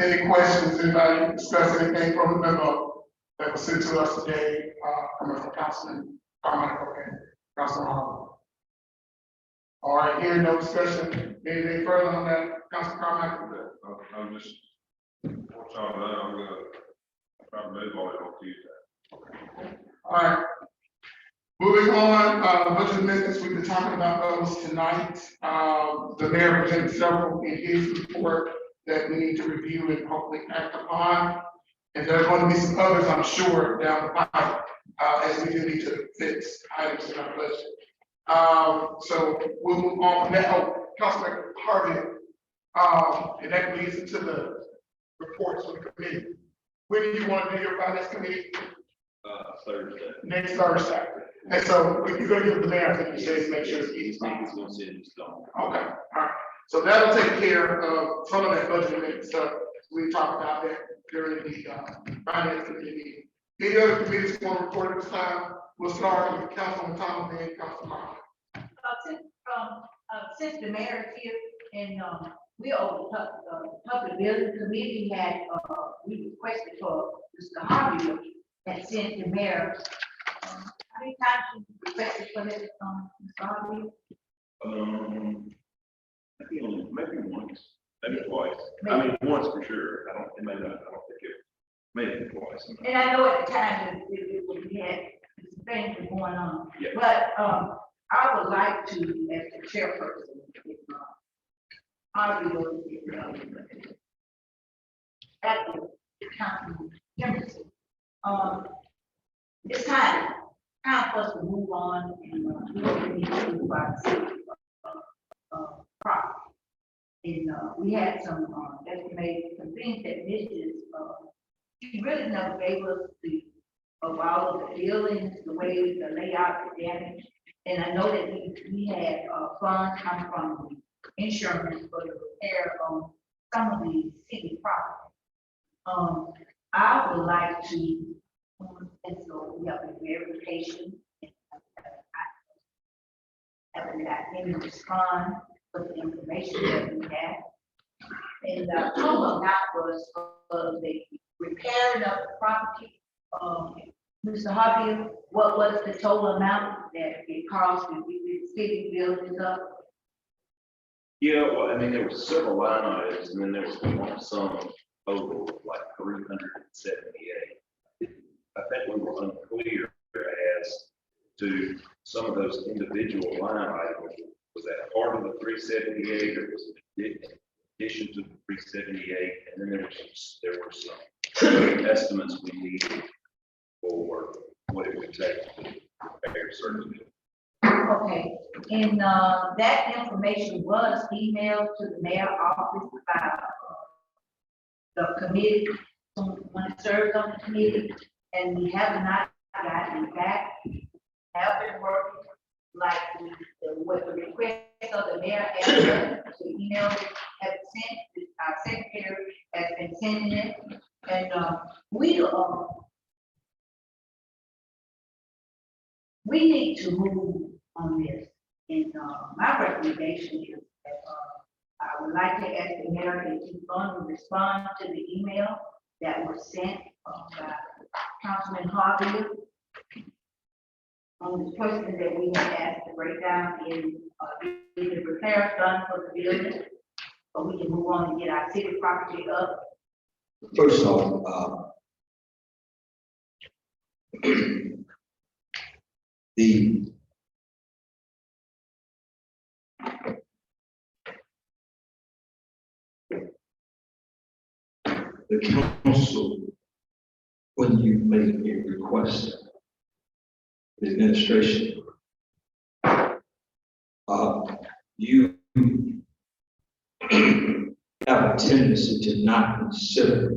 Speaker 3: Any questions? Anybody discuss anything from the memo that was sent to us today, coming from Councilman Carmichael and Councilman Harville? All right, hearing no discussion, anything further on that, Council Carmichael?
Speaker 11: I'm just, want y'all to know, I'm gonna try to move on it on Tuesday.
Speaker 3: All right. Moving on, budget amendments, we've been talking about those tonight. The mayor presented several in his report that we need to review and hopefully act upon. And there are going to be some others, I'm sure, down the pipe, as we do need to fix items in our budget. So we'll move on from that. Oh, Councilman Harvey, and that leads into the reports from the committee. When do you want to do your finance committee?
Speaker 1: Thursday.
Speaker 3: Next Thursday. And so you're gonna give the mayor, I think you said, to make sure it's
Speaker 1: He's gonna send you stone.
Speaker 3: Okay, all right. So that'll take care of some of that budget related stuff. We talked about that during the finance committee meeting. Any other committees want to report at this time? We'll start with Councilman Thomas and Councilman Martin.
Speaker 6: Since the mayor is here and, we over the public building committee had, we requested for Mr. Harvey and sent the mayor. How many times you requested for this, Mr. Harvey?
Speaker 1: Maybe once, maybe twice. I mean, once for sure. I don't think it, maybe twice.
Speaker 6: And I know at the time we had some things were going on.
Speaker 1: Yeah.
Speaker 6: But, I would like to, as the chairperson, if, Harvey will, at the council, Jefferson, it's time for us to move on and, we don't need to move by the city, property. And, we had some, estimated, some things that Mrs. She really never gave us the, of all of the buildings, the way the layout, the damage. And I know that we had, funds come from the insurance for the repair on some of the city property. I would like to, and so we have a verification. Having that in respond with the information that we have. And the total amount was the repairing of the property. Mr. Harvey, what was the total amount that it cost if we did city buildings up?
Speaker 1: Yeah, well, I mean, there was several line items, and then there was one sum total of like 378. I think we were unclear as to some of those individual line items. Was that part of the 378, or was it in addition to the 378? And then there were some estimates we needed for what it would take to repair certain.
Speaker 6: Okay, and that information was emailed to the mayor's office by the committee, when it served on the committee, and we have not gotten it back. Have been working like with the request of the mayor and the email have sent, our secretary has been sending it, and we need to move on this. And my recommendation is that I would like to ask the mayor if he's going to respond to the email that was sent by Councilman Harvey on the question that we had asked to break down in the repairs done for the building, so we can move on and get our city property up.
Speaker 10: First off, the council, when you make a request, the administration, you have a tendency to not consider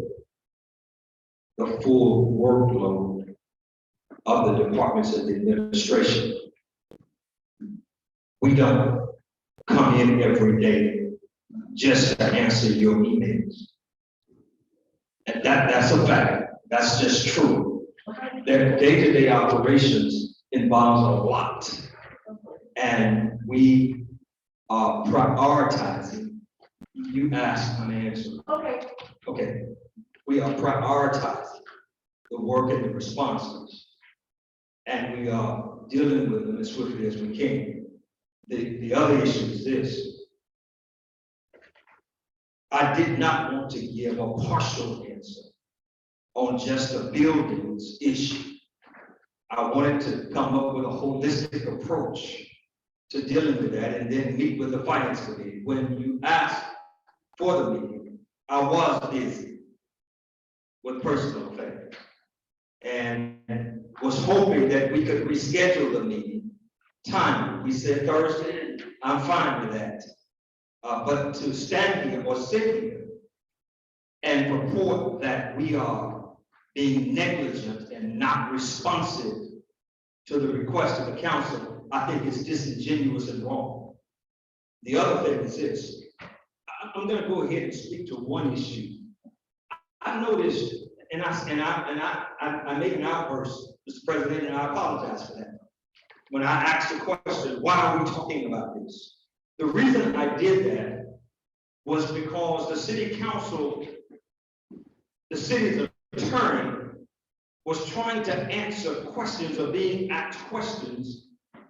Speaker 10: the full workload of the departments of the administration. We don't come in every day just to answer your emails. And that's a fact. That's just true. Their day-to-day operations involves a lot. And we are prioritizing. You asked, I'm answering.
Speaker 6: Okay.
Speaker 10: Okay. We are prioritizing the work and the responses. And we are dealing with them as swiftly as we can. The other issue is this. I did not want to give a partial answer on just the buildings issue. I wanted to come up with a holistic approach to dealing with that and then meet with the finance committee. When you asked for the meeting, I was busy with personal affairs and was hoping that we could reschedule the meeting timely. We said Thursday, I'm fine with that. But to stand here or sit here and report that we are being negligent and not responsive to the request of the council, I think is disingenuous and wrong. The other thing is this. I'm going to go ahead and speak to one issue. I noticed, and I made an outburst, Mr. President, and I apologize for that. When I asked the question, why are we talking about this? The reason I did that was because the city council, the city's attorney, was trying to answer questions or being asked questions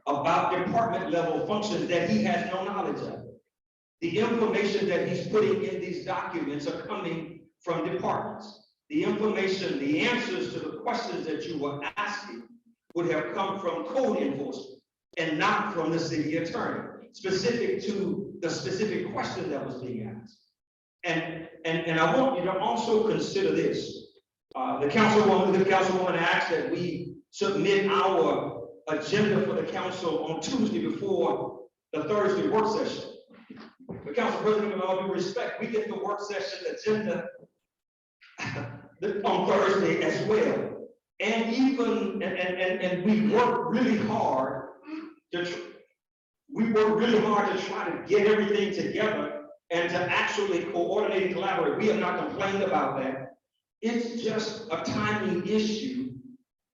Speaker 10: about department level functions that he has no knowledge of. The information that he's putting in these documents are coming from departments. The information, the answers to the questions that you were asking would have come from code enforcement and not from the city attorney, specific to the specific question that was being asked. And I want you to also consider this. The councilwoman asked that we submit our agenda for the council on Tuesday before the Thursday work session. The council president, with all due respect, we get the work session agenda on Thursday as well. And even, and we work really hard to try to get everything together and to actually coordinate and collaborate. We have not complained about that. It's just a timing issue,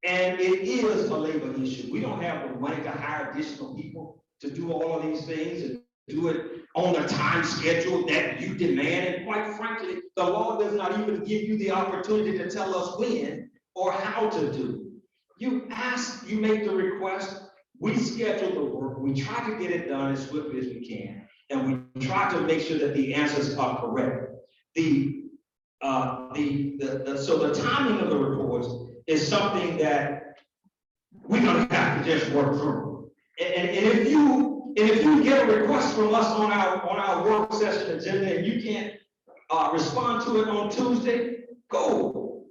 Speaker 10: and it is a labor issue. We don't have the money to hire additional people to do all of these things and do it on the time schedule that you demand. And quite frankly, the law does not even give you the opportunity to tell us when or how to do it. You ask, you make the request, we schedule the work, we try to get it done as swiftly as we can, and we try to make sure that the answers are correct. So the timing of the reports is something that we're gonna have to just work through. And if you get a request from us on our work session agenda and you can't respond to it on Tuesday, go.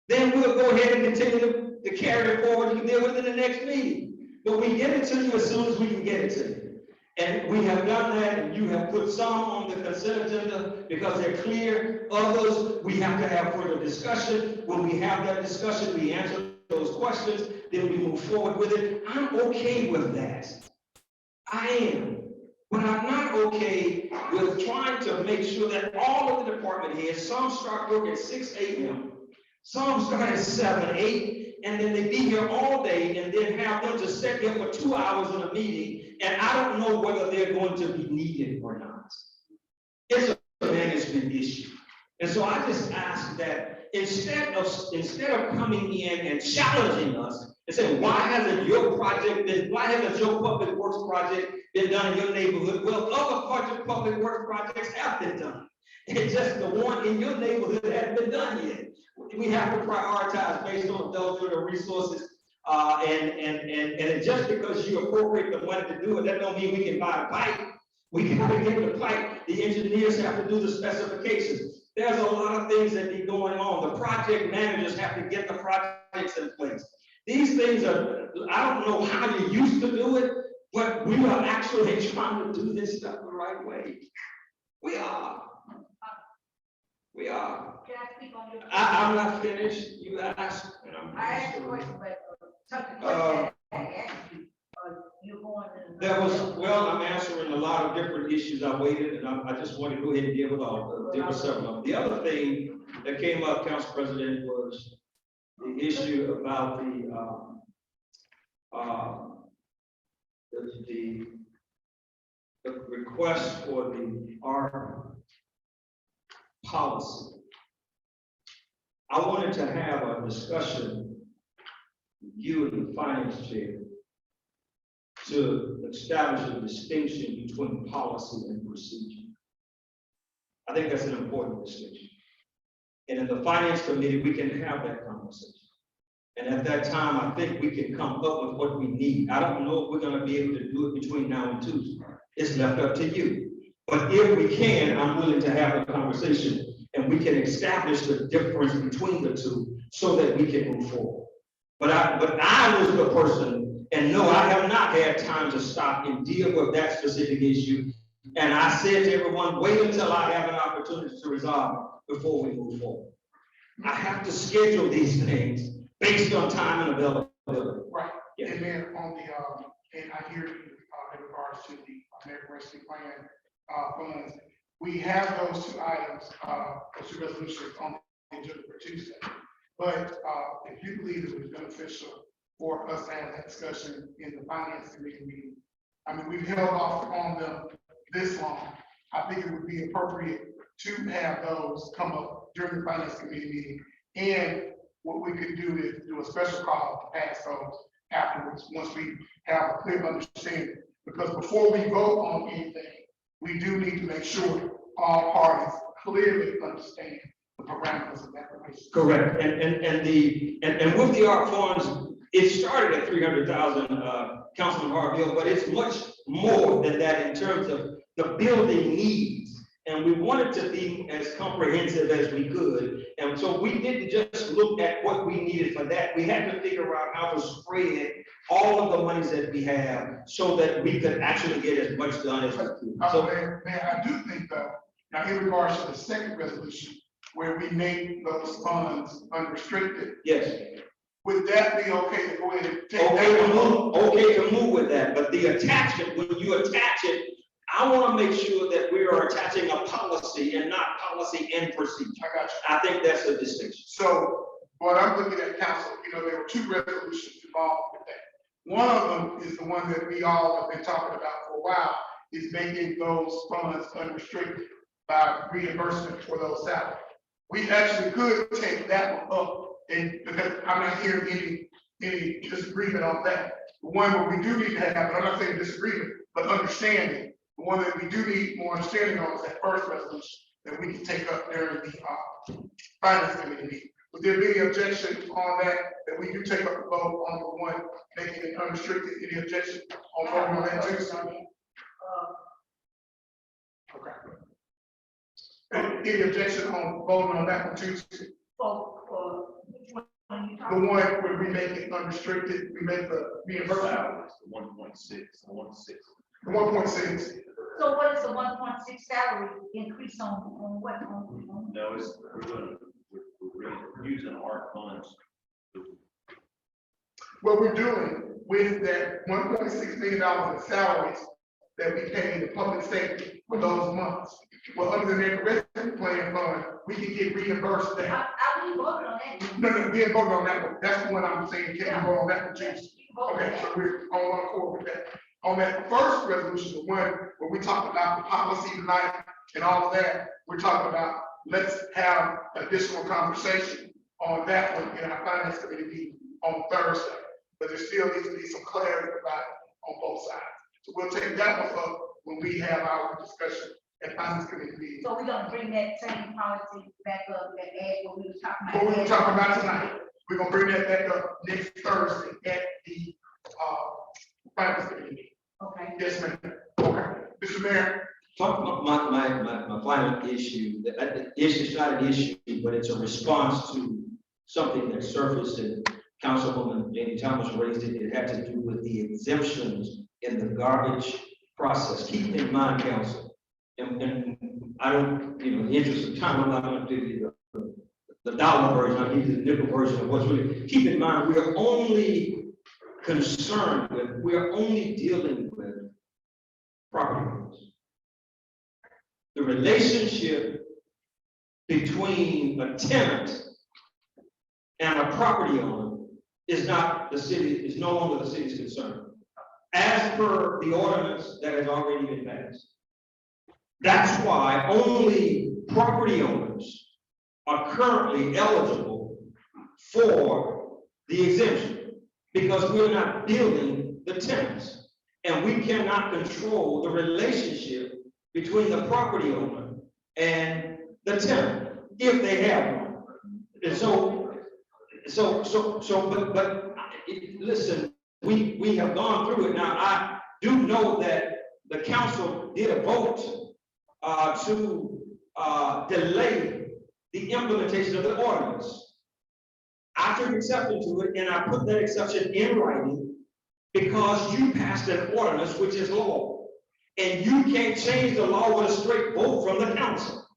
Speaker 10: Then we'll go ahead and continue to carry it forward. You can deal with it in the next meeting. But we get it to you as soon as we can get it to you. And we have done that, and you have put some on the consent agenda because they're clear. Others, we have to have further discussion. When we have that discussion, we answer those questions, then we move forward with it. I'm okay with that. I am. But I'm not okay with trying to make sure that all of the department heads, some start work at 6 a.m., some start at 7, 8, and then they be here all day and then have them to sit here for 2 hours in a meeting, and I don't know whether they're going to be needed or not. It's a management issue. And so I just ask that instead of coming in and challenging us and saying, why hasn't your public works project been done in your neighborhood? Well, other public works projects have been done. It's just the one in your neighborhood hasn't been done yet. We have to prioritize based on those resources. And just because you appropriate the money to do it, that don't mean we can buy a pipe. We gotta get the pipe. The engineers have to do the specifications. There's a lot of things that be going on. The project managers have to get the projects in place. These things are, I don't know how you used to do it, but we are actually trying to do this stuff the right way. We are. We are.
Speaker 6: Can I speak on your?
Speaker 10: I'm not finished. You asked.
Speaker 6: I asked a question, but something I asked you, you're going to.
Speaker 10: There was, well, I'm answering a lot of different issues. I waited, and I just want to go ahead and give it all. There were several of them. The other thing that came up, Council President, was the issue about the request for the art policy. I wanted to have a discussion with you and the finance chair to establish a distinction between policy and procedure. I think that's an important distinction. And in the finance committee, we can have that conversation. And at that time, I think we can come up with what we need. I don't know if we're gonna be able to do it between now and Tuesday. It's left up to you. But if we can, I'm willing to have a conversation and we can establish the difference between the two so that we can move forward. But I was the person, and no, I have not had time to stop and deal with that specific issue. And I said to everyone, wait until I have an opportunity to resolve it before we move forward. I have to schedule these things based on time and availability.
Speaker 3: Right,
Speaker 10: Yeah.
Speaker 3: and then on the, and I hear you, in regards to the American Rescue Plan, funds, we have those two items, those two resolutions on the agenda for Tuesday. But, if you believe it was beneficial for us to have that discussion in the finance committee meeting, I mean, we've held off on them this long. I think it would be appropriate to have those come up during the finance committee meeting. And what we could do is do a special call to pass those afterwards, once we have a clear understanding. Because before we vote on anything, we do need to make sure all parties clearly understand the parameters of that relationship.
Speaker 10: Correct, and with the ARP funds, it started at 300,000, Councilman Harville, but it's much more than that in terms of the building needs. And we wanted to be as comprehensive as we could. And so we didn't just look at what we needed for that. We had to figure out how to spread all of the monies that we have so that we could actually get as much done as we could. So,
Speaker 3: Man, I do think though, now in regards to the second resolution, where we make those funds unrestricted,
Speaker 10: yes.
Speaker 3: would that be okay to go ahead and take
Speaker 10: Okay
Speaker 3: that?
Speaker 10: to move with that, but the attachment, when you attach it, I want to make sure that we are attaching a policy and not policy and procedure.
Speaker 3: I got you.
Speaker 10: I think that's a distinction.
Speaker 3: So what I'm looking at, council, there were two resolutions involved with that. One of them is the one that we all have been talking about for a while, is making those funds unrestricted by reimbursement for those salaries. We actually could take that one up, and because I'm not hearing any disagreement on that. The one where we do need to have, and I'm not saying disagreement, but understanding. The one that we do need more understanding on is that first resolution that we can take up during the finance committee meeting. Would there be any objection on that we do take up the vote on the one making it unrestricted? Any objection on voting on that too? Okay. Any objection on voting on that one too? The one where we make it unrestricted, we make the reimbursement.
Speaker 1: The 1.6, the 1.6.
Speaker 3: The 1.6.
Speaker 6: So what is the 1.6 salary increase on what?
Speaker 1: No, it's, we're using our funds.
Speaker 3: What we're doing with that $1.6 million in salaries that we pay in the public safety for those months. Well, under the rescue plan fund, we can get reimbursed that.
Speaker 6: I will vote on that.
Speaker 3: No, we didn't vote on that one. That's the one I'm saying, can we vote on that one too?
Speaker 6: Vote on
Speaker 3: Okay,
Speaker 6: that.
Speaker 3: so we're on one accord with that. On that first resolution, the one where we talk about the policy tonight and all of that, we're talking about, let's have additional conversation on that one in our finance committee meeting on Thursday. But there still needs to be some clarity provided on both sides. So we'll take that one up when we have our discussion at finance committee meeting.
Speaker 6: So we're gonna bring that same policy back up, that add what we were talking about.
Speaker 3: What we were talking about tonight, we're gonna bring that back up next Thursday at the finance committee meeting.
Speaker 6: Okay.
Speaker 3: Yes, ma'am. Okay, Mr. Mayor.
Speaker 10: My final issue, the issue is not an issue, but it's a response to something that surfaced and Councilwoman Jamie Thomas raised it. It had to do with the exemptions in the garbage process. Keep in mind, council, and I don't, in the interest of time, I'm not going to do the dollar version, I'll give you the nickel version of what's really. Keep in mind, we are only concerned with, we are only dealing with property owners. The relationship between a tenant and a property owner is not the city, is no longer the city's concern. As per the ordinance that has already been passed. That's why only property owners are currently eligible for the exemption, because we're not billing the tenants.
Speaker 14: And we cannot control the relationship between the property owner and the tenant, if they have one. And but listen, we have gone through it. Now, I do know that the council did a vote to delay the implementation of the ordinance. I took exception to it, and I put that exception in writing because you passed an ordinance which is law. And you can't change the law with a straight vote from the council.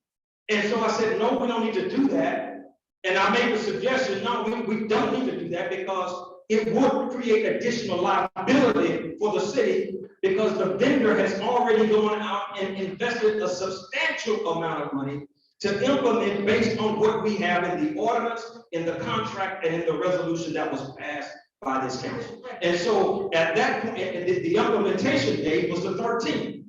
Speaker 14: And so I said, no, we don't need to do that. And I made the suggestion, no, we don't need to do that because it would create additional liability for the city because the vendor has already gone out and invested a substantial amount of money to implement based on what we have in the ordinance, in the contract, and in the resolution that was passed by this council. And so at that point, the implementation date was the 13th.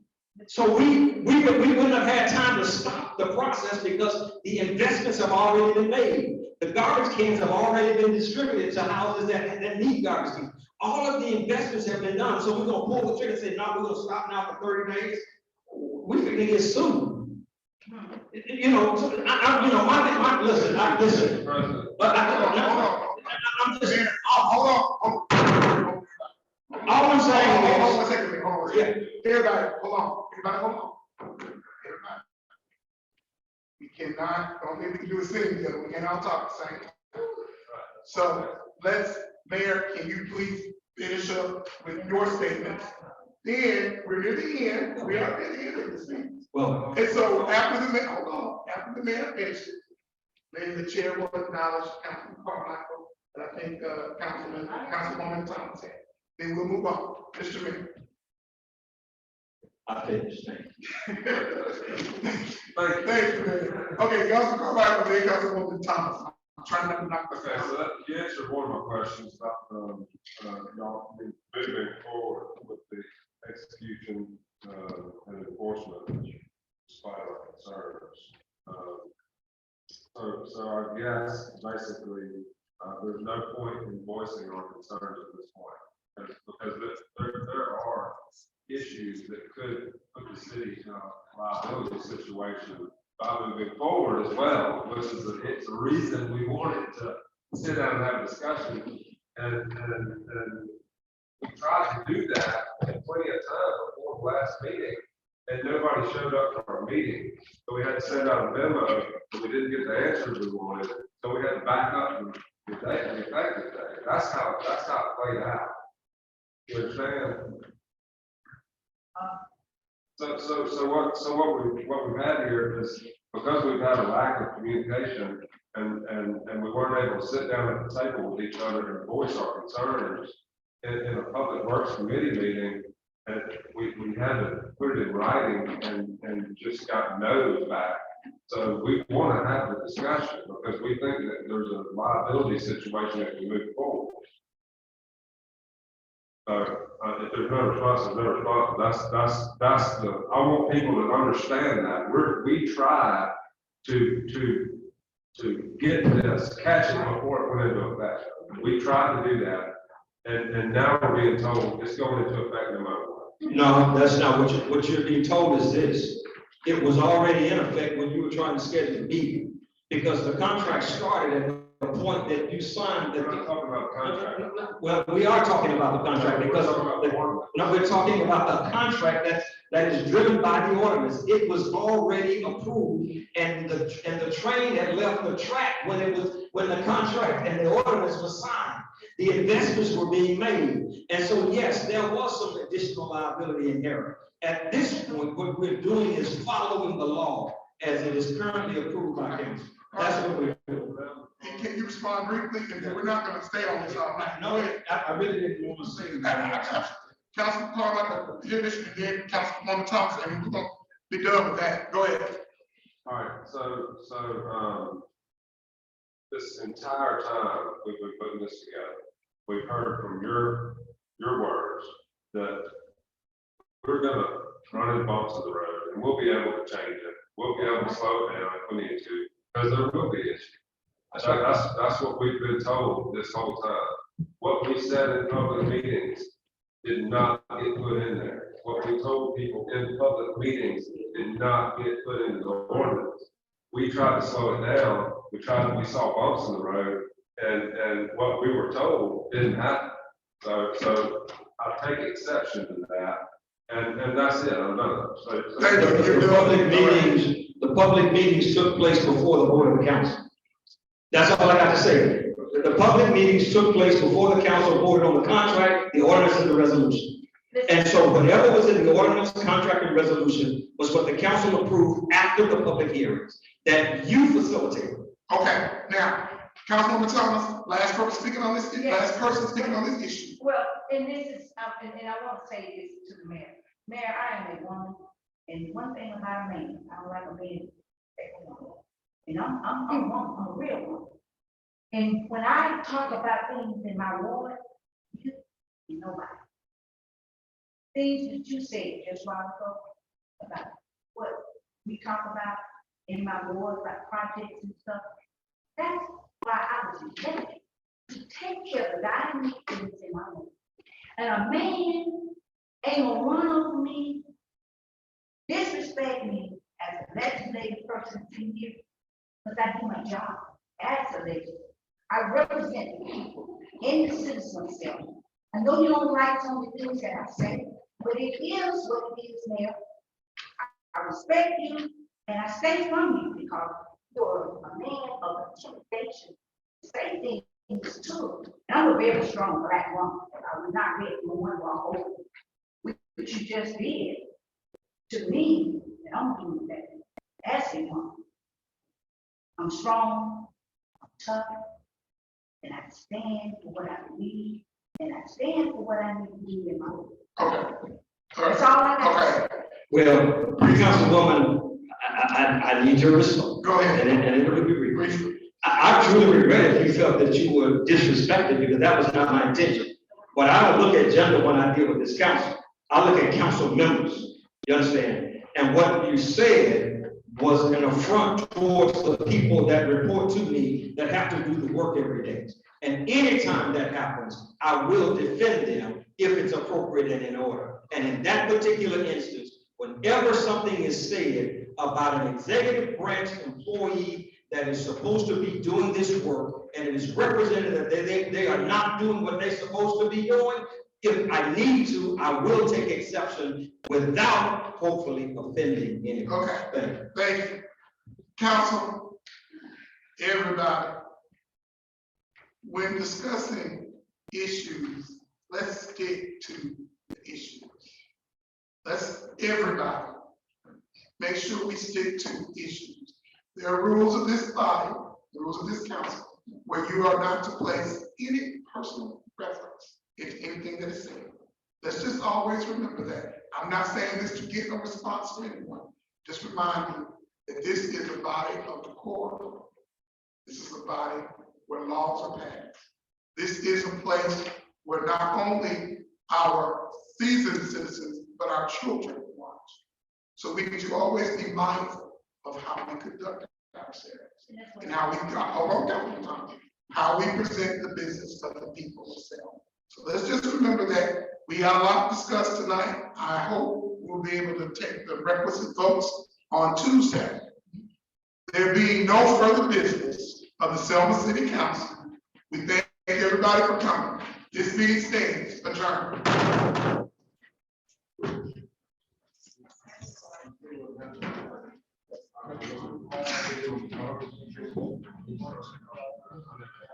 Speaker 14: So we wouldn't have had time to stop the process because the investments have already been made. The garbage cans have already been distributed to houses that need garbage cans. All of the investments have been done. So we're gonna pull the trigger and say, no, we're gonna stop now for 30 days. We're gonna get sued. You know, so listen. But I'm just,
Speaker 3: Hold on.
Speaker 14: all I'm saying is.
Speaker 3: Hold on 1 second, hold on.
Speaker 14: Yeah.
Speaker 3: Everybody, hold on. Everybody. We cannot, don't think we can do a sitting together. We cannot talk at the same time. So Mayor, can you please finish up with your statements? Then we're near the end. We are near the end of this meeting.
Speaker 14: Well,
Speaker 3: And so after the mayor, hold on, after the mayor finishes, then the chair will acknowledge Councilman Carmichael, and I think Councilwoman Thomas had. Then we'll move on. Mr. Mayor.
Speaker 14: I finished, thank you.
Speaker 3: Thank you, Mayor. Okay, Councilman Carmichael, then Councilwoman Thomas. I'm trying not to knock the
Speaker 11: Okay, so that, you answered one of my questions about, y'all moving forward with the execution, and enforcement, despite our concerns. So I guess basically, there's no point in voicing our concerns at this point. Because there are issues that could put the city in a liability situation by moving forward as well, which is it's a reason we wanted to sit down and have a discussion. And we tried to do that in plenty of time before the last meeting, and nobody showed up for our meeting. So we had to send out a memo, but we didn't get the answers we wanted. So we had to back up and the effective day. That's how it played out. You understand? So what we've had here is, because we've had a lack of communication and we weren't able to sit down at the table with each other and voice our concerns in a public works committee meeting, and we had to put it in writing and just got no's back. So we want to have the discussion because we think that there's a liability situation that we move forward. If there's no response, there's no response. That's the, I want people to understand that we try to get this, catch it before it went into effect. We tried to do that, and now we're being told it's going into effect no matter what.
Speaker 14: No, that's not what you're being told is this. It was already in effect when you were trying to schedule the meeting, because the contract started at the point that you signed that.
Speaker 11: We're not talking about the contract.
Speaker 14: Well, we are talking about the contract because we're talking about the contract that is driven by the ordinance. It was already approved, and the train had left the track when the contract and the ordinance was signed. The investments were being made, and so yes, there was some additional liability inherent. At this point, what we're doing is following the law as it is currently approved by council. That's what we're doing.
Speaker 3: And can you respond briefly? And then we're not gonna stay on this all night.
Speaker 14: No, I really didn't want to say that.
Speaker 3: Councilman Carmichael, finish, and then Councilwoman Thomas, and we're gonna be done with that. Go ahead.
Speaker 11: All right, so this entire time we've been putting this together, we've heard from your words that we're gonna run in bumps of the road, and we'll be able to change it. We'll be able to slow it down if we need to, because there will be issues. That's what we've been told this whole time. What we said in public meetings did not get put in there. What we told people in public meetings did not get put into the ordinance. We tried to slow it down. We saw bumps in the road, and what we were told didn't happen. So I take exception to that, and that's it. I'm done.
Speaker 3: Thank you.
Speaker 14: The public meetings took place before the Board of Council. That's all I got to say. The public meetings took place before the council voted on the contract, the ordinance, and the resolution. And so whatever was in the ordinance, contract, and resolution was what the council approved after the public hearings that you facilitated.
Speaker 3: Okay, now, Councilwoman Thomas, last person speaking on this, last person speaking on this issue.
Speaker 6: Well, and this is, and I want to say this to the mayor. Mayor, I am a woman, and one thing about a man, I don't like a man. And I'm a woman, I'm a real woman. And when I talk about things in my ward, you nobody. Things that you said just a while ago about what we talk about in my ward, like projects and stuff. That's why I was elected, to take care of the dying things in my ward. And a man ain't gonna run over me, disrespect me as a legislative person in here, because I do my job as a legislator. I represent the people and the citizens of Selma. I know you don't like some of the things that I say, but it is what it is, Mayor. I respect you and I stay from you because you're a man of intimidation. Say things too. And I'm a very strong black woman. I would not let no one walk over what you just did to me, and I'm doing that. As a woman, I'm strong, I'm tough, and I stand for what I believe, and I stand for what I need to do in my life.
Speaker 3: Okay.
Speaker 6: That's all I got.
Speaker 3: Okay,
Speaker 14: Well, Councilwoman, I need your response.
Speaker 3: go ahead.
Speaker 14: And it will be brief.
Speaker 3: Briefly.
Speaker 14: I truly regret if you felt that you were disrespected because that was not my intention. But I don't look at gender when I deal with this council. I look at council members, you understand? And what you said was an affront towards the people that report to me that have to do the work every day. And anytime that happens, I will defend them if it's appropriate and in order. And in that particular instance, whenever something is said about an executive branch employee that is supposed to be doing this work, and it is represented that they are not doing what they're supposed to be doing, if I need to, I will take exception without hopefully offending anyone.
Speaker 3: Okay, thank you. Council, everybody, when discussing issues, let's stick to the issues. Everybody, make sure we stick to issues. There are rules of this body, the rules of this council, where you are not to place any personal preference into anything that is said. Let's just always remember that. I'm not saying this to get a response from anyone. Just remind you that this is a body of decorum. This is a body where laws are passed. This is a place where not only our seasoned citizens, but our children watch. So we need to always be mindful of how we conduct ourselves and how we how we present the business of the people of Selma. So let's just remember that we got a lot to discuss tonight. I hope we'll be able to take the requisite votes on Tuesday. There being no further business of the Selma City Council, we thank everybody for coming. This meeting stands adjourned.